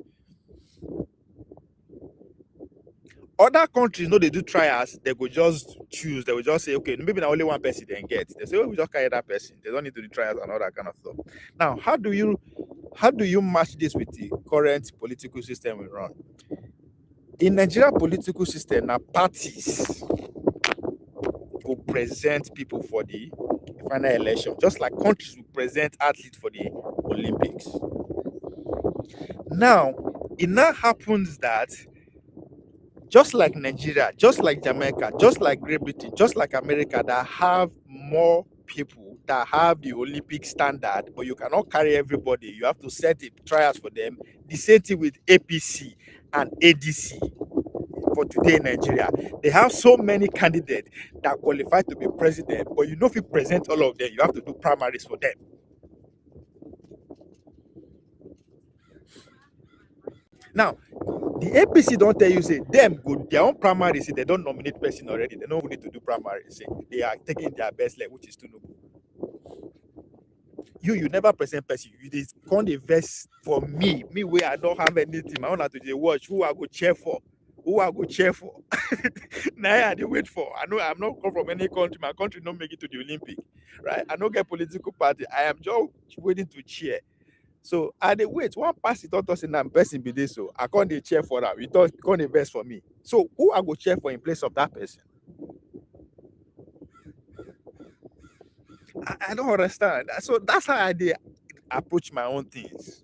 Other countries know they do trials, they go just choose, they will just say, okay, maybe only one person they get. They say, oh, we just carry that person. They don't need to do trials and all that kind of stuff. Now, how do you match this with the current political system we run? In Nigeria political system, now parties will present people for the final election, just like countries will present athletes for the Olympics. Now, it now happens that just like Nigeria, just like Jamaica, just like Great Britain, just like America, that have more people that have the Olympic standard, but you cannot carry everybody. You have to set trials for them. The same thing with APC and ADC. for today in Nigeria. They have so many candidates that qualify to be president, but you know if you present all of them, you have to do primaries for them. Now, the APC don't tell you, say, them go their own primary, say, they don't nominate person already. They don't need to do primary. Say, they are taking their best leg, which is Tinubu. You never present person. You just can't invest for me where I don't have anything. I want to just watch who I go cheer for. Who I go cheer for. Now I dey wait for. I know I'm not come from any country. My country don't make it to the Olympic. Right? I don't get political party. I am just waiting to cheer. So I dey wait. One pass it out us in that person be this. So I can't dey cheer for that. You can't invest for me. So who I go cheer for in place of that person? I don't understand. So that's how I did approach my own things.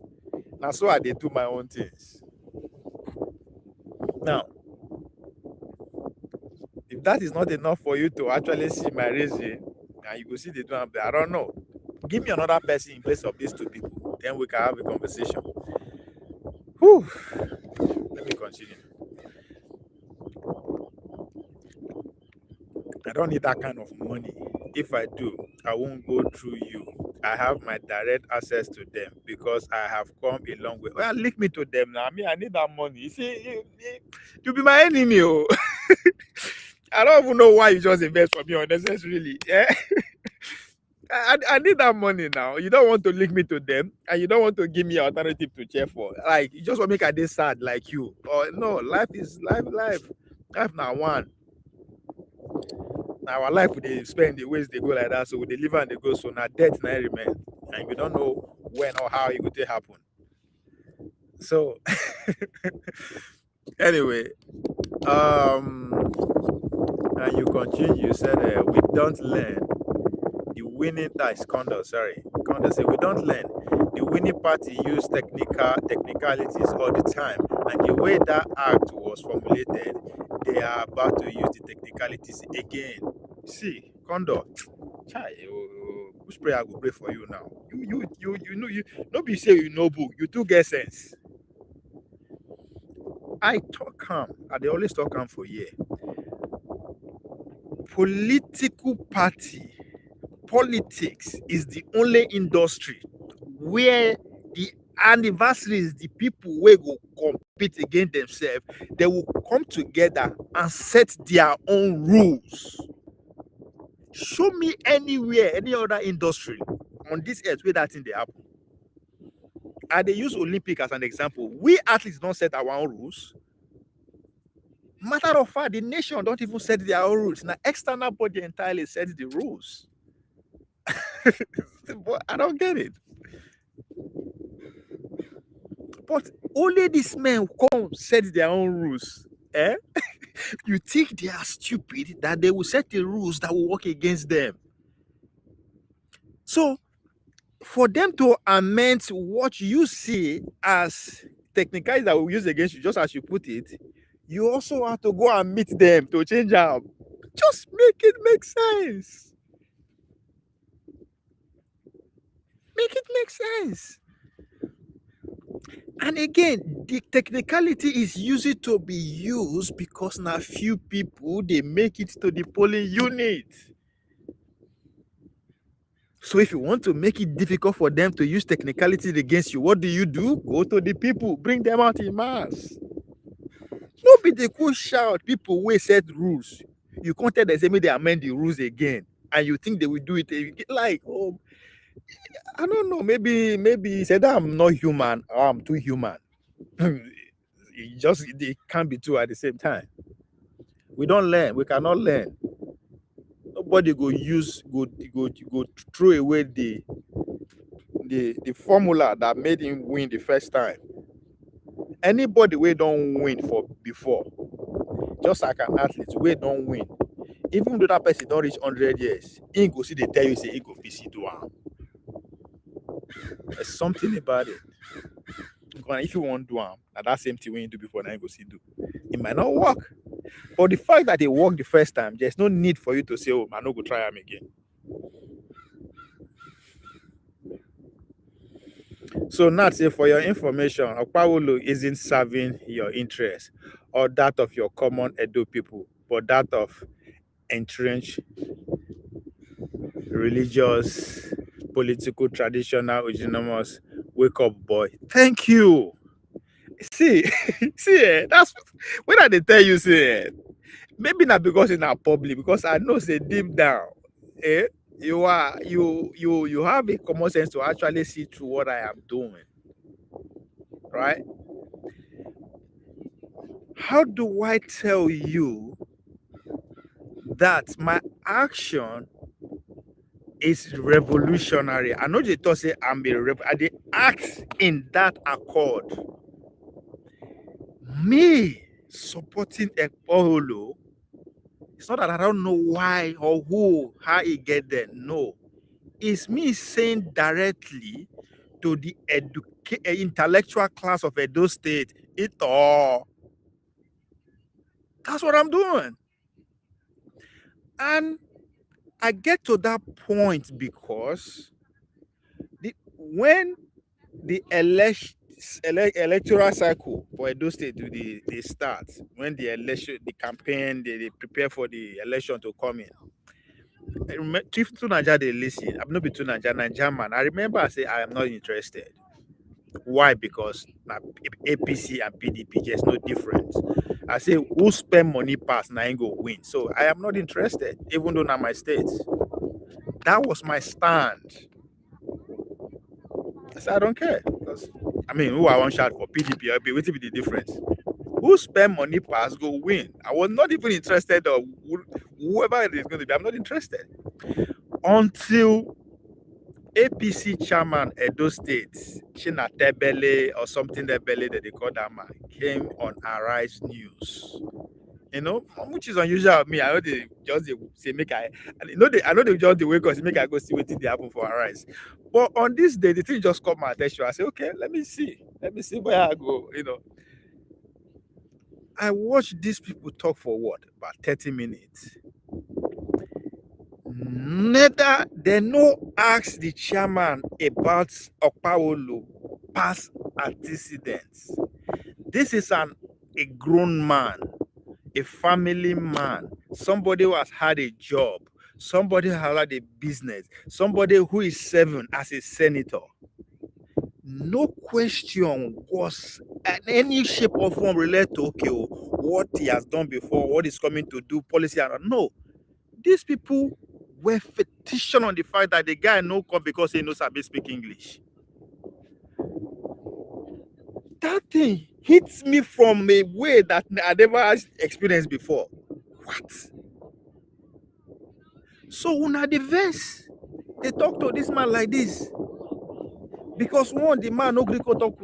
Now so I did do my own things. Now, if that is not enough for you to actually see my reason, and you go see the two of them, I don't know. Give me another person in place of these two people, then we can have a conversation. Whew. Let me continue. I don't need that kind of money. If I do, I won't go through you. I have my direct access to them because I have come a long way. Well, link me to them now. I need that money. You see, you be my enemy. Oh. I don't even know why you just invest for me unnecessarily. Yeah? I need that money now. You don't want to link me to them, and you don't want to give me an alternative to cheer for. Like, you just want to make a day sad like you. Or no, life is life. Life now one. Now our life they spend the ways they go like that, so we deliver and they go. So now death now remain, and we don't know when or how it will happen. So anyway, and you continue. You said we don't learn the winning conduct. Sorry, conduct. Say we don't learn the winning party use technicalities all the time, and the way that act was formulated, they are about to use the technicalities again. See, conduct. Chai, which prayer I will pray for you now? You know you nobody say you know book. You do get sense. I talk calm. They always talk calm for year. Political party, politics is the only industry where the anniversaries, the people where go compete against themselves, they will come together and set their own rules. Show me anywhere, any other industry on this earth where that thing they happen. And they use Olympic as an example. We athletes don't set our own rules. Matter of fact, the nation don't even set their own rules. Now, external body entirely sets the rules. But I don't get it. But only these men come set their own rules. Eh? You think they are stupid that they will set the rules that will work against them. So, for them to amend what you see as technicalities that will use against you, just as you put it, you also have to go and meet them to change up. Just make it make sense. Make it make sense. And again, the technicality is usually to be used because now few people they make it to the polling unit. So if you want to make it difficult for them to use technicalities against you, what do? Go to the people, bring them out in mass. Nobody they could shout people will set rules. You can't tell them say maybe they amend the rules again, and you think they will do it like, oh, I don't know, maybe he said I'm not human or I'm too human. They can't be two at the same time. We don't learn, we cannot learn. Nobody go throw away the formula that made him win the first time. Anybody we don't win for before, just like an athlete, we don't win. Even though that person don't reach 100 years, he go see they tell you say he go PC do am. There's something about it. If you want to do am, that same thing when you do before, now you go see do. It might not work. But the fact that it worked the first time, there's no need for you to say, oh, man, no go try him again. So, Nat, say for your information, Okpawolo isn't serving your interest. or that of your common Edo people, but that of entrenched religious, political, traditional, autonomous wake-up boy. Thank you. See, that's when they tell you, say, maybe not because it's not public, because I know, say, deep down, you have a common sense to actually see through what I am doing, right? How do I tell you that my action is revolutionary? I know they thought say I'm I dey act in that accord. Me supporting Ekpolo, it's not that I don't know why or who, how he get there. No, it's me saying directly to the intellectual class of Edo State, it all. That's what I'm doing. And I get to that point because when the electoral cycle for Edo State they start, when the election, the campaign, they prepare for the election to come in. I remember, Chief to Naija, they listen. I'm not be to Naija man. I remember I say I am not interested. Why? Because now APC and PDP just no difference. I say who spend money pass now ain't go win. So I am not interested, even though now my state. That was my stand. I said I don't care. Because I mean, who I want shout for PDP or what be the difference? Who spend money pass go win. I was not even interested of whoever it is going to be. I'm not interested. Until APC chairman Edo State, China Tebele or something Tebele that they call that man, came on Arise News. You know, which is unusual of me. I know they just say make I know they just the way because make I go see what they happen for Arise. But on this day, the thing just caught my attention. I say, okay, let me see where I go. You know, I watched these people talk for what, about 30 minutes. Neither they no ask the chairman about Okpawolo past antecedents. This is a grown man, a family man, somebody who has had a job, somebody who has had a business, somebody who is serving as a senator. No question was in any shape or form related to what he has done before, what he's coming to do, policy and no. These people were fetishing on the fact that the guy no come because he knows how to speak English. That thing hits me from a way that I never experienced before. What? So when I the verse, they talk to this man like this. Because one, the man no Greek talk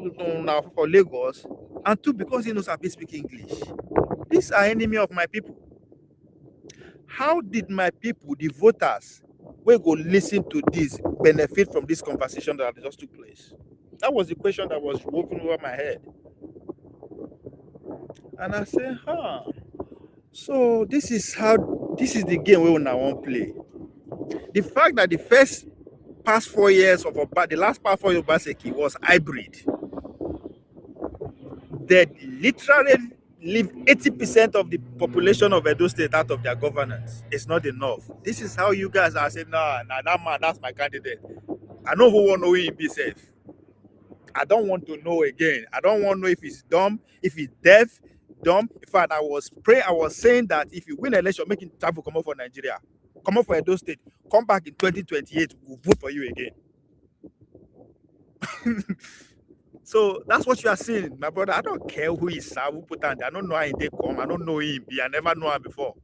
for Lagos, and two, because he knows how to speak English. These are enemy of my people. How did my people, the voters, will go listen to this, benefit from this conversation that just took place? That was the question that was walking over my head. And I said, so this is the game we want to play. The fact that the past 4 years of the last past 4 years of Obaseki was hybrid. They literally leave 80% of the population of Edo State out of their governance. It's not enough. This is how you guys are saying, nah, that man, that's my candidate. I don't want to know him be safe. I don't want to know again. I don't want to know if he's dumb, if he's deaf, dumb. In fact, I was saying that if you win election, make him travel, come up for Nigeria, come up for Edo State, come back in 2028, we'll vote for you again. So that's what you are seeing, my brother. I don't care who is who put on there. I don't know how they come. I don't know him. I never know him before.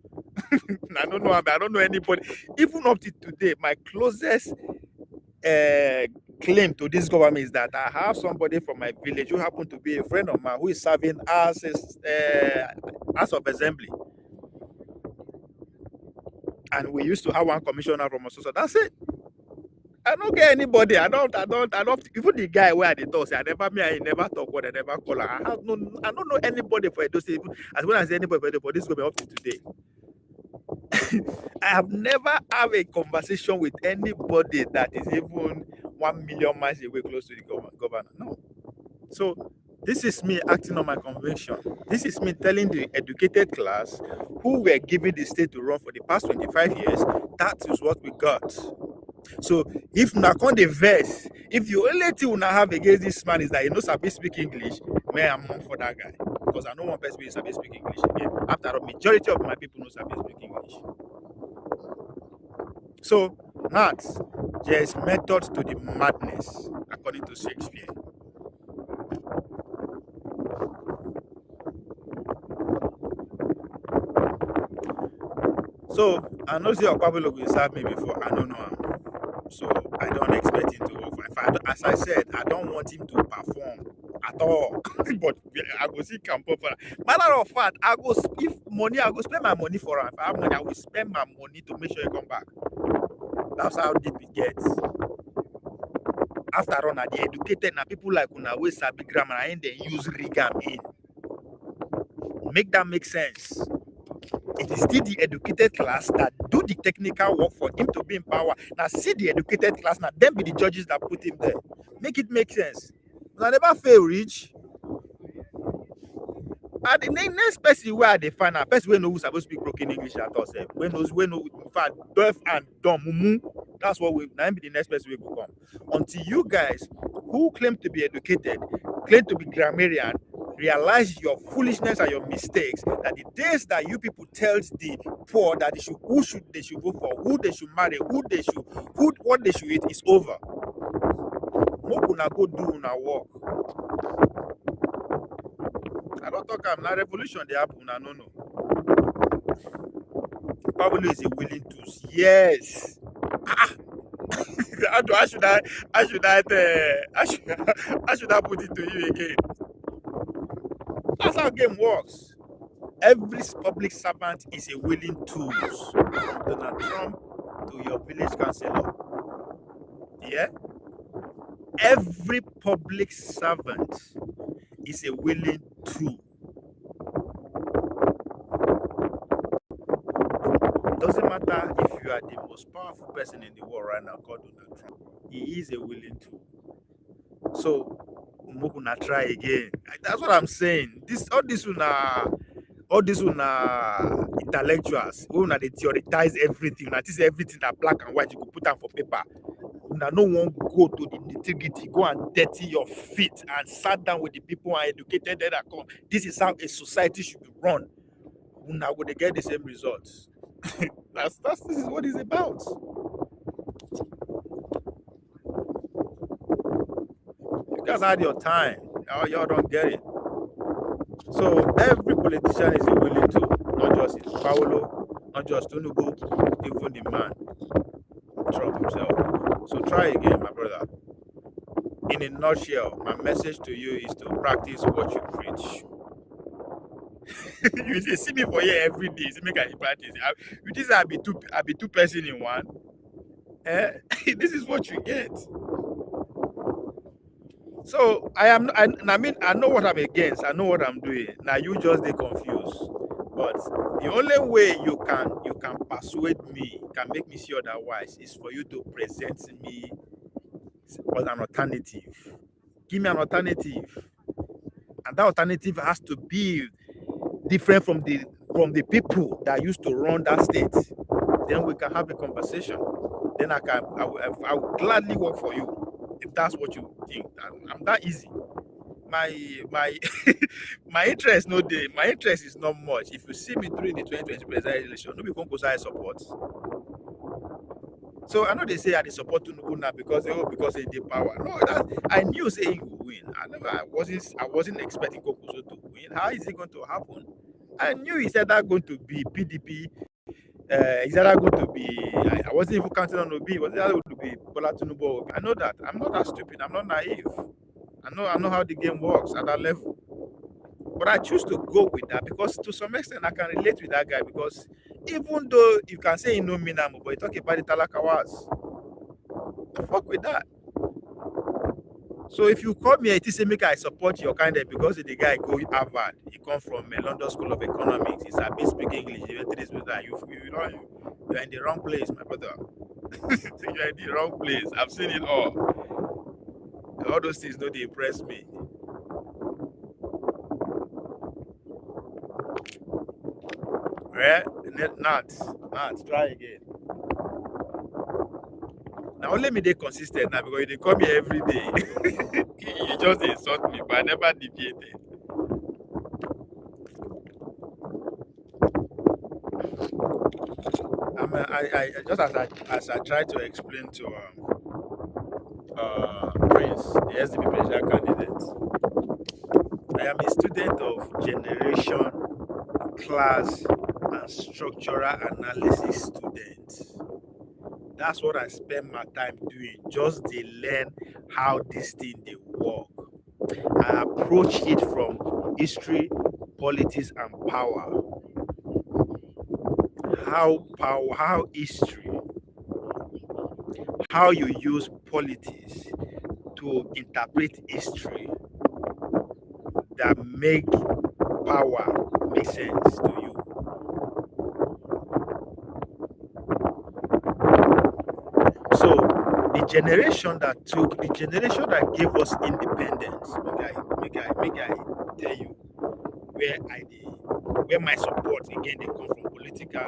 I don't know him. I don't know anybody. Even up to today, my closest claim to this government is that I have somebody from my village who happened to be a friend of mine who is serving as House of Assembly. And we used to have one commissioner from Ososo. That's it. I don't get anybody. I don't. Even the guy where they talk, I never talk what I never call her. I don't know anybody for Edo State, as well as anybody for Edo, but this is going to be up to today. I have never had a conversation with anybody that is even 1 million miles away close to the governor. No. So This is me acting on my conviction. This is me telling the educated class who were given the state to run for the past 25 years, that is what we got. So if Nakon the verse, if the only thing we have against this man is that he knows how to speak English, man, I'm not for that guy. Because I know one person who knows speak English. Again, after all, majority of my people knows how to speak English. So, maths, there is method to the madness, according to Shakespeare. So, I know the Okpabolo will serve me before, I don't know him. So, I don't expect him to work. As I said, I don't want him to perform at all. But I go see camp for that. Matter of fact, I go if money, I go spend my money for him. If I have money, I will spend my money to make sure he come back. That's how deep it gets. After all, now the educated now people like una wey sabi grammar and they use rigam in. Make that make sense. It is still the educated class that do the technical work for him to be in power. Now see the educated class, now them be the judges that put him there. Make it make sense. I never fail reach. And the next person where they find a person we know who's supposed to speak broken English at all. We know in fact deaf and dumb. That's what we now be the next person we will come. Until you guys who claim to be educated, claim to be grammarian, realize your foolishness and your mistakes, that the days that you people tell the poor that they should they should vote for, who they should marry, what they should eat is over. What gonna go do una work? I don't talk about revolution they happen, no. Pablo is a willing tools. Yes. How should I put it to you again? That's how game works. Every public servant is a willing tool. From Donald Trump to your village councillor. Yeah? Every public servant is a willing tool. Doesn't matter if you are the most powerful person in the world right now called Donald Trump. He is a willing tool. So Mokuna try again. That's what I'm saying. All these intellectuals, who they theorize everything. That is everything that black and white you could put down for paper. No one go to the nitty-gritty, go and dirty your feet and sat down with the people and educated that come. This is how a society should be run. Now would they get the same results? This is what it's about. You guys had your time. Now y'all don't get it. So every politician is a willing to, not just Paolo, not just Tinubu, even the man, Trump himself. So try again, my brother. In a nutshell, my message to you is to practice what you preach. You see me for here every day. See me can practice. You think I'll be two person in one? This is what you get. So I know what I'm against. I know what I'm doing. Now you just get confused. But the only way you can persuade me, can make me see otherwise, is for you to present me as an alternative. Give me an alternative, and that alternative has to be different from the people that used to run that state. Then we can have a conversation. Then I will gladly work for you if that's what you think. I'm that easy. My my interest no day. My interest is not much. If you see me during the 2020 presidential election, no be concourse support. So I know they say I support Tinubu now because they did power. No, I knew saying he would win. I wasn't expecting Kokuso to win. How is it going to happen? I knew he said that going to be PDP. Is that going to be? I wasn't even counting on Obi. Was that going to be Bola Tinubu? I know that. I'm not that stupid. I'm not naive. I know how the game works at that level. But I choose to go with that because to some extent I can relate with that guy, because even though you can say you know me now, but you talk about the Talakawas, I fuck with that. So if you call me a say make I support your kind of, because the guy go Harvard, he come from a London School of Economics, he's a bit speak English, you're in the wrong place, my brother. You're in the wrong place. I've seen it all. All those things don't impress me. Not, try again. Now only me they consistent now because they come here every day. You just insult me, but I never deviated. I just as I try to explain to Prince, the SDP presidential candidate, I am a student of generation, class, and structural analysis students. That's what I spend my time doing, just to learn how this thing they work. I approach it from history, politics, and power. How history, how you use politics to interpret history that make power make sense to you. So the generation that gave us independence, make I tell you where my support again they come from, political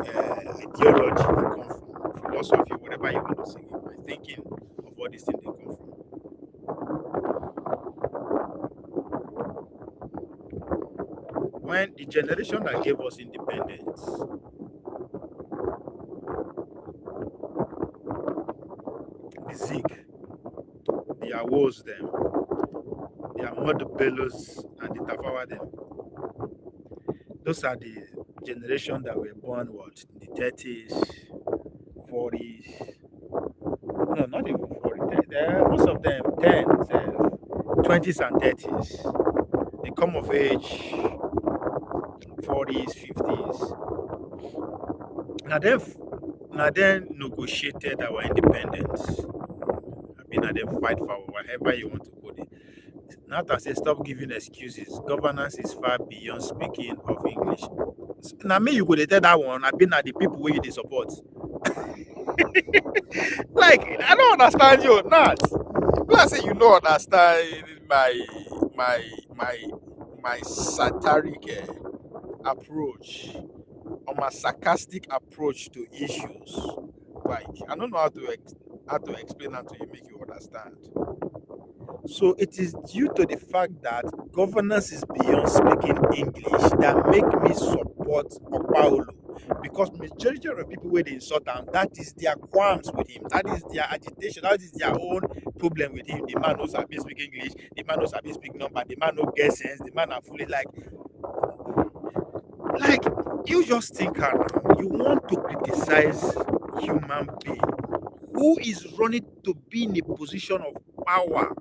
ideology they come from, philosophy, whatever you want to say, my thinking of all these things they come from. When the generation that gave us independence the Zeke, the Awos them, the Ahmadu Bellos and the Tafawa them. Those are the generation that were born in the 30s, 40s. No, not even 40s. Most of them 10s, 20s and 30s. They come of age 40s, 50s. Now then negotiated our independence. I mean, them fight for whatever you want to put it. Not to say stop giving excuses. Governance is far beyond speaking of English. Now me, you could tell that one. I've been at the people where you support. Like I don't understand you, not. Let's say you don't understand my satiric approach or my sarcastic approach to issues. Like I don't know how to explain that to you, make you understand. So it is due to the fact that governance is beyond speaking English that make me support Okpaolo, because majority of the people where they insult him, that is their qualms with him, that is their agitation, that is their own problem with him. The man knows how to speak English, the man knows how to speak number, the man knows get sense, the man are fully like you just think now, you want to criticize human being who is running to be in a position of power.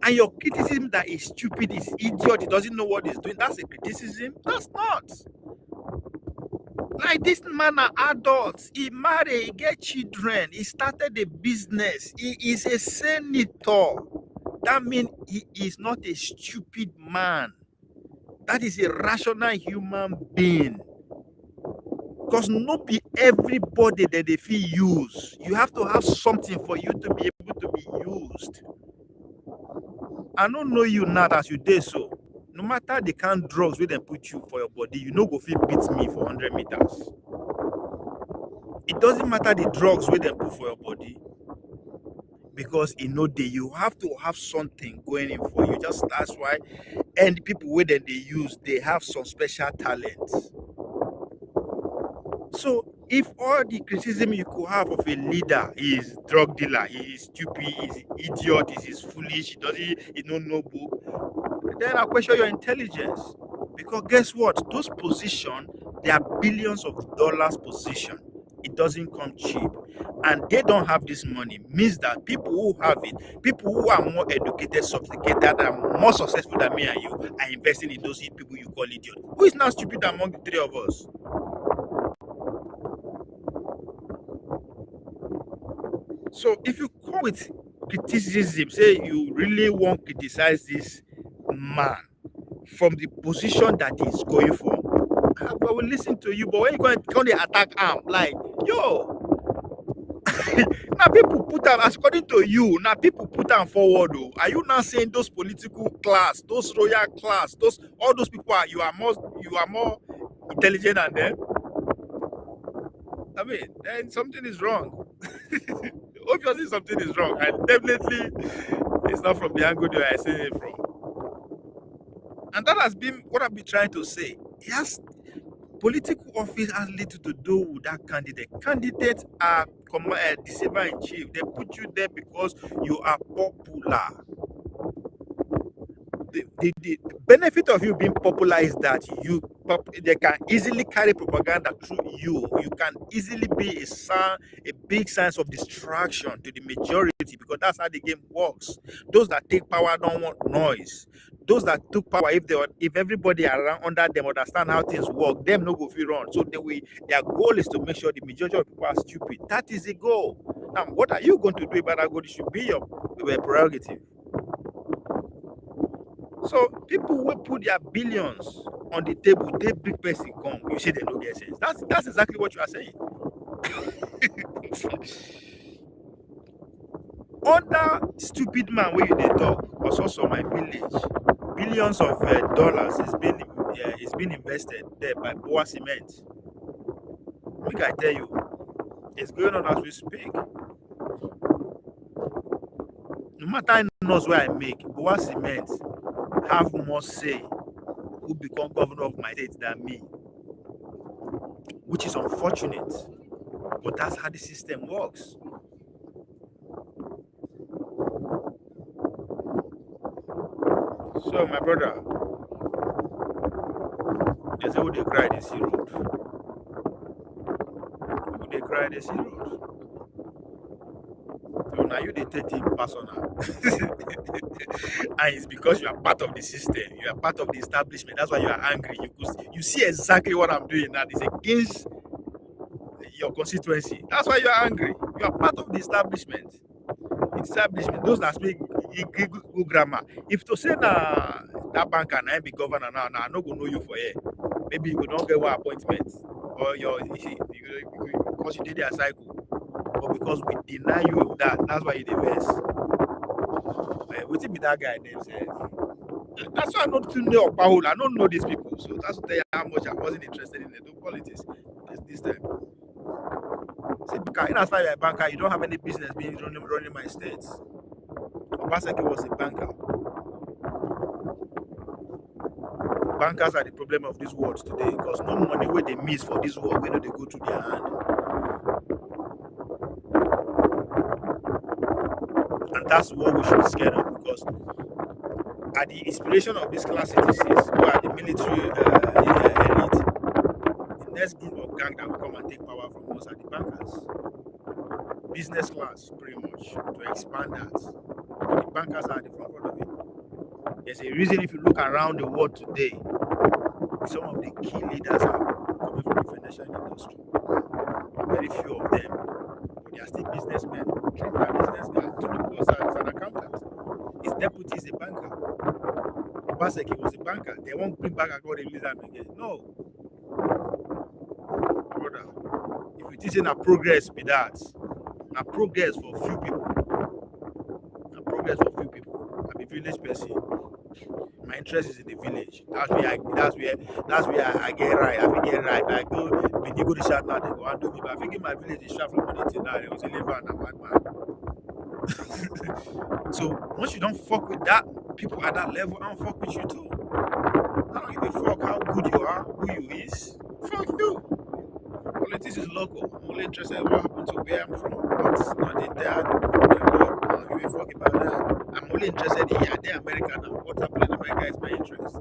And your criticism that is stupid, is idiot, he doesn't know what he's doing, that's a criticism? That's not. Like this man are adults, he married, he get children, he started a business, he is a senator. That means he is not a stupid man. That is a rational human being. Because not be everybody that they feel use. You have to have something for you to be able to be used. I don't know you now as you did so. No matter the kind of drugs where they put you for your body, you know go feel beat me for 100 meters. It doesn't matter the drugs where they put for your body, because in no day you have to have something going in for you. Just that's why, and the people where they use, they have some special talents. So if all the criticism you could have of a leader is drug dealer, he is stupid, he is idiot, he is foolish, he don't know book, then I question your intelligence. Because guess what? Those positions, they are billions of dollars position. It doesn't come cheap. And they don't have this money. Means that people who have it, people who are more educated, sophisticated, and more successful than me and you, are investing in those people you call idiot. Who is now stupid among the three of us? So if you come with criticism, say you really want to criticize this man from the position that he's going for, I will listen to you. But when you're going to attack him, like, yo, Now people put them, according to you, now people put them forward. Though. Are you now saying those political class, those royal class, all those people you are more intelligent than them? I mean, then something is wrong. Obviously something is wrong, and definitely it's not from the angle you are saying it from. And that has been what I've been trying to say. Yes, political office has little to do with that candidate. Candidates are the saver in chief. They put you there because you are popular. The benefit of you being popular is that they can easily carry propaganda through you. You can easily be a big sense of distraction to the majority, because that's how the game works. Those that take power don't want noise. Those that took power, if everybody around under them understand how things work, them no go feel wrong. So their goal is to make sure the majority of people are stupid. That is the goal. Now, what are you going to do about that goal? It should be your prerogative. So people will put their billions on the table, they big person come, you say they don't get sense. That's exactly what you are saying. Other stupid man where they talk was also my village. Billions of dollars is being invested there by Boa Cement. Make I tell you, it's going on as we speak. No matter how knows where I make, Boa Cement have more say who become governor of my state than me, which is unfortunate, but that's how the system works. So, my brother, they say who they cry, they see road. Who they cry, they see road. So now you they take it personal. And it's because you are part of the system, you are part of the establishment. That's why you are angry. You see exactly what I'm doing now. It's against your constituency. That's why you are angry. You are part of the establishment. Those that speak good grammar. If to say that banker now be governor now, I no go know you for here. Maybe you could not get one appointment, or because you did their cycle, but because we deny you that's why you did best. What be that guy name says? That's why I don't know Paul. I don't know these people, so that's to tell you how much I wasn't interested in the politics this time. See, because as far as a banker, you don't have any business being running my states. Obaseki was a banker. Bankers are the problem of this world today, because no money where they miss for this world, where they go to their hand. And that's what we should be scared of, because at the inspiration of these class citizens who are the military elite, the next group of gang that will come and take power from us are the bankers. Business class, pretty much, to expand that. But the bankers are at the front of it. There's a reason if you look around the world today, some of the key leaders are coming from the financial industry. Very few of them, but they are still businessmen. Trump is a business guy. Tinubu is an accountant. His deputy is a banker. Obaseki was a banker. They won't bring back a god Elizabeth again. No. Brother, if it isn't a progress be that, a progress for few people. A progress for few people. I'm a village person. My interest is in the village. That's where I get right. I get right. I go when you go to shop now, they go and do me. But I think in my village they shop from money till now. It was a liver and a madman. So once you don't fuck with that people at that level, I don't fuck with you too. I don't give a fuck how good you are, who you is. Fuck you. Politics is local. I'm only interested in what happened to where I'm from. What's not in there. I don't give a fuck about that. I'm only interested in the America now. What happened in America is my interest.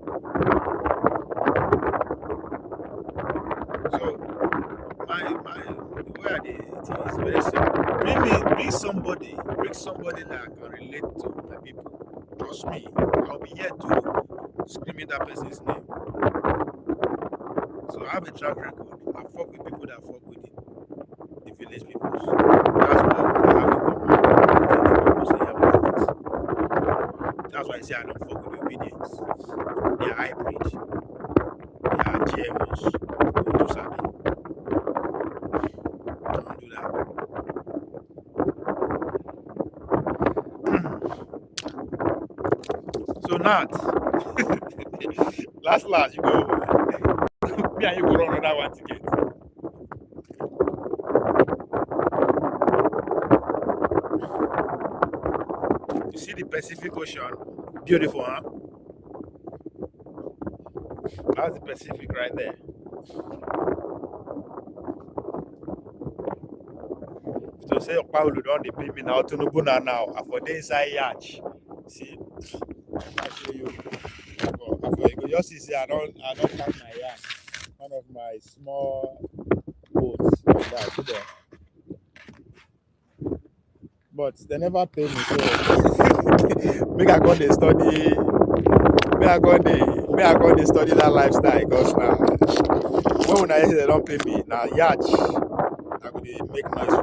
So where are they? It's very simple. Bring somebody that I can relate to my people. Trust me, I'll be here to scream in that person's name. So I have a track record. I fuck with people that fuck with the village people. That's what I have in common. That's why I say I don't fuck with the obedience. They are hybrid. They are GMOs. I don't do that. not. last, you go. Me and you go run another one ticket. You see the Pacific Ocean? Beautiful, huh? That's the Pacific right there. To say Paulo don't the pay me now to no now for the inside yacht. See, I show you. You go just see I don't have my yacht. One of my small boats like that. See there. But they never pay me, so make I go they study. May I go they study that lifestyle because now when I say they don't pay me now yacht, I go dey make noise.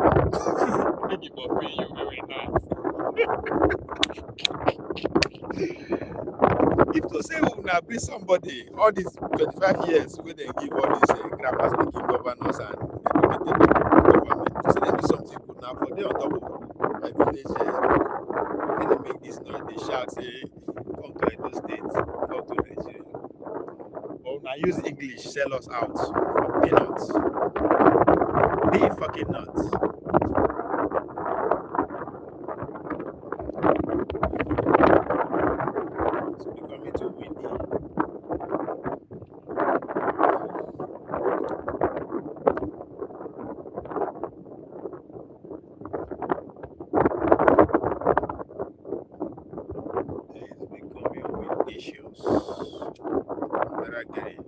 Make it for pay you very nice. If to say we now be somebody all these 25 years where they give all these grammar speaking governors and educated government, to say they do something good now for they on top of my village. And they make this noise, they shout, say, come to Edo State, come to Nigeria. But now use English, sell us out for peanuts. Be fucking nuts. It's becoming too windy. Issues. Better get it.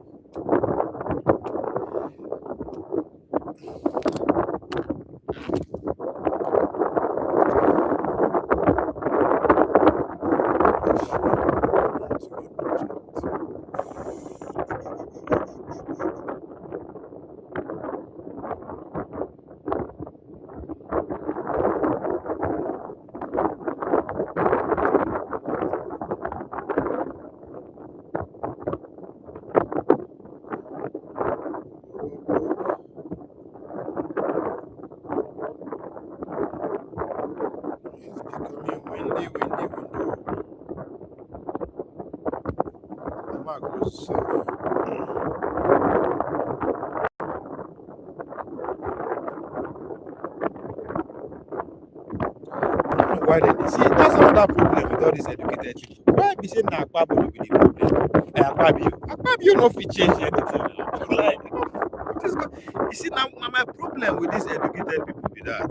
Why they see that's another problem with all these educated people. Why be saying na Akpabio will be the problem? Akpabio no fit change anything. Like, you see now my problem with these educated people be that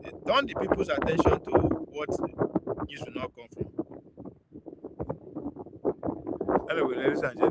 they turn the people's attention to what news will not come from. Anyway, ladies and gentlemen.